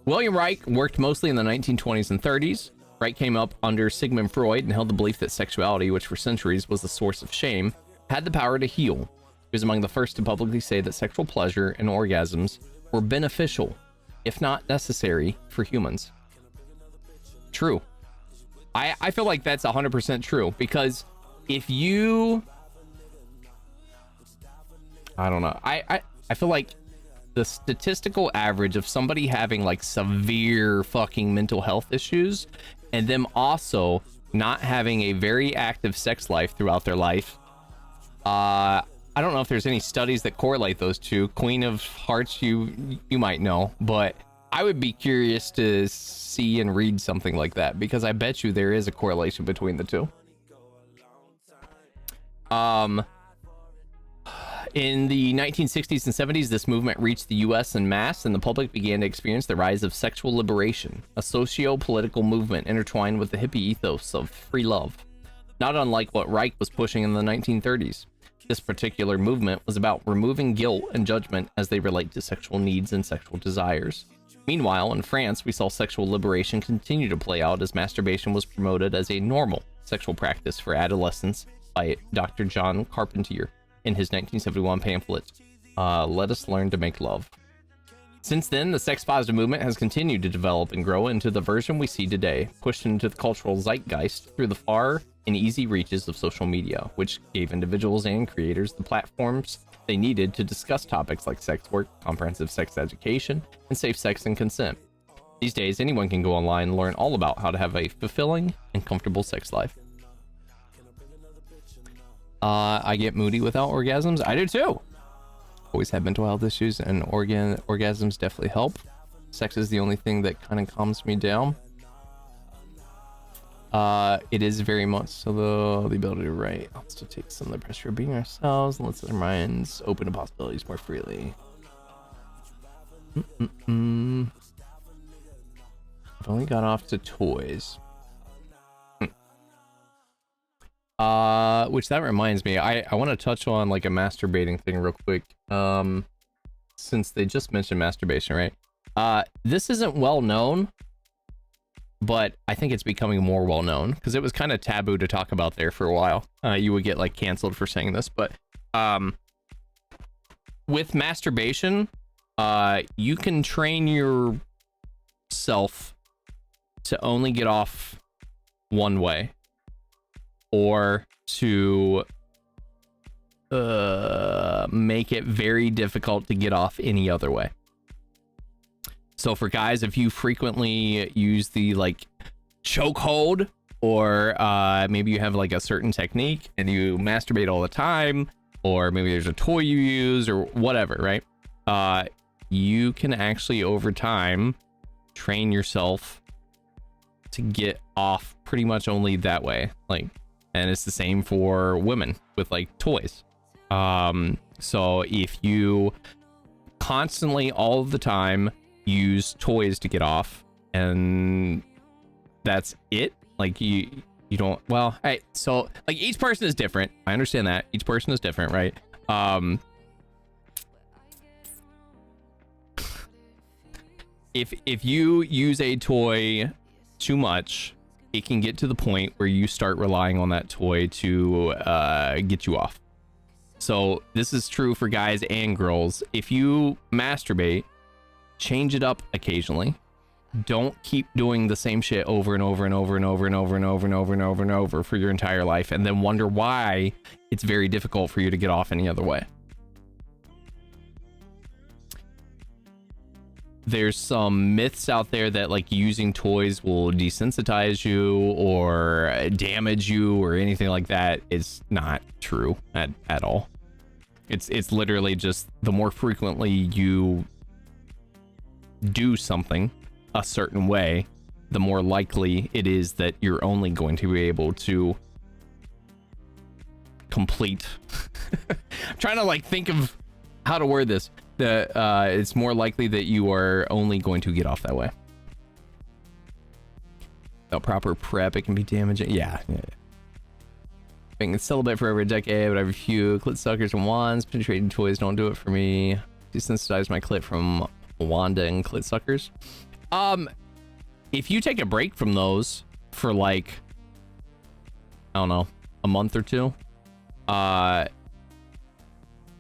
William Reich worked mostly in the 1920s and 30s. Reich came up under Sigmund Freud and held the belief that sexuality, which for centuries was the source of shame, had the power to heal. He was among the first to publicly say that sexual pleasure and orgasms were beneficial, if not necessary, for humans. True. I feel like that's 100% true, because if you... I don't know. I feel like the statistical average of somebody having like severe fucking mental health issues and them also not having a very active sex life throughout their life, I don't know if there's any studies that correlate those two. Queen of Hearts, you might know, but I would be curious to see and read something like that, because I bet you there is a correlation between the two. In the 1960s and 70s, this movement reached the US en masse, and the public began to experience the rise of sexual liberation, a socio-political movement intertwined with the hippie ethos of free love, not unlike what Reich was pushing in the 1930s. This particular movement was about removing guilt and judgment as they relate to sexual needs and sexual desires. Meanwhile, in France, we saw sexual liberation continue to play out as masturbation was promoted as a normal sexual practice for adolescents by Dr. John Carpentier in his 1971 pamphlet, Let Us Learn to Make Love. Since then, the sex positive movement has continued to develop and grow into the version we see today, pushed into the cultural zeitgeist through the far and easy reaches of social media, which gave individuals and creators the platforms they needed to discuss topics like sex work, comprehensive sex education, and safe sex and consent. These days, anyone can go online and learn all about how to have a fulfilling and comfortable sex life. I get moody without orgasms. I do too. Always had mental health issues, and orgasms definitely help. Sex is the only thing that kind of calms me down. It is very much so, though, the ability to write helps to take some of the pressure of being ourselves and lets our minds open to possibilities more freely. I've only got off to toys. Which that reminds me, I want to touch on like a masturbating thing real quick. Since they just mentioned masturbation, right? This isn't well known, but I think it's becoming more well known because it was kind of taboo to talk about there for a while. You would get like canceled for saying this, but with masturbation, you can train yourself to only get off one way, or to make it very difficult to get off any other way. So for guys, if you frequently use the like choke hold, or maybe you have like a certain technique and you masturbate all the time, or maybe there's a toy you use or whatever, right? You can actually over time train yourself to get off pretty much only that way. Like, and it's the same for women with like toys. So if you constantly all the time use toys to get off, and that's it, like you don't, well, hey, so like each person is different. I understand that each person is different, right? If you use a toy too much, it can get to the point where you start relying on that toy to get you off. So this is true for guys and girls. If you masturbate, change it up occasionally. Don't keep doing the same shit over and over and over and over and over and over and over and over and over for your entire life, and then wonder why it's very difficult for you to get off any other way. There's some myths out there that like using toys will desensitize you or damage you or anything like that. It's not true at all. It's literally just the more frequently you do something a certain way, the more likely it is that you're only going to be able to complete. I'm trying to like think of how to word this. It's more likely that you are only going to get off that way. Without proper prep, it can be damaging. Yeah. Being celibate for over a decade, but I have a few clit suckers and wands. Penetrating toys don't do it for me. Desensitize my clit from Wanda and clit suckers. If you take a break from those for like, I don't know, a month or two,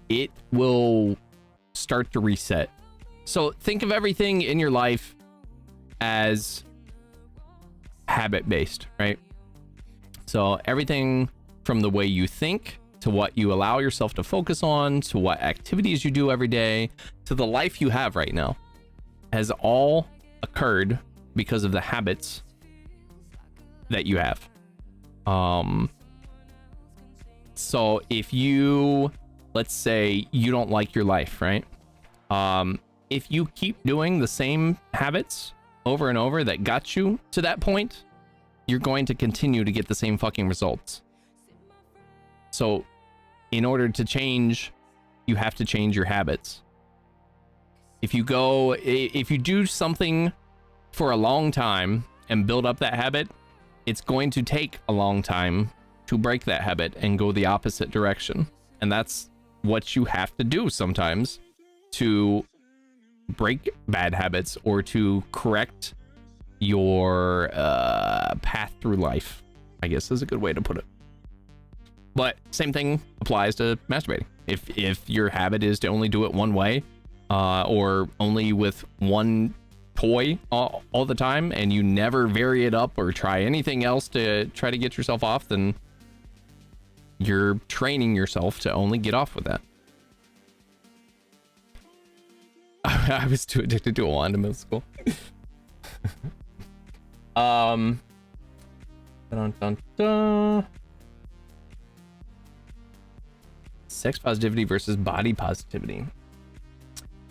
it will start to reset. So think of everything in your life as habit-based, right? So everything from the way you think, to what you allow yourself to focus on, to what activities you do every day, to the life you have right now, has all occurred because of the habits that you have. So if you, let's say you don't like your life, right? If you keep doing the same habits over and over that got you to that point, you're going to continue to get the same fucking results. So in order to change, you have to change your habits. If you do something for a long time and build up that habit, it's going to take a long time to break that habit and go the opposite direction. And that's what you have to do sometimes to break bad habits or to correct your path through life, I guess is a good way to put it. But same thing applies to masturbating. If your habit is to only do it one way, or only with one toy all the time, and you never vary it up or try anything else to try to get yourself off, then you're training yourself to only get off with that. I was too addicted to a wand in middle school. Dun, dun, dun. Sex positivity versus body positivity.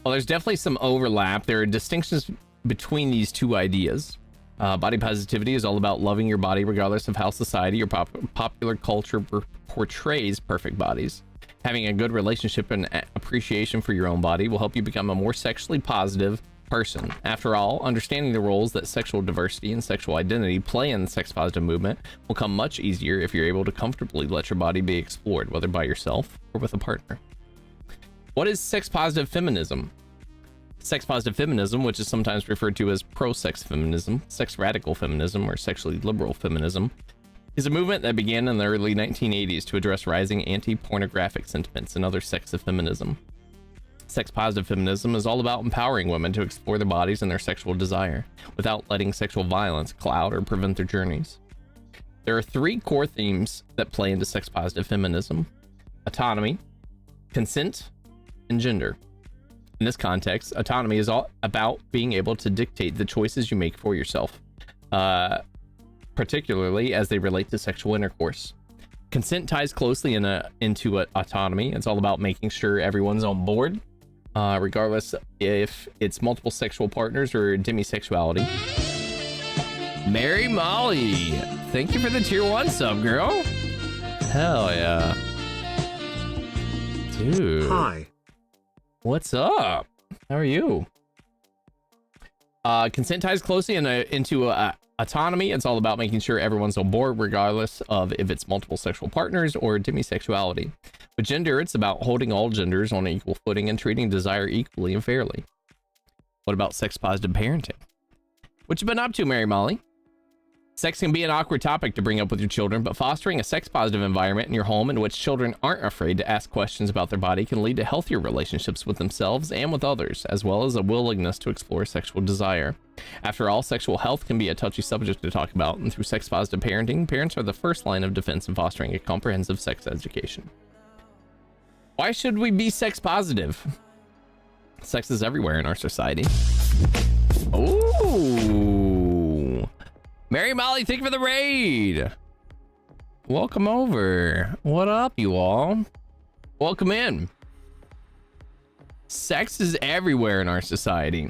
Well, there's definitely some overlap. There are distinctions between these two ideas. Body positivity is all about loving your body regardless of how society or popular culture portrays perfect bodies. Having a good relationship and appreciation for your own body will help you become a more sexually positive person. After all, understanding the roles that sexual diversity and sexual identity play in the sex positive movement will come much easier if you're able to comfortably let your body be explored, whether by yourself or with a partner. What is sex positive feminism? Sex positive feminism, which is sometimes referred to as pro-sex feminism, sex radical feminism, or sexually liberal feminism, is a movement that began in the early 1980s to address rising anti-pornographic sentiments and other sects of feminism. Sex positive feminism is all about empowering women to explore their bodies and their sexual desire without letting sexual violence cloud or prevent their journeys. There are three core themes that play into sex positive feminism: autonomy, consent, and gender. In this context, autonomy is all about being able to dictate the choices you make for yourself, particularly as they relate to sexual intercourse. Consent ties closely into autonomy. It's all about making sure everyone's on board, regardless if it's multiple sexual partners or demisexuality. Mary Molly, thank you for the tier 1 sub, girl. Hell yeah. Dude. Hi. What's up? How are you? Consent ties closely into autonomy. It's all about making sure everyone's on board, regardless of if it's multiple sexual partners or demisexuality. With gender, it's about holding all genders on an equal footing and treating desire equally and fairly. What about sex positive parenting? What you been up to, Mary Molly? Sex can be an awkward topic to bring up with your children, but fostering a sex positive environment in your home in which children aren't afraid to ask questions about their body can lead to healthier relationships with themselves and with others, as well as a willingness to explore sexual desire. After all, sexual health can be a touchy subject to talk about, and through sex positive parenting, parents are the first line of defense in fostering a comprehensive sex education. Why should we be sex positive? Sex is everywhere in our society. Ooh. Mary Molly, thank you for the raid. Welcome over. What up, you all? Welcome in. Sex is everywhere in our society.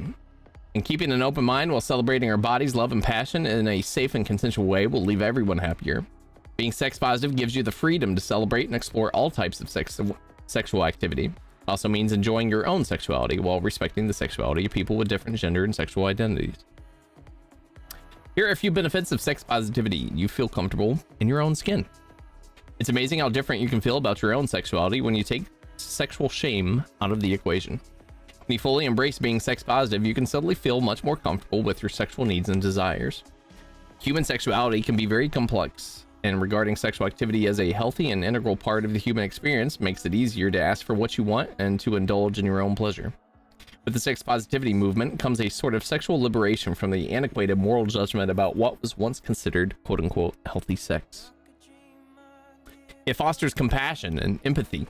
And keeping an open mind while celebrating our bodies, love, and passion in a safe and consensual way will leave everyone happier. Being sex positive gives you the freedom to celebrate and explore all types of sexual activity. It also means enjoying your own sexuality while respecting the sexuality of people with different gender and sexual identities. Here are a few benefits of sex positivity. You feel comfortable in your own skin. It's amazing how different you can feel about your own sexuality when you take sexual shame out of the equation. When you fully embrace being sex positive, you can suddenly feel much more comfortable with your sexual needs and desires. Human sexuality can be very complex, and regarding sexual activity as a healthy and integral part of the human experience makes it easier to ask for what you want and to indulge in your own pleasure. With the sex positivity movement comes a sort of sexual liberation from the antiquated moral judgment about what was once considered quote-unquote healthy sex. It fosters compassion and empathy.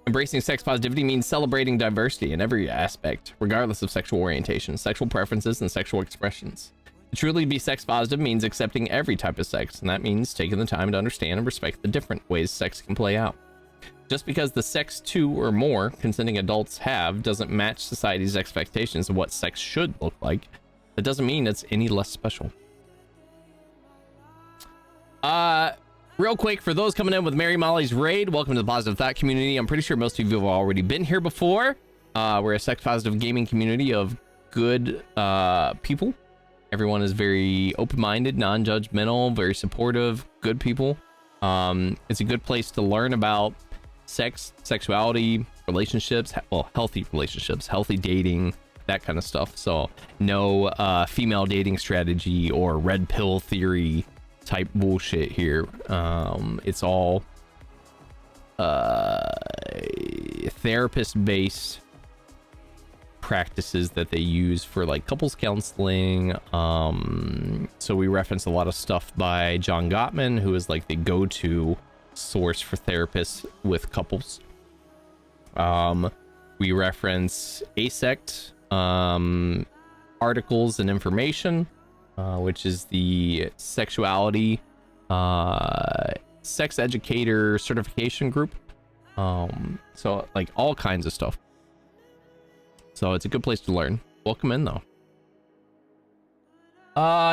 Embracing sex positivity means celebrating diversity in every aspect, regardless of sexual orientation, sexual preferences, and sexual expressions. To truly be sex positive means accepting every type of sex, and that means taking the time to understand and respect the different ways sex can play out. Just because the sex two or more consenting adults have doesn't match society's expectations of what sex should look like. That doesn't mean it's any less special. Real quick, for those coming in with Mary Molly's raid, welcome to the Positive Thought community. I'm pretty sure most of you have already been here before. We're a sex positive gaming community of good people. Everyone is very open-minded, non-judgmental, very supportive, good people. It's a good place to learn about sex, sexuality, relationships, well, healthy relationships, healthy dating, that kind of stuff. So no female dating strategy or red pill theory type bullshit here. It's all therapist based practices that they use for like couples counseling. So we reference a lot of stuff by John Gottman, who is like the go-to source for therapists with couples. We reference ASECT articles and information, which is the sexuality sex educator certification group. So like all kinds of stuff. So it's a good place to learn. Welcome in though.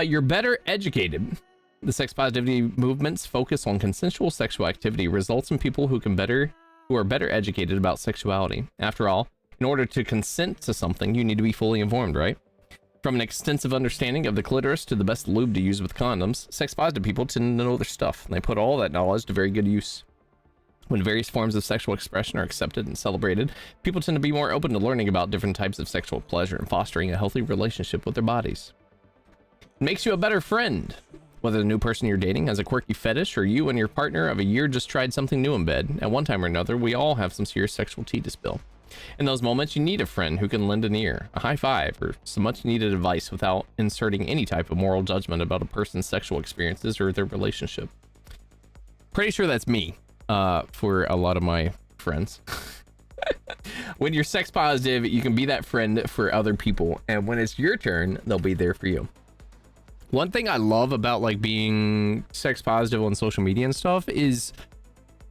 You're better educated. The sex positivity movement's focus on consensual sexual activity results in people who are better educated about sexuality. After all, in order to consent to something, you need to be fully informed, right? From an extensive understanding of the clitoris to the best lube to use with condoms, sex positive people tend to know their stuff, and they put all that knowledge to very good use. When various forms of sexual expression are accepted and celebrated, people tend to be more open to learning about different types of sexual pleasure and fostering a healthy relationship with their bodies. It makes you a better friend. Whether the new person you're dating has a quirky fetish or you and your partner of a year just tried something new in bed, at one time or another, we all have some serious sexual tea to spill. In those moments, you need a friend who can lend an ear, a high five, or some much needed advice without inserting any type of moral judgment about a person's sexual experiences or their relationship. Pretty sure that's me, for a lot of my friends. When you're sex positive, you can be that friend for other people, and when it's your turn, they'll be there for you. One thing I love about like being sex positive on social media and stuff is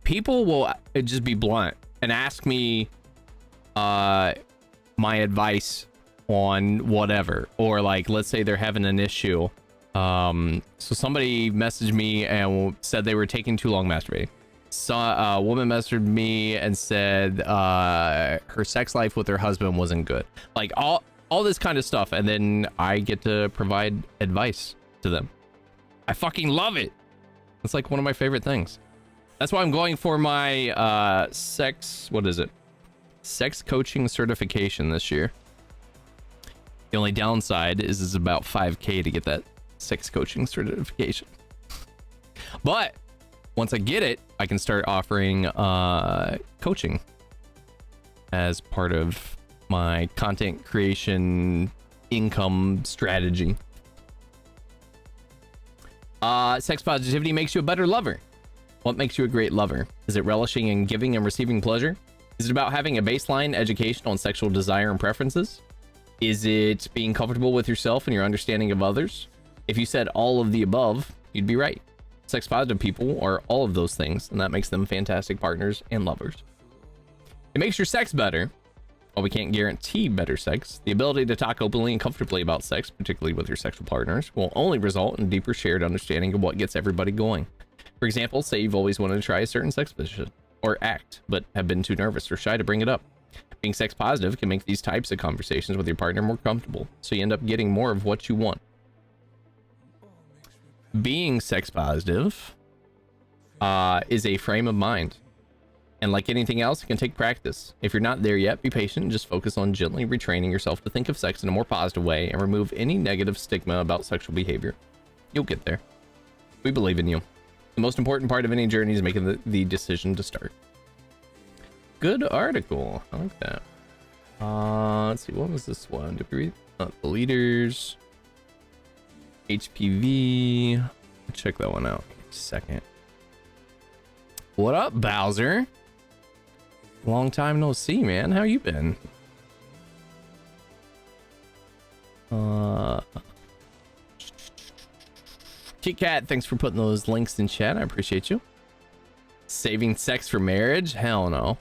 people will just be blunt and ask me my advice on whatever, or like let's say they're having an issue. So somebody messaged me and said they were taking too long masturbating. So a woman messaged me and said her sex life with her husband wasn't good, like all this kind of stuff, and then I get to provide advice to them. I fucking love it. It's like one of my favorite things. That's why I'm going for my sex coaching certification this year. The only downside is it's about $5,000 to get that sex coaching certification. But once I get it, I can start offering coaching as part of my content creation income strategy. Sex positivity makes you a better lover. What makes you a great lover? Is it relishing in giving and receiving pleasure? Is it about having a baseline education on sexual desire and preferences? Is it being comfortable with yourself and your understanding of others? If you said all of the above, you'd be right. Sex positive people are all of those things, and that makes them fantastic partners and lovers. It makes your sex better. While we can't guarantee better sex, the ability to talk openly and comfortably about sex, particularly with your sexual partners, will only result in deeper shared understanding of what gets everybody going. For example, say you've always wanted to try a certain sex position or act, but have been too nervous or shy to bring it up. Being sex positive can make these types of conversations with your partner more comfortable, so you end up getting more of what you want. Being sex positive is a frame of mind. And like anything else, it can take practice. If you're not there yet, be patient and just focus on gently retraining yourself to think of sex in a more positive way and remove any negative stigma about sexual behavior. You'll get there. We believe in you. The most important part of any journey is making the decision to start. Good article. I like that. Let's see, what was this one? Did we read the leaders? HPV. Check that one out. Second. What up, Bowser? Long time no see, man. How you been? Kit Kat, thanks for putting those links in chat. I appreciate you. Saving sex for marriage? Hell no.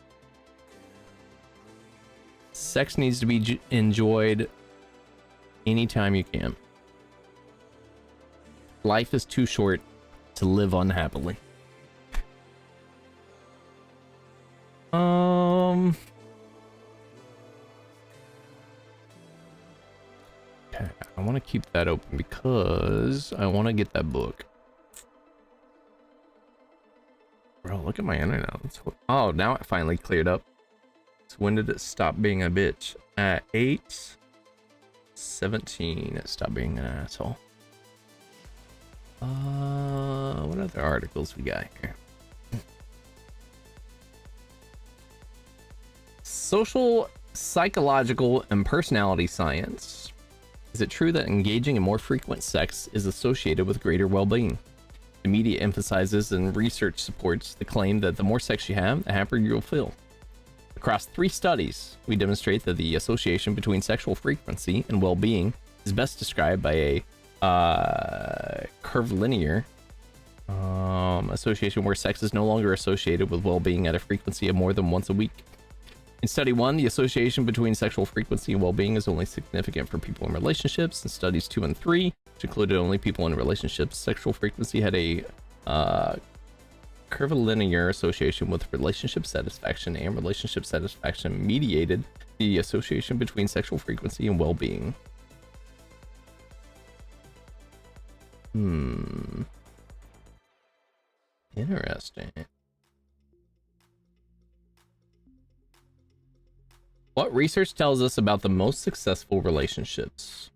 Sex needs to be enjoyed anytime you can. Life is too short to live unhappily. Okay, I want to keep that open because I want to get that book. Bro, look at my internet. Oh, now it finally cleared up. So when did it stop being a bitch? At 8:17, it stopped being an asshole. What other articles we got here? Social psychological and personality science. Is it true that engaging in more frequent sex is associated with greater well-being? The media emphasizes and research supports the claim that the more sex you have, the happier you'll feel. Across 3 studies, we demonstrate that the association between sexual frequency and well-being is best described by a curvilinear association where sex is no longer associated with well-being at a frequency of more than once a week. In study 1, the association between sexual frequency and well-being is only significant for people in relationships. In studies 2 and 3, which included only people in relationships, sexual frequency had a curvilinear association with relationship satisfaction, and relationship satisfaction mediated the association between sexual frequency and well-being. Interesting. What research tells us about the most successful relationships?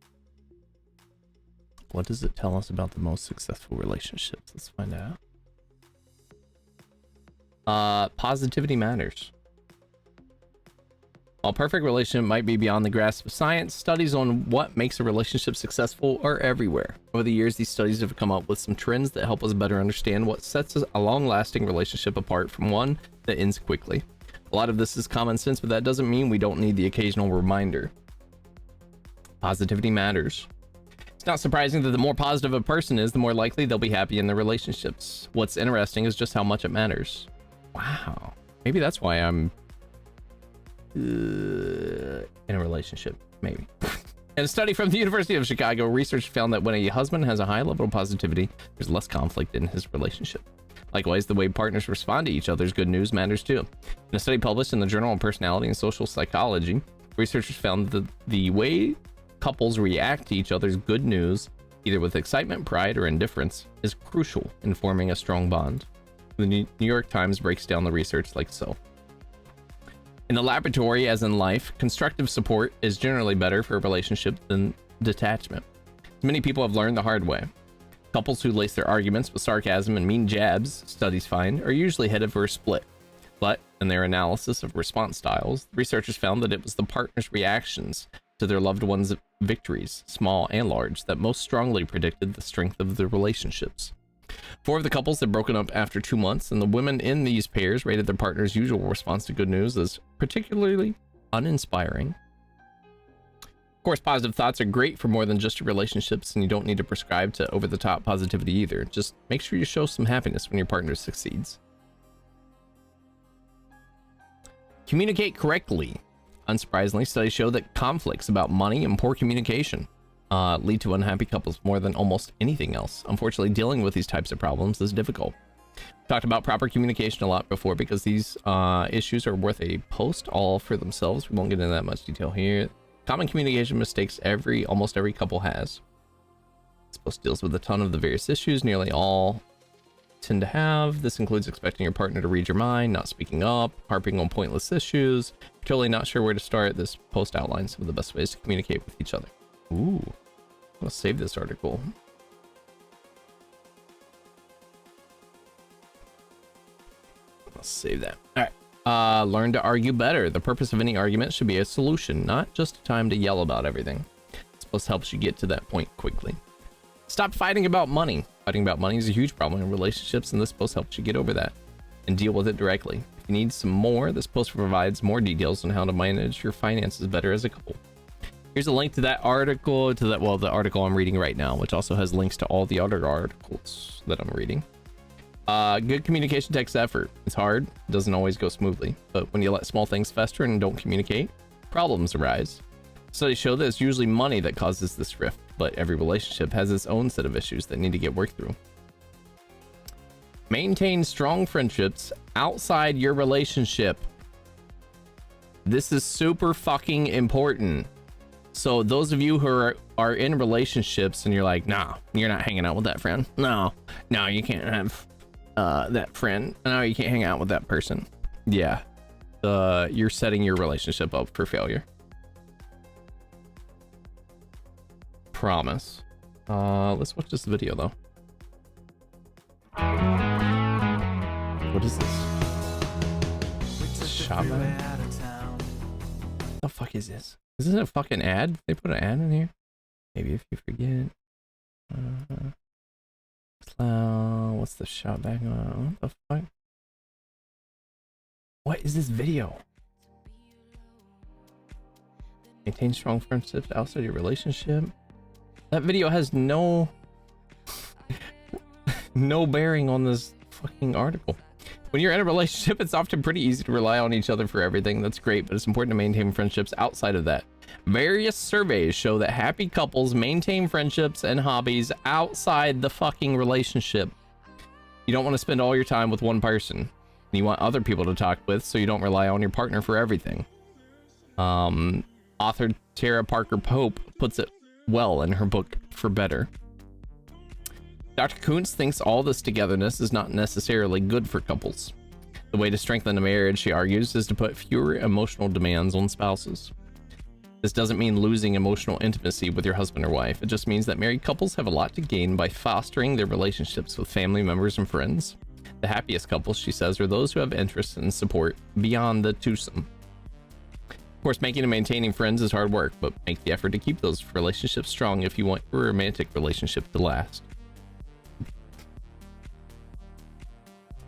What does it tell us about the most successful relationships? Let's find out. Positivity matters. While perfect relationship might be beyond the grasp of science, studies on what makes a relationship successful are everywhere. Over the years, these studies have come up with some trends that help us better understand what sets a long-lasting relationship apart from one that ends quickly. A lot of this is common sense, but that doesn't mean we don't need the occasional reminder. Positivity matters. It's not surprising that the more positive a person is, the more likely they'll be happy in their relationships. What's interesting is just how much it matters. Wow. Maybe that's why I'm in a relationship. Maybe. In a study from the University of Chicago, research found that when a husband has a high level of positivity, there's less conflict in his relationship. Likewise, the way partners respond to each other's good news matters too. In a study published in the Journal of Personality and Social Psychology, researchers found that the way couples react to each other's good news, either with excitement, pride, or indifference, is crucial in forming a strong bond. The New York Times breaks down the research like so. In the laboratory, as in life, constructive support is generally better for a relationship than detachment. Many people have learned the hard way. Couples who lace their arguments with sarcasm and mean jabs, studies find, are usually headed for a split. But in their analysis of response styles, researchers found that it was the partner's reactions to their loved ones' victories, small and large, that most strongly predicted the strength of the relationships. 4 of the couples had broken up after 2 months, and the women in these pairs rated their partner's usual response to good news as particularly uninspiring. Of course, positive thoughts are great for more than just your relationships, and you don't need to prescribe to over-the-top positivity either. Just make sure you show some happiness when your partner succeeds. Communicate correctly. Unsurprisingly, studies show that conflicts about money and poor communication lead to unhappy couples more than almost anything else. Unfortunately, dealing with these types of problems is difficult. Talked about proper communication a lot before because these issues are worth a post all for themselves. We won't get into that much detail here. Common communication mistakes almost every couple has. This post deals with a ton of the various issues nearly all tend to have. This includes expecting your partner to read your mind, not speaking up, harping on pointless issues. If you're totally not sure where to start, this post outlines some of the best ways to communicate with each other. Ooh, I'm gonna save this article. I'll save that. All right. Learn to argue better. The purpose of any argument should be a solution, not just a time to yell about everything. This post helps you get to that point quickly. Stop fighting about money. Fighting about money is a huge problem in relationships, and this post helps you get over that and deal with it directly. If you need some more, this post provides more details on how to manage your finances better as a couple. Here's a link to that article, the article I'm reading right now, which also has links to all the other articles that I'm reading. Good communication takes effort. It's hard, it doesn't always go smoothly, but when you let small things fester and don't communicate, problems arise. Studies show that it's usually money that causes this rift, but every relationship has its own set of issues that need to get worked through. Maintain strong friendships outside your relationship. This is super fucking important. So those of you who are in relationships and you're like, nah, you're not hanging out with that friend. No, you can't have that friend. No, you can't hang out with that person. Yeah, you're setting your relationship up for failure. Promise. Let's watch this video though. What is this? Shotgun? The fuck fuck is this? Is this a fucking ad? They put an ad in here? Maybe if you forget. What's the shot back on? What the fuck? What is this video? Maintain strong friendships outside your relationship. That video has no bearing on this fucking article. When you're in a relationship, it's often pretty easy to rely on each other for everything. That's great, but it's important to maintain friendships outside of that. Various surveys show that happy couples maintain friendships and hobbies outside the fucking relationship. You don't want to spend all your time with one person. You want other people to talk with, so you don't rely on your partner for everything. Author Tara Parker Pope puts it well in her book For Better. Dr. Kuntz thinks all this togetherness is not necessarily good for couples. The way to strengthen a marriage, she argues, is to put fewer emotional demands on spouses. This doesn't mean losing emotional intimacy with your husband or wife. It just means that married couples have a lot to gain by fostering their relationships with family members and friends. The happiest couples, she says, are those who have interests and support beyond the twosome. Of course, making and maintaining friends is hard work, but make the effort to keep those relationships strong if you want your romantic relationship to last.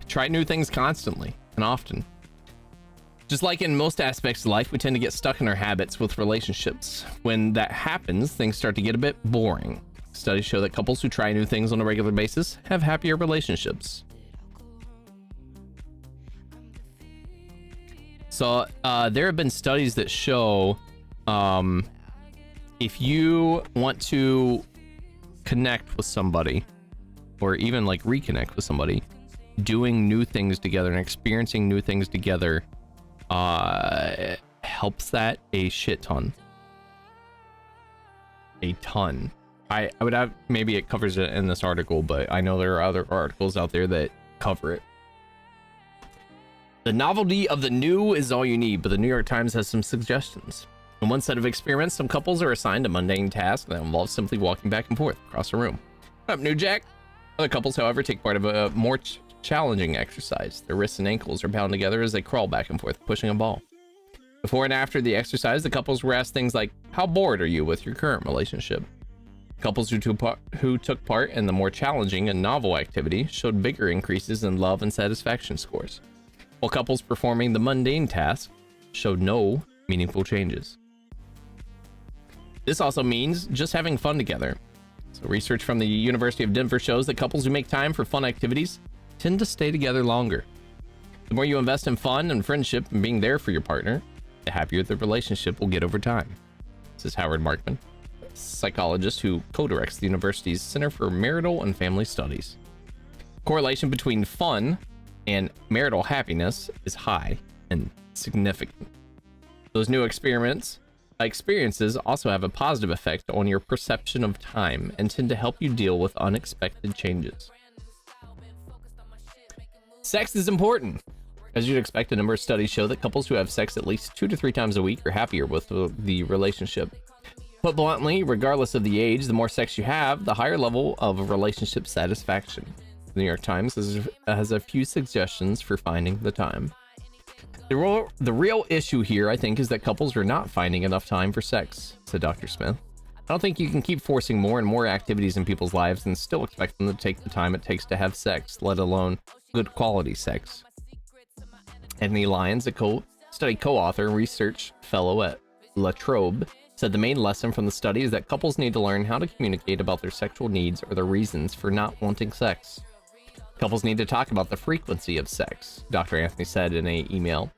Try new things constantly and often. Just like in most aspects of life, we tend to get stuck in our habits with relationships. When that happens, things start to get a bit boring. Studies show that couples who try new things on a regular basis have happier relationships. So there have been studies that show if you want to connect with somebody, or even like reconnect with somebody, doing new things together and experiencing new things together helps that a shit ton. A ton. I would have, maybe it covers it in this article, but I know there are other articles out there that cover it. The novelty of the new is all you need, but the New York Times has some suggestions. In one set of experiments, some couples are assigned a mundane task that involves simply walking back and forth across a room. What up, New Jack? Other couples, however, take part of a more challenging exercise. Their wrists and ankles are bound together as they crawl back and forth, pushing a ball. Before and after the exercise, the couples were asked things like, how bored are you with your current relationship? Couples who took part in the more challenging and novel activity showed bigger increases in love and satisfaction scores, while couples performing the mundane task showed no meaningful changes. This also means just having fun together. So research from the University of Denver shows that couples who make time for fun activities tend to stay together longer. The more you invest in fun and friendship and being there for your partner, the happier the relationship will get over time. This is Howard Markman, a psychologist who co-directs the university's Center for Marital and Family Studies. Correlation between fun and marital happiness is high and significant. Those new experiences also have a positive effect on your perception of time and tend to help you deal with unexpected changes. Sex is important. As you'd expect, a number of studies show that couples who have sex at least 2 to 3 times a week are happier with the relationship. Put bluntly, regardless of the age, the more sex you have, the higher level of relationship satisfaction. The New York Times has a few suggestions for finding the time. The real issue here, I think, is that couples are not finding enough time for sex, said Dr. Smith. I don't think you can keep forcing more and more activities in people's lives and still expect them to take the time it takes to have sex, let alone good quality sex. Anthony Lyons, a study co-author and research fellow at La Trobe, said the main lesson from the study is that couples need to learn how to communicate about their sexual needs or their reasons for not wanting sex. Couples need to talk about the frequency of sex, Dr. Anthony said in an email.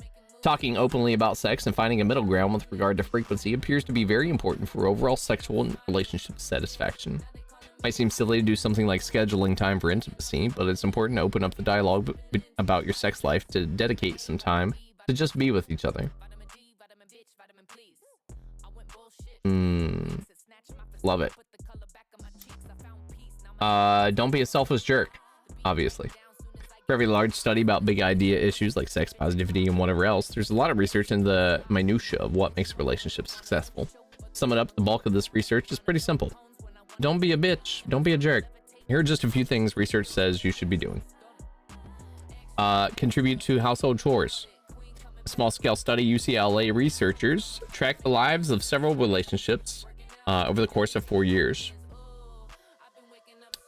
Talking openly about sex and finding a middle ground with regard to frequency appears to be very important for overall sexual and relationship satisfaction. Might seem silly to do something like scheduling time for intimacy, but it's important to open up the dialogue about your sex life, to dedicate some time to just be with each other. Love it. Don't be a selfish jerk, obviously. For every large study about big idea issues like sex positivity and whatever else, there's a lot of research in the minutia of what makes relationships successful. To sum it up, the bulk of this research is pretty simple. Don't be a bitch. Don't be a jerk. Here are just a few things research says you should be doing. Contribute to household chores. A small-scale study, UCLA researchers tracked the lives of several relationships over the course of 4 years.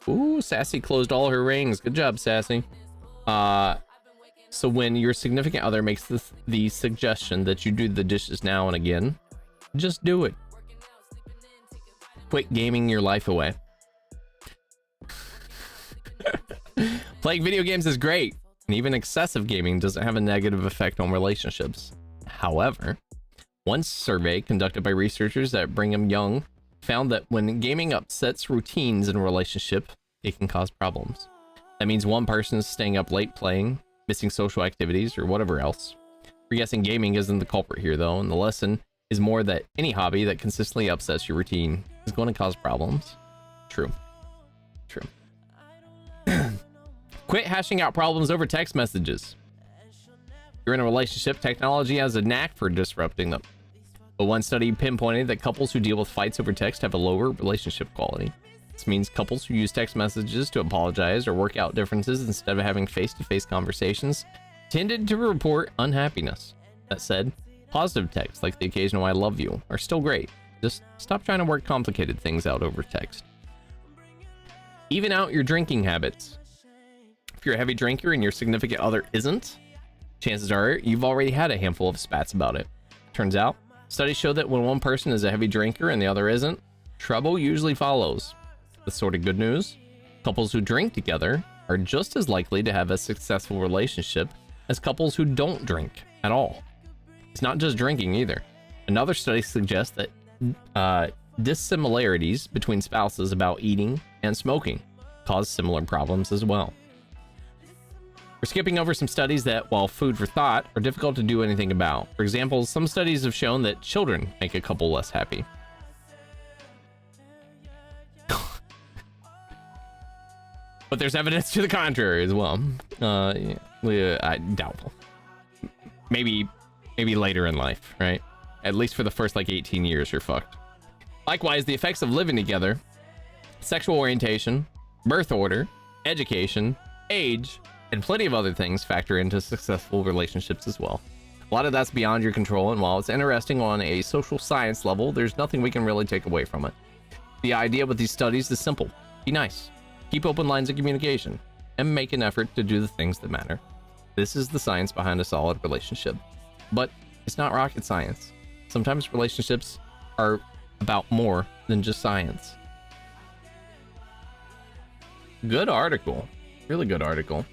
Ooh, Sassy closed all her rings. Good job, Sassy. So when your significant other makes the suggestion that you do the dishes now and again, just do it. Quit gaming your life away. Playing video games is great, and even excessive gaming doesn't have a negative effect on relationships. However, one survey conducted by researchers at Brigham Young found that when gaming upsets routines in a relationship, it can cause problems. That means one person is staying up late playing, missing social activities, or whatever else. We're guessing gaming isn't the culprit here, though, and the lesson is more that any hobby that consistently upsets your routine is going to cause problems. True. True. Quit hashing out problems over text messages. You're in a relationship, technology has a knack for disrupting them. But one study pinpointed that couples who deal with fights over text have a lower relationship quality. This means couples who use text messages to apologize or work out differences instead of having face-to-face conversations tended to report unhappiness. That said, positive texts like the occasional "I love you" are still great. Just stop trying to work complicated things out over text. Even out your drinking habits. If you're a heavy drinker and your significant other isn't, chances are you've already had a handful of spats about it. Turns out, studies show that when one person is a heavy drinker and the other isn't, trouble usually follows. The sort of good news: couples who drink together are just as likely to have a successful relationship as couples who don't drink at all. It's not just drinking either. Another study suggests that dissimilarities between spouses about eating and smoking cause similar problems as well. We're skipping over some studies that, while food for thought, are difficult to do anything about. For example, some studies have shown that children make a couple less happy. But there's evidence to the contrary as well. Doubtful. Maybe later in life, right? At least for the first like 18 years, you're fucked. Likewise, the effects of living together, sexual orientation, birth order, education, age, and plenty of other things factor into successful relationships as well. A lot of that's beyond your control, and while it's interesting on a social science level, there's nothing we can really take away from it. The idea with these studies is simple. Be nice. Keep open lines of communication, and make an effort to do the things that matter. This is the science behind a solid relationship. But it's not rocket science. Sometimes relationships are about more than just science. Good article. Really good article.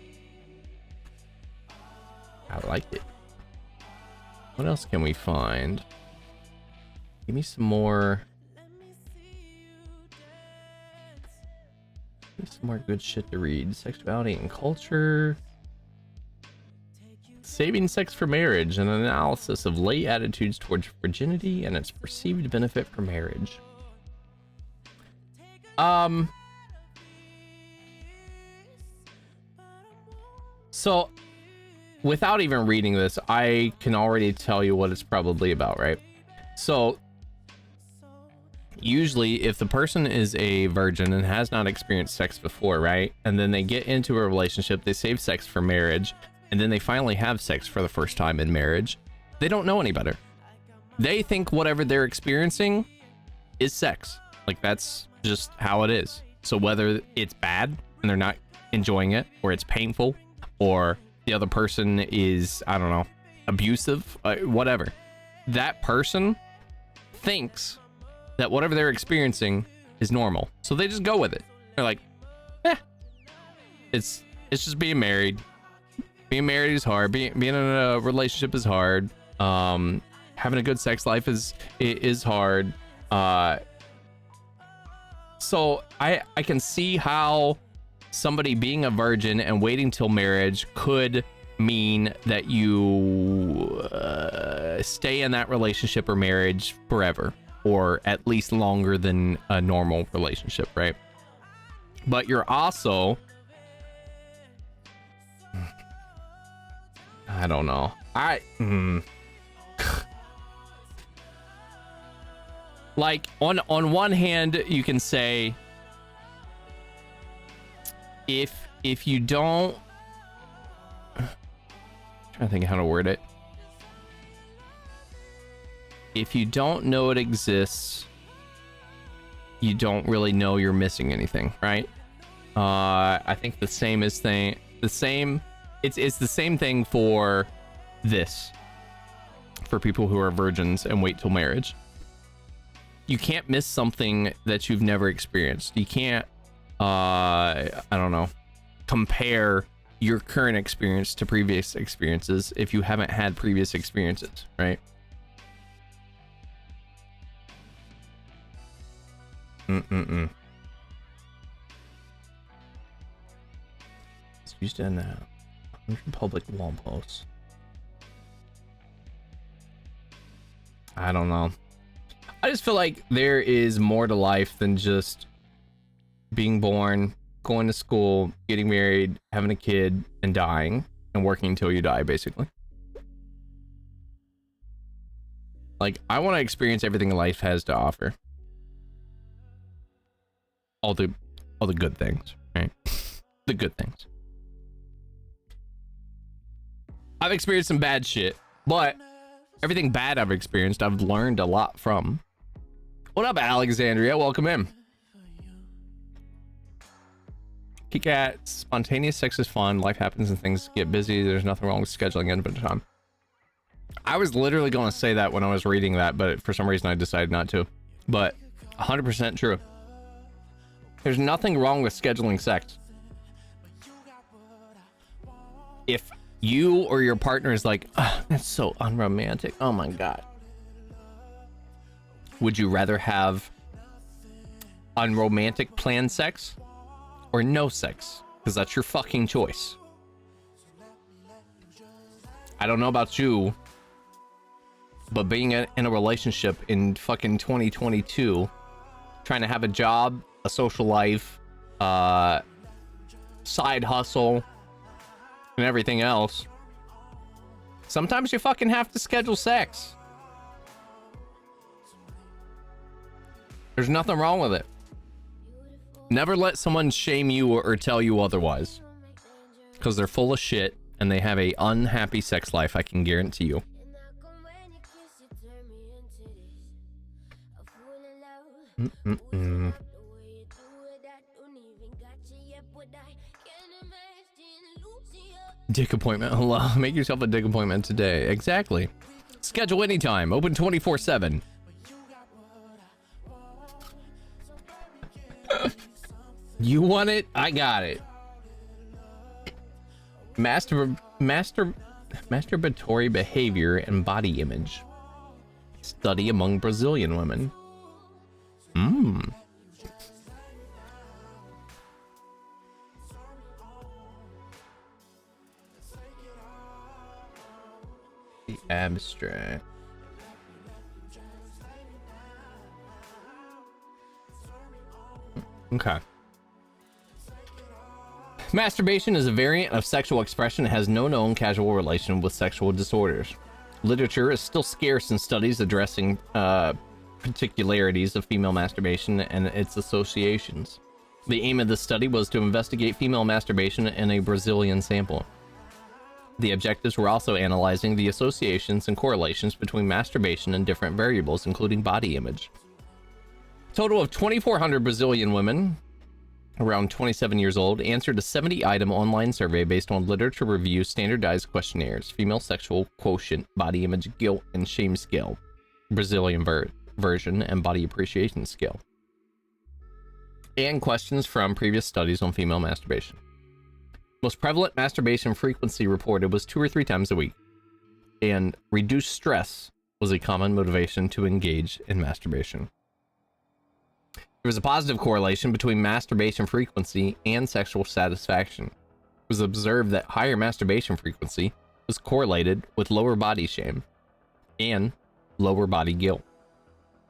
I liked it. What else can we find? Give me some more. Give me some more good shit to read. Sexuality and culture. Saving sex for marriage, an analysis of lay attitudes towards virginity and its perceived benefit for marriage. So, without even reading this, I can already tell you what it's probably about, right? So, usually if the person is a virgin and has not experienced sex before, right? And then they get into a relationship, they save sex for marriage, and then they finally have sex for the first time in marriage, they don't know any better. They think whatever they're experiencing is sex. Like, that's just how it is. So whether it's bad and they're not enjoying it, or it's painful, or the other person is, I don't know, abusive, whatever, that person thinks that whatever they're experiencing is normal. So they just go with it. They're like, it's just being married. Being married is hard. Being in a relationship is hard. Having a good sex life is hard. So I can see how somebody being a virgin and waiting till marriage could mean that you stay in that relationship or marriage forever, or at least longer than a normal relationship, right? But you're also, I don't know. Like, on one hand, you can say, if you don't, I'm trying to think of how to word it. if you don't know it exists, you don't really know you're missing anything, right? I think it's the same thing for this, for people who are virgins and wait till marriage. You can't miss something that you've never experienced. You can't, I don't know, compare your current experience to previous experiences if you haven't had previous experiences, right? It's used in 100 public wall posts. I don't know. I just feel like there is more to life than just being born, going to school, getting married, having a kid, and dying, and working until you die, basically. Like, I want to experience everything life has to offer. All the good things, right? The good things. I've experienced some bad shit, but everything bad I've experienced, I've learned a lot from. What up, Alexandria? Welcome in. Kikat, spontaneous sex is fun. Life happens and things get busy. There's nothing wrong with scheduling infinite time. I was literally going to say that when I was reading that, but for some reason I decided not to. But 100% true. There's nothing wrong with scheduling sex. If you or your partner is like, oh, that's so unromantic. Oh my God. Would you rather have unromantic planned sex or no sex? Because that's your fucking choice. I don't know about you, but being in a relationship in fucking 2022, trying to have a job, a social life, side hustle, and everything else, sometimes you fucking have to schedule sex. There's nothing wrong with it. Never let someone shame you or tell you otherwise, because they're full of shit and they have a unhappy sex life, I can guarantee you. Dick appointment. Hello. Make yourself a dick appointment today. Exactly. Schedule anytime. Open 24/7. You want it? I got it. Masturbatory behavior and body image. Study among Brazilian women. The abstract. Okay. Masturbation is a variant of sexual expression and has no known causal relation with sexual disorders. Literature is still scarce in studies addressing particularities of female masturbation and its associations. The aim of this study was to investigate female masturbation in a Brazilian sample. The objectives were also analyzing the associations and correlations between masturbation and different variables, including body image. A total of 2,400 Brazilian women, around 27 years old, answered a 70-item online survey based on literature review standardized questionnaires, female sexual quotient, body image guilt and shame scale, Brazilian version, and body appreciation scale, and questions from previous studies on female masturbation. Most prevalent masturbation frequency reported was 2 or 3 times a week, and reduced stress was a common motivation to engage in masturbation. There was a positive correlation between masturbation frequency and sexual satisfaction. It was observed that higher masturbation frequency was correlated with lower body shame and lower body guilt.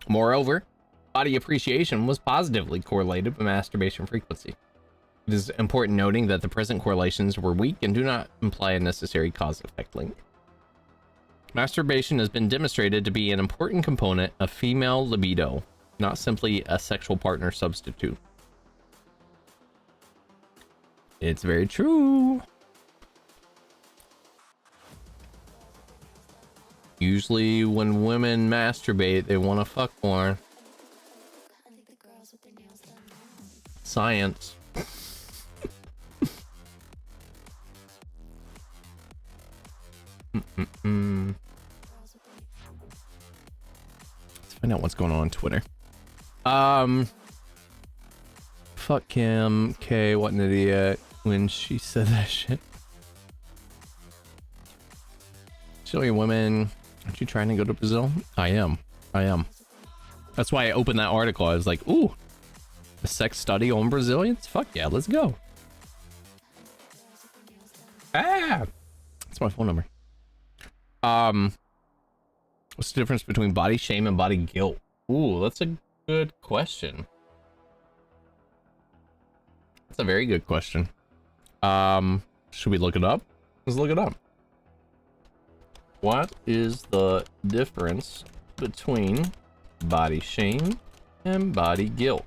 Moreover, body appreciation was positively correlated with masturbation frequency. It is important noting that the present correlations were weak and do not imply a necessary cause-effect link. Masturbation has been demonstrated to be an important component of female libido, not simply a sexual partner substitute. It's very true. Usually when women masturbate, they want to fuck more. Science. Let's find out what's going on Twitter. Fuck Kim K, what an idiot when she said that shit. Show you women. Aren't you trying to go to Brazil? I am. That's why I opened that article. I was like, ooh, a sex study on Brazilians? Fuck yeah, let's go. Ah, that's my phone number. What's the difference between body shame and body guilt? Ooh, that's a good question. That's a very good question. Should we look it up? Let's look it up. What is the difference between body shame and body guilt?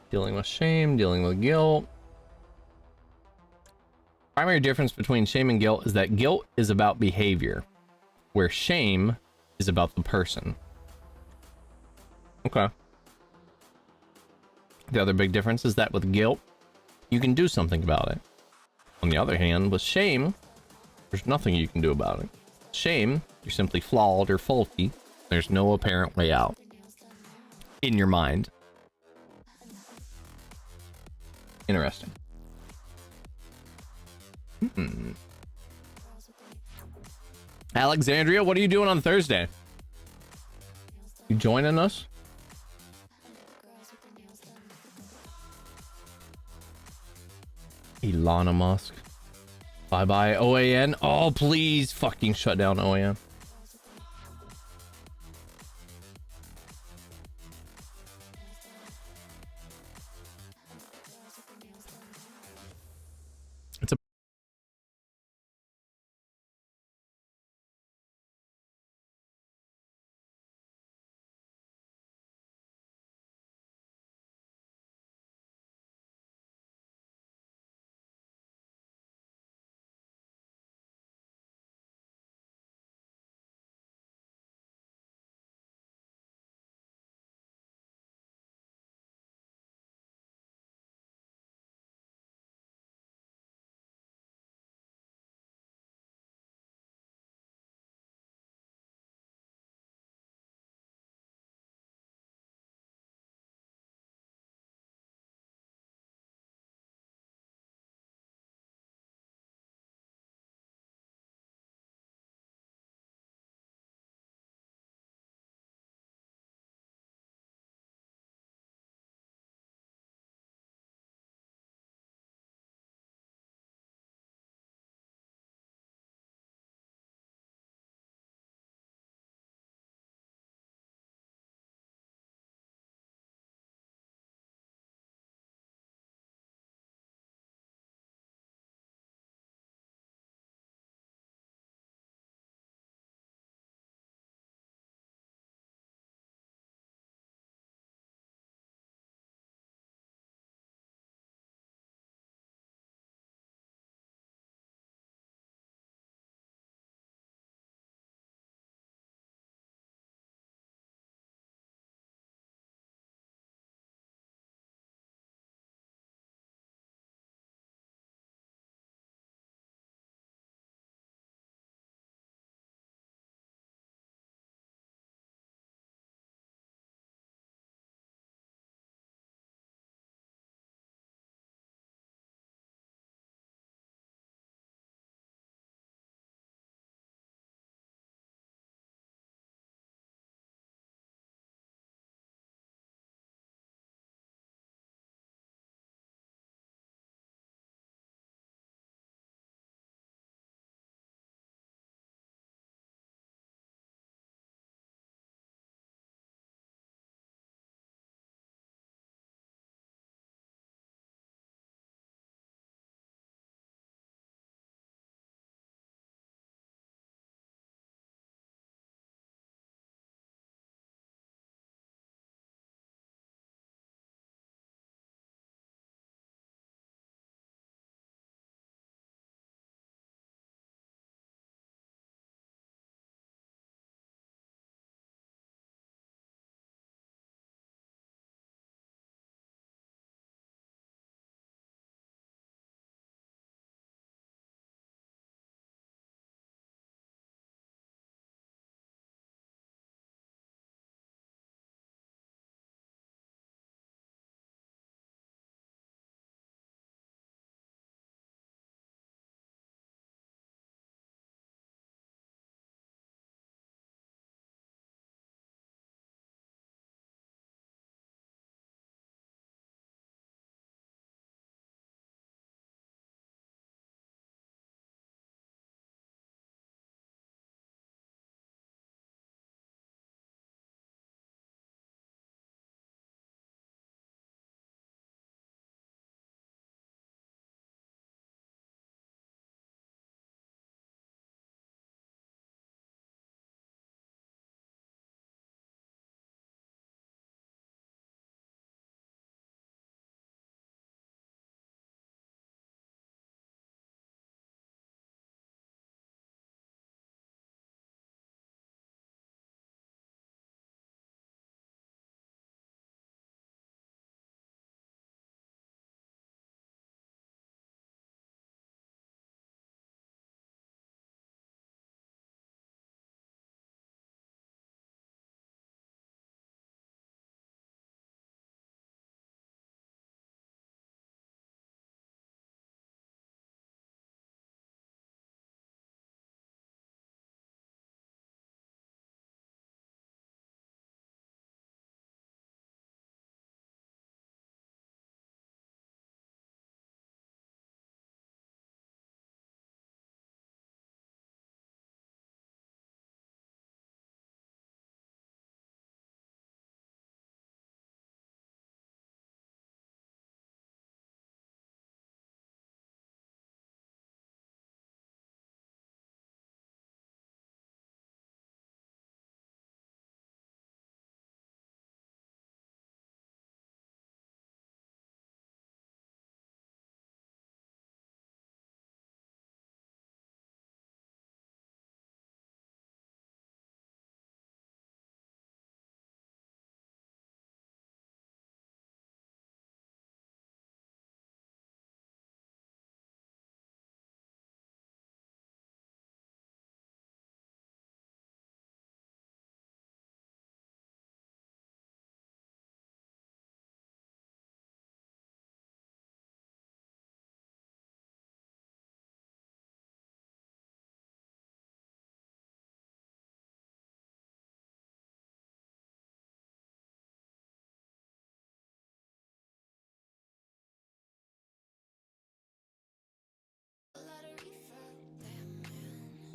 Dealing with shame, dealing with guilt. Primary difference between shame and guilt is that guilt is about behavior, where shame is about the person. Okay. The other big difference is that with guilt, you can do something about it. On the other hand, with shame, there's nothing you can do about it. Shame, you're simply flawed or faulty. There's no apparent way out. In your mind. Interesting. Alexandria, what are you doing on Thursday? You joining us? Elon Musk. Bye bye OAN. Oh, please fucking shut down OAN.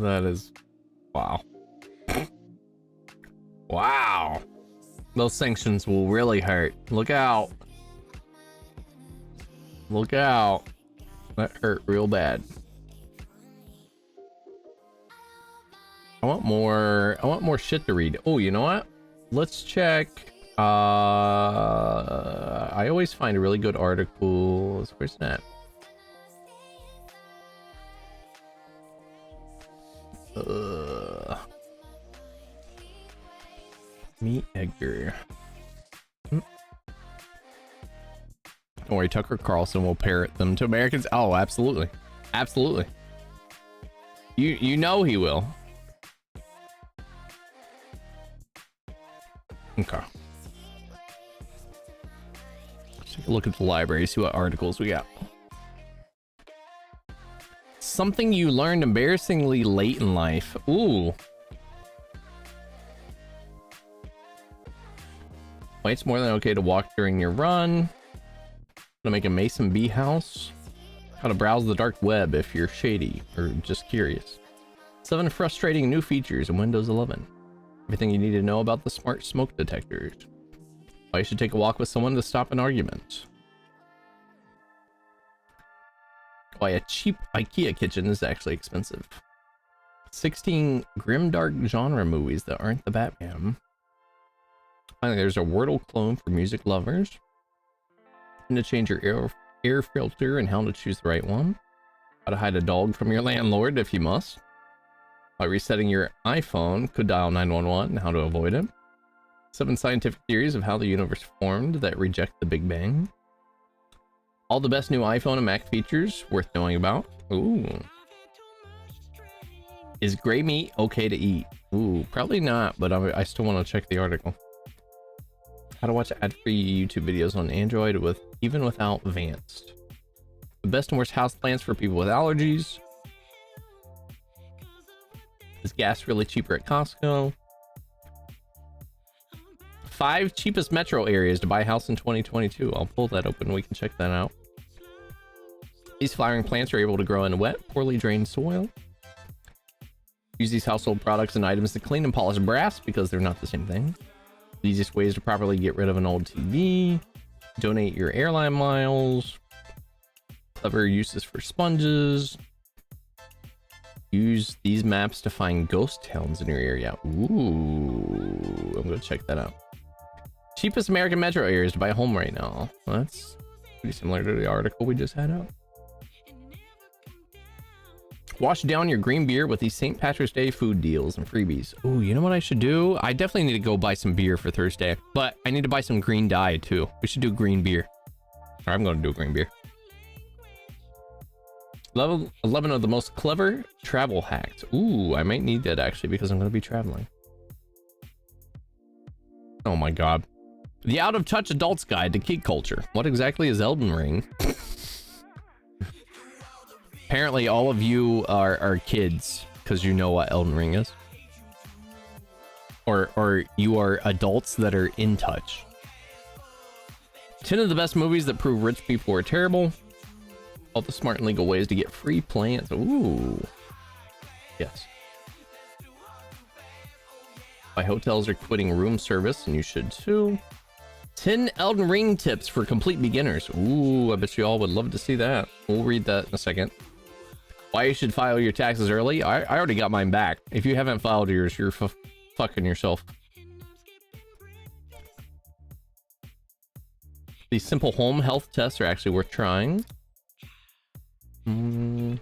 That is, wow. Wow. Those sanctions will really hurt. Look out. Look out. That hurt real bad. I want more shit to read. Oh, you know what? Let's check. I always find really good articles. Where's that? Meet Edgar. Don't worry, Tucker Carlson will parrot them to Americans. Oh, absolutely. Absolutely. You know he will. Okay. Let's take a look at the library, see what articles we got. Something you learned embarrassingly late in life. Ooh. Why it's more than okay to walk during your run. How to make a mason bee house. How to browse the dark web if you're shady or just curious. 7 frustrating new features in Windows 11. Everything you need to know about the smart smoke detectors. Why you should take a walk with someone to stop an argument. Why a cheap IKEA kitchen is actually expensive. 16 grimdark genre movies that aren't the Batman. Finally, there's a Wordle clone for music lovers. And to change your air filter and how to choose the right one. How to hide a dog from your landlord if you must. By resetting your iPhone, could dial 911 and how to avoid it. 7 scientific theories of how the universe formed that reject the Big Bang. All the best new iPhone and Mac features worth knowing about. Ooh. Is gray meat okay to eat? Ooh, probably not, but I still want to check the article. How to watch ad-free YouTube videos on Android even without Advanced. The best and worst houseplants for people with allergies. Is gas really cheaper at Costco? 5 cheapest metro areas to buy a house in 2022. I'll pull that open. We can check that out. These flowering plants are able to grow in wet, poorly drained soil. Use these household products and items to clean and polish brass because they're not the same thing. The easiest ways to properly get rid of an old TV. Donate your airline miles. Clever uses for sponges. Use these maps to find ghost towns in your area. Ooh, I'm gonna check that out. Cheapest American metro areas to buy a home right now. Well, that's pretty similar to the article we just had out. Wash down your green beer with these St. Patrick's Day food deals and freebies. Ooh, you know what I should do? I definitely need to go buy some beer for Thursday, but I need to buy some green dye too. We should do green beer. Or I'm gonna do green beer. Level 11 of the most clever travel hacks. Ooh, I might need that actually because I'm going to be traveling. Oh my god. The Out of Touch Adult's Guide to Geek Culture. What exactly is Elden Ring? Apparently all of you are kids because you know what Elden Ring is. Or you are adults that are in touch. 10 of the best movies that prove rich people are terrible. All the smart and legal ways to get free plants. Ooh. Yes. My hotels are quitting room service, and you should too. 10 Elden Ring tips for complete beginners. Ooh, I bet you all would love to see that. We'll read that in a second. Why you should file your taxes early. I already got mine back. If you haven't filed yours, you're fucking yourself. These simple home health tests are actually worth trying. How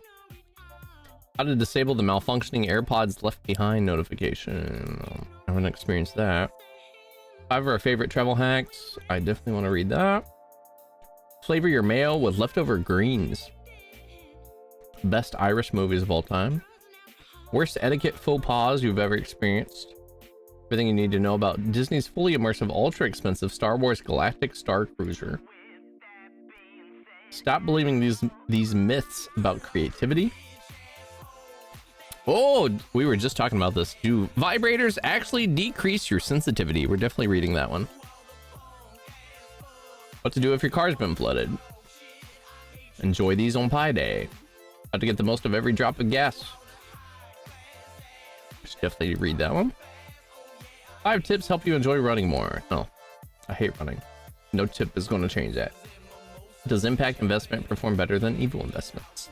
to disable the malfunctioning AirPods left behind notification. I haven't experienced that. 5 of our favorite travel hacks. I definitely want to read that. Flavor your mail with leftover greens. Best Irish movies of all time. Worst etiquette faux pas you've ever experienced. Everything you need to know about Disney's fully immersive, ultra expensive Star Wars Galactic Star Cruiser. Stop believing these myths about creativity. Oh, we were just talking about this. Do vibrators actually decrease your sensitivity? We're definitely reading that one. What to do if your car's been flooded. Enjoy these on Pi Day. How to get the most of every drop of gas. Should definitely read that one. 5 tips help you enjoy running more. Oh, I hate running. No tip is going to change that. Does impact investment perform better than evil investments?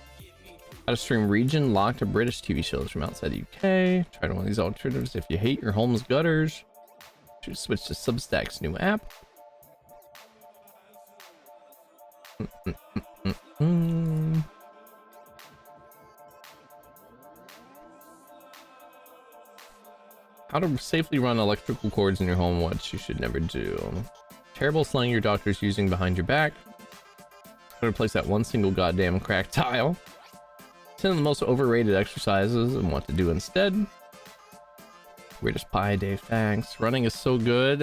How to stream region locked to British TV shows from outside the UK. Try one of these alternatives if you hate your home's gutters. Should switch to Substack's new app. How to safely run electrical cords in your home, what you should never do. Terrible slang your doctor's using behind your back. How to replace that one single goddamn cracked tile. 10 of the most overrated exercises and what to do instead. Weirdest pie day facts. Running is so good.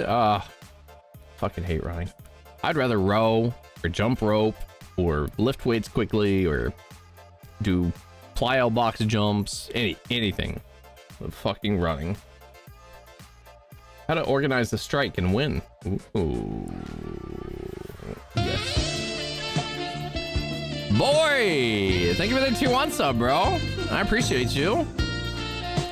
Fucking hate running. I'd rather row or jump rope or lift weights quickly or do plyo box jumps, anything with fucking running. How to organize the strike and win. Ooh. Yes. Boy, thank you for the tier 1 sub, bro. I appreciate you.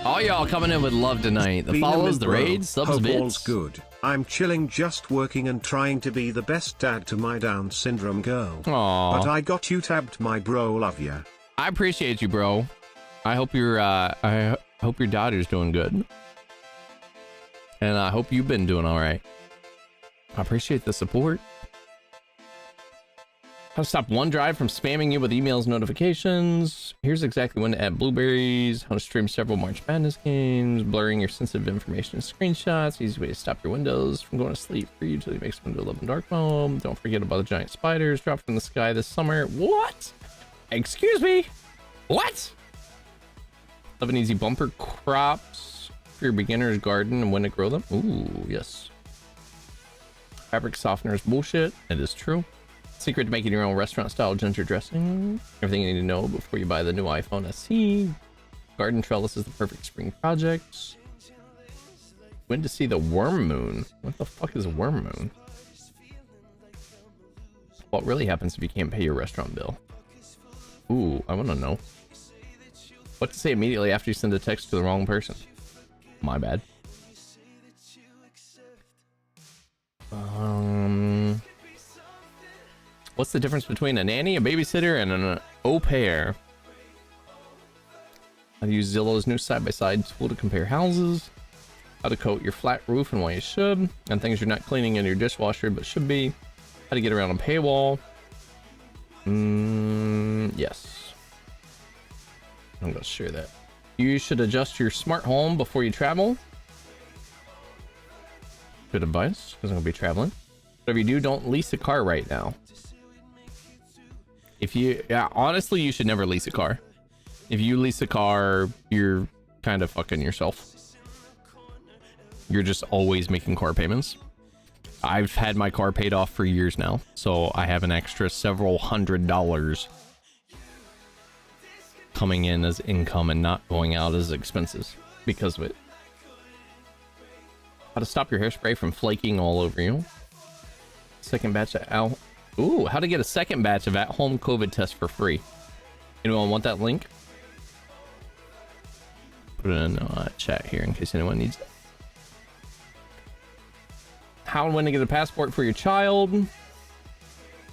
All y'all coming in with love tonight. The follows, the raids, subs, Hope bits. all's good. I'm chilling, just working and trying to be the best dad to my Down syndrome girl. Aww. But I got you tabbed, my bro. Love ya. I appreciate you, bro. I hope your daughter's doing good. And I hope you've been doing all right. I appreciate the support. How to stop OneDrive from spamming you with emails, notifications. Here's exactly when to add blueberries. How to stream several March Madness games. Blurring your sensitive information in screenshots. Easy way to stop your windows from going to sleep for you till you make window 11 dark mode. Don't forget about the giant spiders dropped from the sky this summer. What? Excuse me? What? 11 easy bumper crops for your beginner's garden and when to grow them. Ooh, yes. Fabric softeners bullshit. It is true. Secret to making your own restaurant style ginger dressing. Everything you need to know before you buy the new iPhone SE. Garden trellis is the perfect spring project. When to see the worm moon. What the fuck is a worm moon? What really happens if you can't pay your restaurant bill? Ooh, I want to know. What to say immediately after you send a text to the wrong person? My bad. What's the difference between a nanny, a babysitter, and an au pair? How to use Zillow's new side-by-side tool to compare houses. How to coat your flat roof and why you should. And things you're not cleaning in your dishwasher but should be. How to get around a paywall. Yes. I'm gonna share that. You should adjust your smart home before you travel. Good advice, because I'm gonna be traveling. Whatever you do, don't lease a car right now. If you, honestly, you should never lease a car. If you lease a car, you're kind of fucking yourself. You're just always making car payments. I've had my car paid off for years now, so I have an extra several $100s coming in as income and not going out as expenses because of it. How to stop your hairspray from flaking all over you. Second batch of Ooh, how to get a second batch of at-home COVID test for free. Anyone want that link? Put it in chat here in case anyone needs it. How and when to get a passport for your child.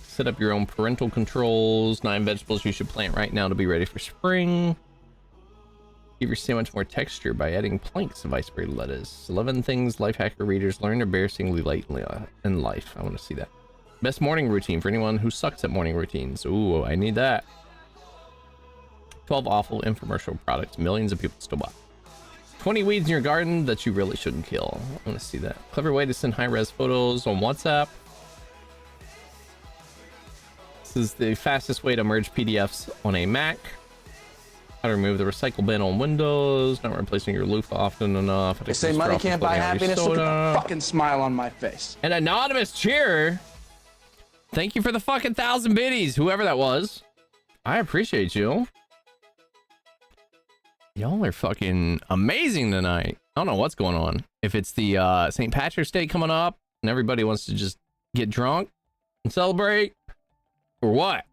Set up your own parental controls. 9 vegetables you should plant right now to be ready for spring. Give your sandwich more texture by adding planks of iceberg lettuce. 11 things Lifehacker readers learn embarrassingly late in life. I want to see that. Best morning routine for anyone who sucks at morning routines. Ooh, I need that. 12 awful infomercial products millions of people still buy. 20 weeds in your garden that you really shouldn't kill. I want to see that. Clever way to send high-res photos on WhatsApp. This is the fastest way to merge PDFs on a Mac. How to remove the recycle bin on Windows. Not replacing your loofah often enough. They say money can't buy happiness. Look at the fucking smile on my face. An anonymous cheer. Thank you for the fucking 1,000 biddies, whoever that was. I appreciate you. Y'all are fucking amazing tonight. I don't know what's going on. If it's the St. Patrick's Day coming up and everybody wants to just get drunk and celebrate, or what?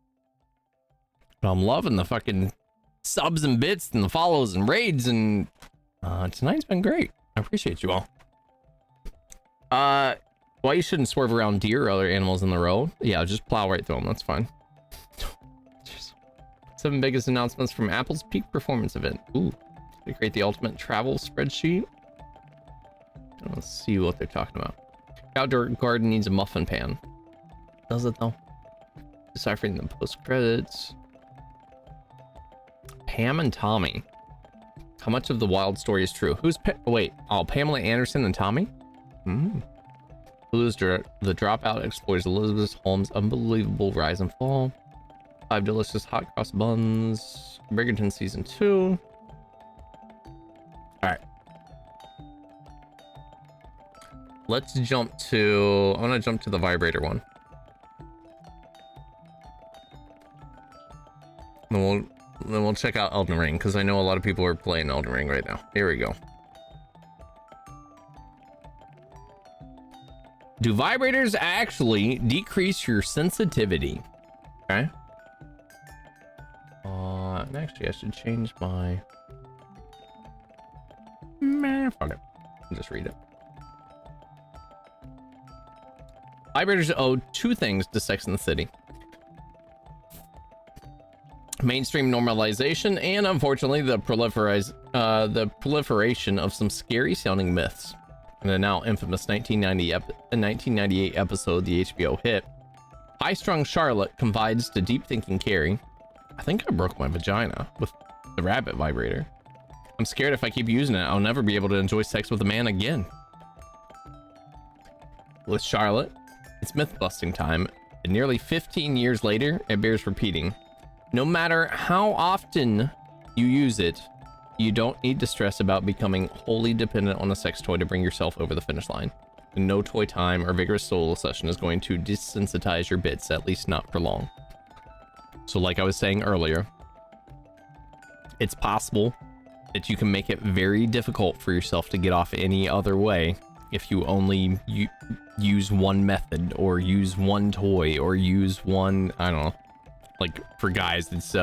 But I'm loving the fucking subs and bits and the follows and raids and Tonight's been great. I appreciate you all. Why you shouldn't swerve around deer or other animals in the road? Yeah, just plow right through them. That's fine. 7 biggest announcements from Apple's peak performance event. Ooh, they create the ultimate travel spreadsheet. Let's see what they're talking about. Outdoor garden needs a muffin pan. Does it though? Deciphering the post credits. Pam and Tommy. How much of the wild story is true? Who's wait? Oh, Pamela Anderson and Tommy. Blue's The Dropout explores Elizabeth Holmes' unbelievable rise and fall. 5 delicious hot cross buns. Bridgerton season 2. All right. Let's jump to. I want to jump to the vibrator one. And we'll check out Elden Ring because I know a lot of people are playing Elden Ring right now. Here we go. Do vibrators actually decrease your sensitivity? Okay. Actually, I should change my. Fuck it. I'll just read it. Vibrators owe 2 things to Sex and the City: mainstream normalization, and unfortunately, the proliferation of some scary-sounding myths. In the now infamous 1998 episode, the HBO hit, high-strung Charlotte confides to deep-thinking Carrie, "I think I broke my vagina with the rabbit vibrator. I'm scared if I keep using it, I'll never be able to enjoy sex with a man again." With Charlotte, it's myth-busting time, and nearly 15 years later, it bears repeating. No matter how often you use it, you don't need to stress about becoming wholly dependent on a sex toy to bring yourself over the finish line. No toy time or vigorous solo session is going to desensitize your bits, at least not for long. So like I was saying earlier, it's possible that you can make it very difficult for yourself to get off any other way if you only use one method or use one toy or use one, I don't know, like for guys it's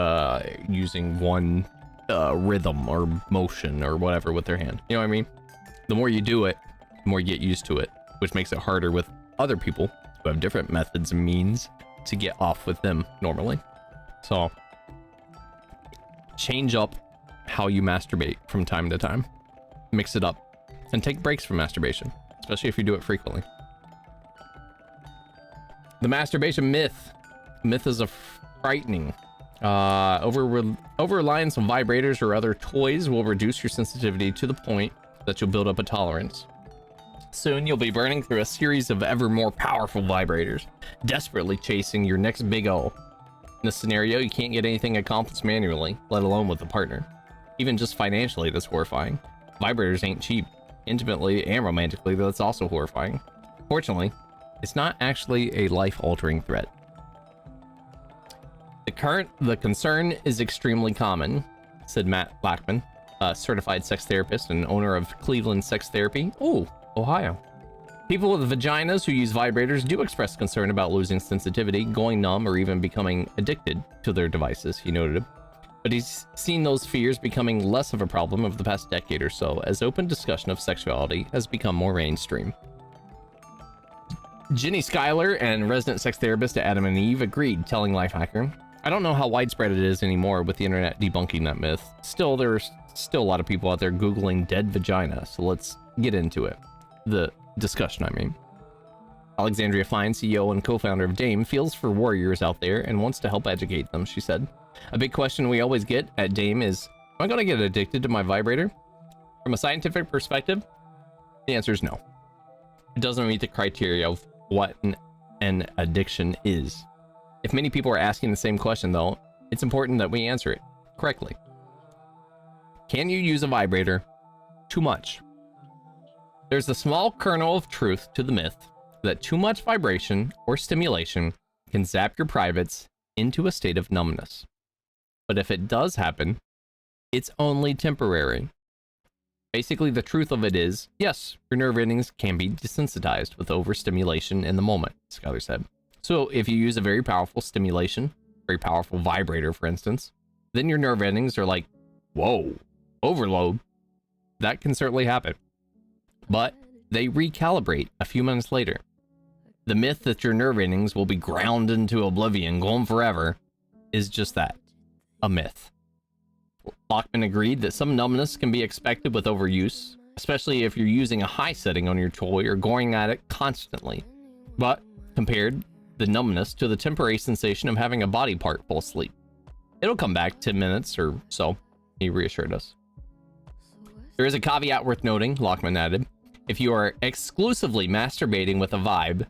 using one rhythm or motion or whatever with their hand. You know what I mean? The more you do it, the more you get used to it, which makes it harder with other people who have different methods and means to get off with them normally. So change up how you masturbate from time to time. Mix it up and take breaks from masturbation, especially if you do it frequently. The masturbation myth. Myth is a frightening. Over-reliance on vibrators or other toys will reduce your sensitivity to the point that you'll build up a tolerance. Soon you'll be burning through a series of ever more powerful vibrators, desperately chasing your next big O. In this scenario, you can't get anything accomplished manually, let alone with a partner. Even just financially, that's horrifying. Vibrators ain't cheap. Intimately and romantically, that's also horrifying. Fortunately, it's not actually a life-altering threat. The concern is extremely common, said Matt Blackman, a certified sex therapist and owner of Cleveland Sex Therapy. Oh, Ohio. People with vaginas who use vibrators do express concern about losing sensitivity, going numb, or even becoming addicted to their devices, he noted. But he's seen those fears becoming less of a problem over the past decade or so, as open discussion of sexuality has become more mainstream. Jenny Schuyler and resident sex therapist at Adam and Eve agreed, telling Lifehacker, "I don't know how widespread it is anymore with the internet debunking that myth. Still, there's still a lot of people out there Googling dead vagina, so let's get into it." The discussion, I mean. Alexandria Fine, CEO and co-founder of Dame, feels for warriors out there and wants to help educate them, she said. "A big question we always get at Dame is, am I going to get addicted to my vibrator? From a scientific perspective, the answer is no. It doesn't meet the criteria of what an addiction is. If many people are asking the same question, though, it's important that we answer it correctly. Can you use a vibrator too much? There's a small kernel of truth to the myth that too much vibration or stimulation can zap your privates into a state of numbness. But if it does happen, it's only temporary. Basically, the truth of it is, yes, your nerve endings can be desensitized with overstimulation in the moment," Schuyler said. "So if you use a very powerful stimulation, very powerful vibrator, for instance, then your nerve endings are like, whoa, overload. that can certainly happen. But they recalibrate a few minutes later. The myth that your nerve endings will be ground into oblivion, gone forever, is just that, a myth. Lockman agreed that some numbness can be expected with overuse, especially if you're using a high setting on your toy or going at it constantly. But compared the numbness to the temporary sensation of having a body part fall asleep. It'll come back 10 minutes or so, he reassured us. There is a caveat worth noting, Lockman added. If you are exclusively masturbating with a vibe,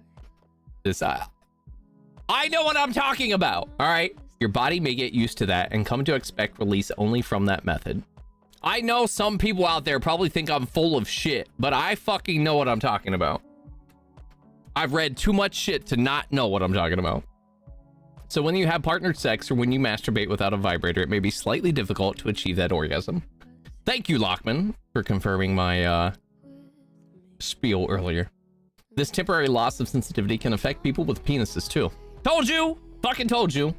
this I know what I'm talking about, all right? Your body may get used to that and come to expect release only from that method. I know some people out there probably think I'm full of shit, but I fucking know what I'm talking about. I've read too much shit to not know what I'm talking about. So when you have partnered sex or when you masturbate without a vibrator, it may be slightly difficult to achieve that orgasm. Thank you, Lockman, for confirming my spiel earlier. This temporary loss of sensitivity can affect people with penises too. Told you! Fucking told you!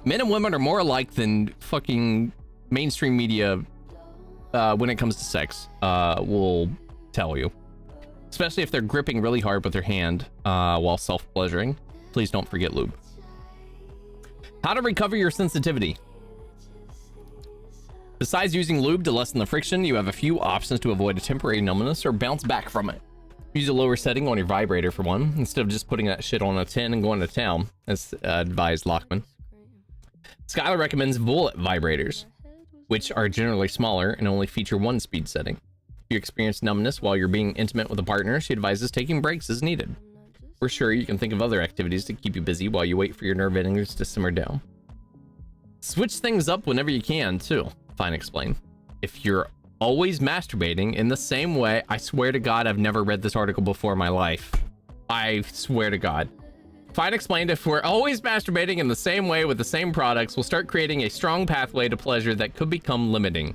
Men and women are more alike than fucking mainstream media when it comes to sex will tell you. Especially if they're gripping really hard with their hand while self-pleasuring. Please don't forget lube. How to recover your sensitivity. Besides using lube to lessen the friction, you have a few options to avoid a temporary numbness or bounce back from it. Use a lower setting on your vibrator for one, instead of just putting that shit on a 10 and going to town, as advised Lockman. Skylar recommends bullet vibrators, which are generally smaller and only feature one speed setting. If you experience numbness while you're being intimate with a partner, she advises taking breaks as needed. For sure, you can think of other activities to keep you busy while you wait for your nerve endings to simmer down. Switch things up whenever you can, too, Fine explained. If you're always masturbating in the same way, I swear to God, I've never read this article before in my life. I swear to God. Fine explained, if we're always masturbating in the same way with the same products, we'll start creating a strong pathway to pleasure that could become limiting.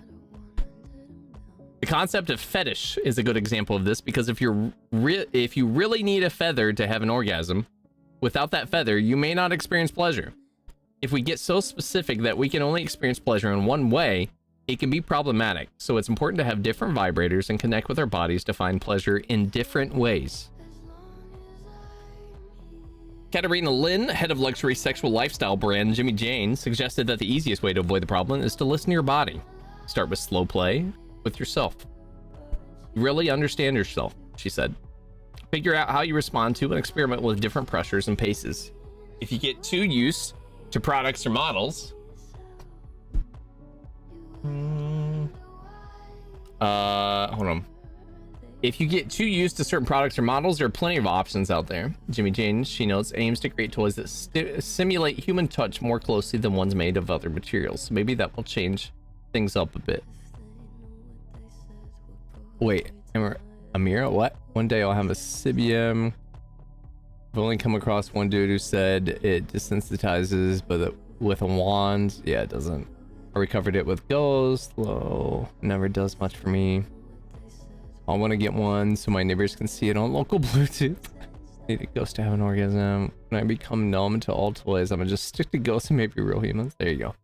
The concept of fetish is a good example of this, because if you really need a feather to have an orgasm, without that feather, you may not experience pleasure. If we get so specific that we can only experience pleasure in one way, it can be problematic. So it's important to have different vibrators and connect with our bodies to find pleasure in different ways. Katarina Lynn, head of luxury sexual lifestyle brand Jimmy Jane, suggested that the easiest way to avoid the problem is to listen to your body. Start with slow play with yourself. Really understand yourself, she said. Figure out how you respond to and experiment with different pressures and paces. If you get too used to products or models, hold on. If you get too used to certain products or models, there are plenty of options out there. Jimmy Jane, she notes, aims to create toys that simulate human touch more closely than ones made of other materials. So maybe that will change things up a bit. Wait, Amira, what? One day I'll have a Sibium. I've only come across one dude who said it desensitizes, but with a wand, yeah, it doesn't. I recovered it with Ghost, though never does much for me. I want to get one so my neighbors can see it on local Bluetooth. Need a Ghost to have an orgasm. When I become numb to all toys, I'm gonna just stick to Ghosts and maybe real humans. There you go.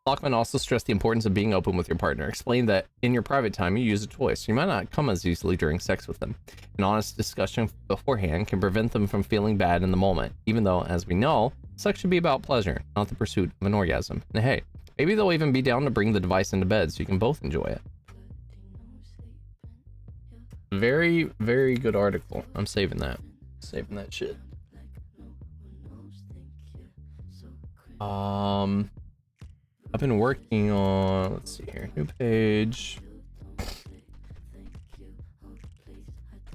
Lockman also stressed the importance of being open with your partner. Explain that in your private time, you use a toy, so you might not come as easily during sex with them. An honest discussion beforehand can prevent them from feeling bad in the moment, even though, as we know, sex should be about pleasure, not the pursuit of an orgasm. And hey, maybe they'll even be down to bring the device into bed so you can both enjoy it. Very, very good article. I'm saving that. Saving that shit. I've been working on, let's see here, new page.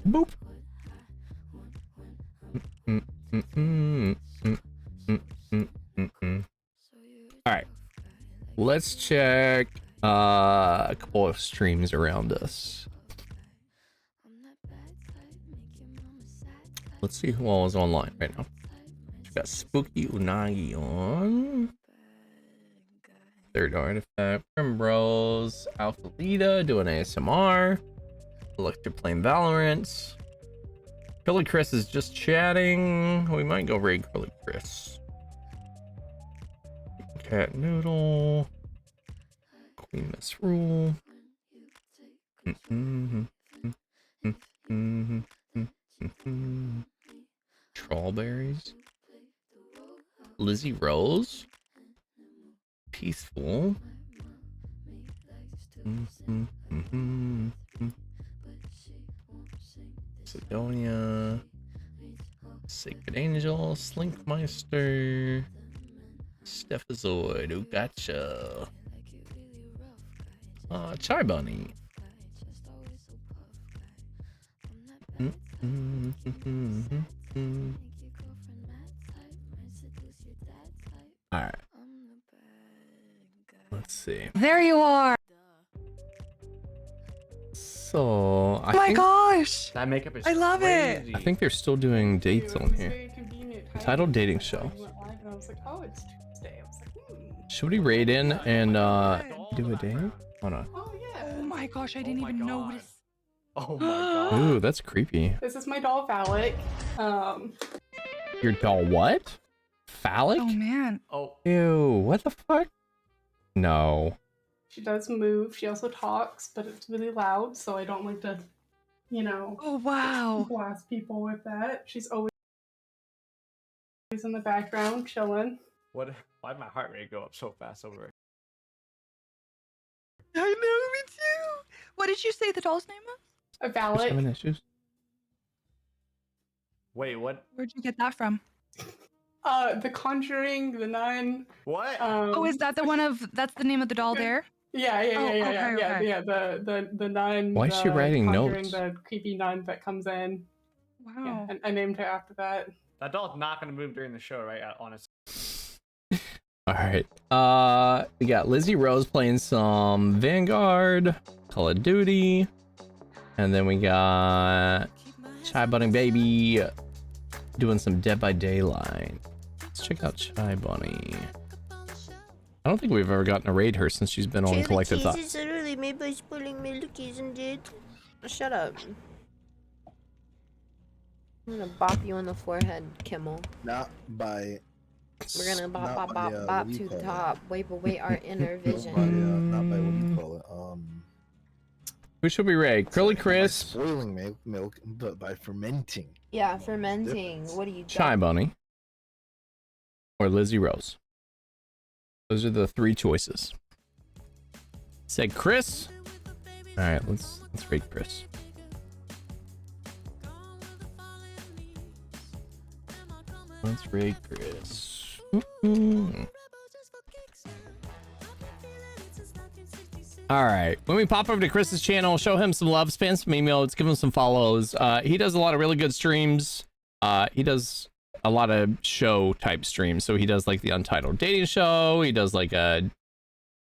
Boop. All right, let's check a couple of streams around us. Let's see who all is online right now. We got Spooky Unagi on. Third Artifact, Primrose, Alpha Lita doing ASMR, Electra playing Valorant. Curly Chris is just chatting. We might go raid Curly Chris. Cat Noodle, Queen Misrule. Strawberries. Lizzie Rose. Peaceful. Sidonia. Sacred Angel. Slinkmeister. Stephazoid. Oh, gotcha. Chai Bunny. Alright. Let's see. There you are. So, Oh my gosh. That makeup is I love it. I think they're still doing dates on here. Titled dating show. I was like, oh, it's Tuesday. I was like, Should we raid in and do a date? Hold on. oh yeah. Oh my gosh, I didn't even notice. Oh my god. Ooh, that's creepy. This is my doll Valak. Your doll what? Phallic? Oh man. Oh. Ew, what the fuck? No. She does move. She also talks, but it's really loud, so I don't like to, Oh wow. blast people with that. She's always in the background, chilling. What? Why'd my heart rate go up so fast over it? I know, me too. What did you say the doll's name was? A Who's Valak. having issues? Wait, what? Where'd you get that from? The Conjuring, the Nun. What? Oh, is that the one of that's the name of the doll there? Yeah, Oh, okay. yeah. The nun. Why is she the writing Conjuring, notes? The creepy nun that comes in. Wow. Yeah, and I named her after that. That doll's not gonna move during the show, right? Honestly. All right. We got Lizzie Rose playing some Vanguard, Call of Duty, and then we got Chai Bunny Baby doing some Dead by Daylight. Let's check out Chai Bunny. I don't think we've ever gotten to raid her since she's been on Collective Thoughts. It's literally made by spoiling Milkies and dude. Shut up. I'm gonna bop you on the forehead, Kimmel. Not by. We're gonna bop, Not bop, by, bop, what bop do you to the call it? top. Wipe away our inner Not by, vision. not by what do you call it? Who should we raid? Curly By Chris, spoiling milk, but by fermenting. Yeah, fermenting. What do you Chai Bunny, or Lizzie Rose. Those are the three choices. Said Chris. All right, let's raid Chris. Let's raid Chris. All right, when we pop over to Chris's channel, show him some love, spam some emails, give him some follows. He does a lot of really good streams. He does a lot of show type streams. So he does like the Untitled Dating Show. He does like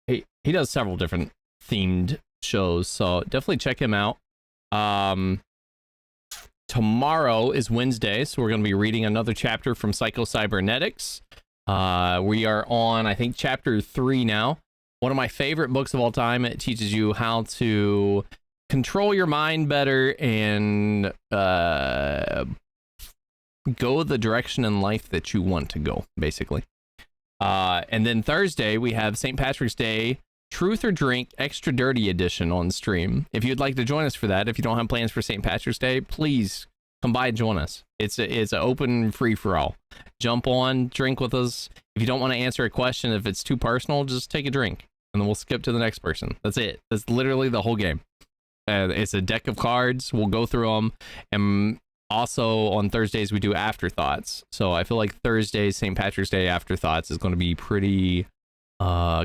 he does several different themed shows. So definitely check him out. Tomorrow is Wednesday, so we're going to be reading another chapter from Psycho Cybernetics. We are on, I think, chapter 3 now. One of my favorite books of all time. It teaches you how to control your mind better and go the direction in life that you want to go, basically. And then Thursday, we have St. Patrick's Day Truth or Drink Extra Dirty Edition on stream. If you'd like to join us for that, if you don't have plans for St. Patrick's Day, please come by and join us. It's an open free-for-all. Jump on, drink with us. If you don't want to answer a question, if it's too personal, just take a drink, and then we'll skip to the next person. That's it. That's literally the whole game. It's a deck of cards. We'll go through them, and also on Thursdays we do afterthoughts. So I feel like Thursday, St. Patrick's Day afterthoughts is going to be pretty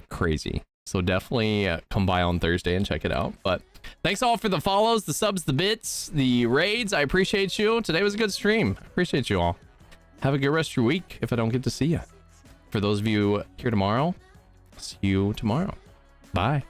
crazy. So definitely come by on Thursday and check it out. But thanks all for the follows, the subs, the bits, the raids. I appreciate you. Today was a good stream. I appreciate you all. Have a good rest of your week if I don't get to see you. For those of you here tomorrow, see you tomorrow. Bye.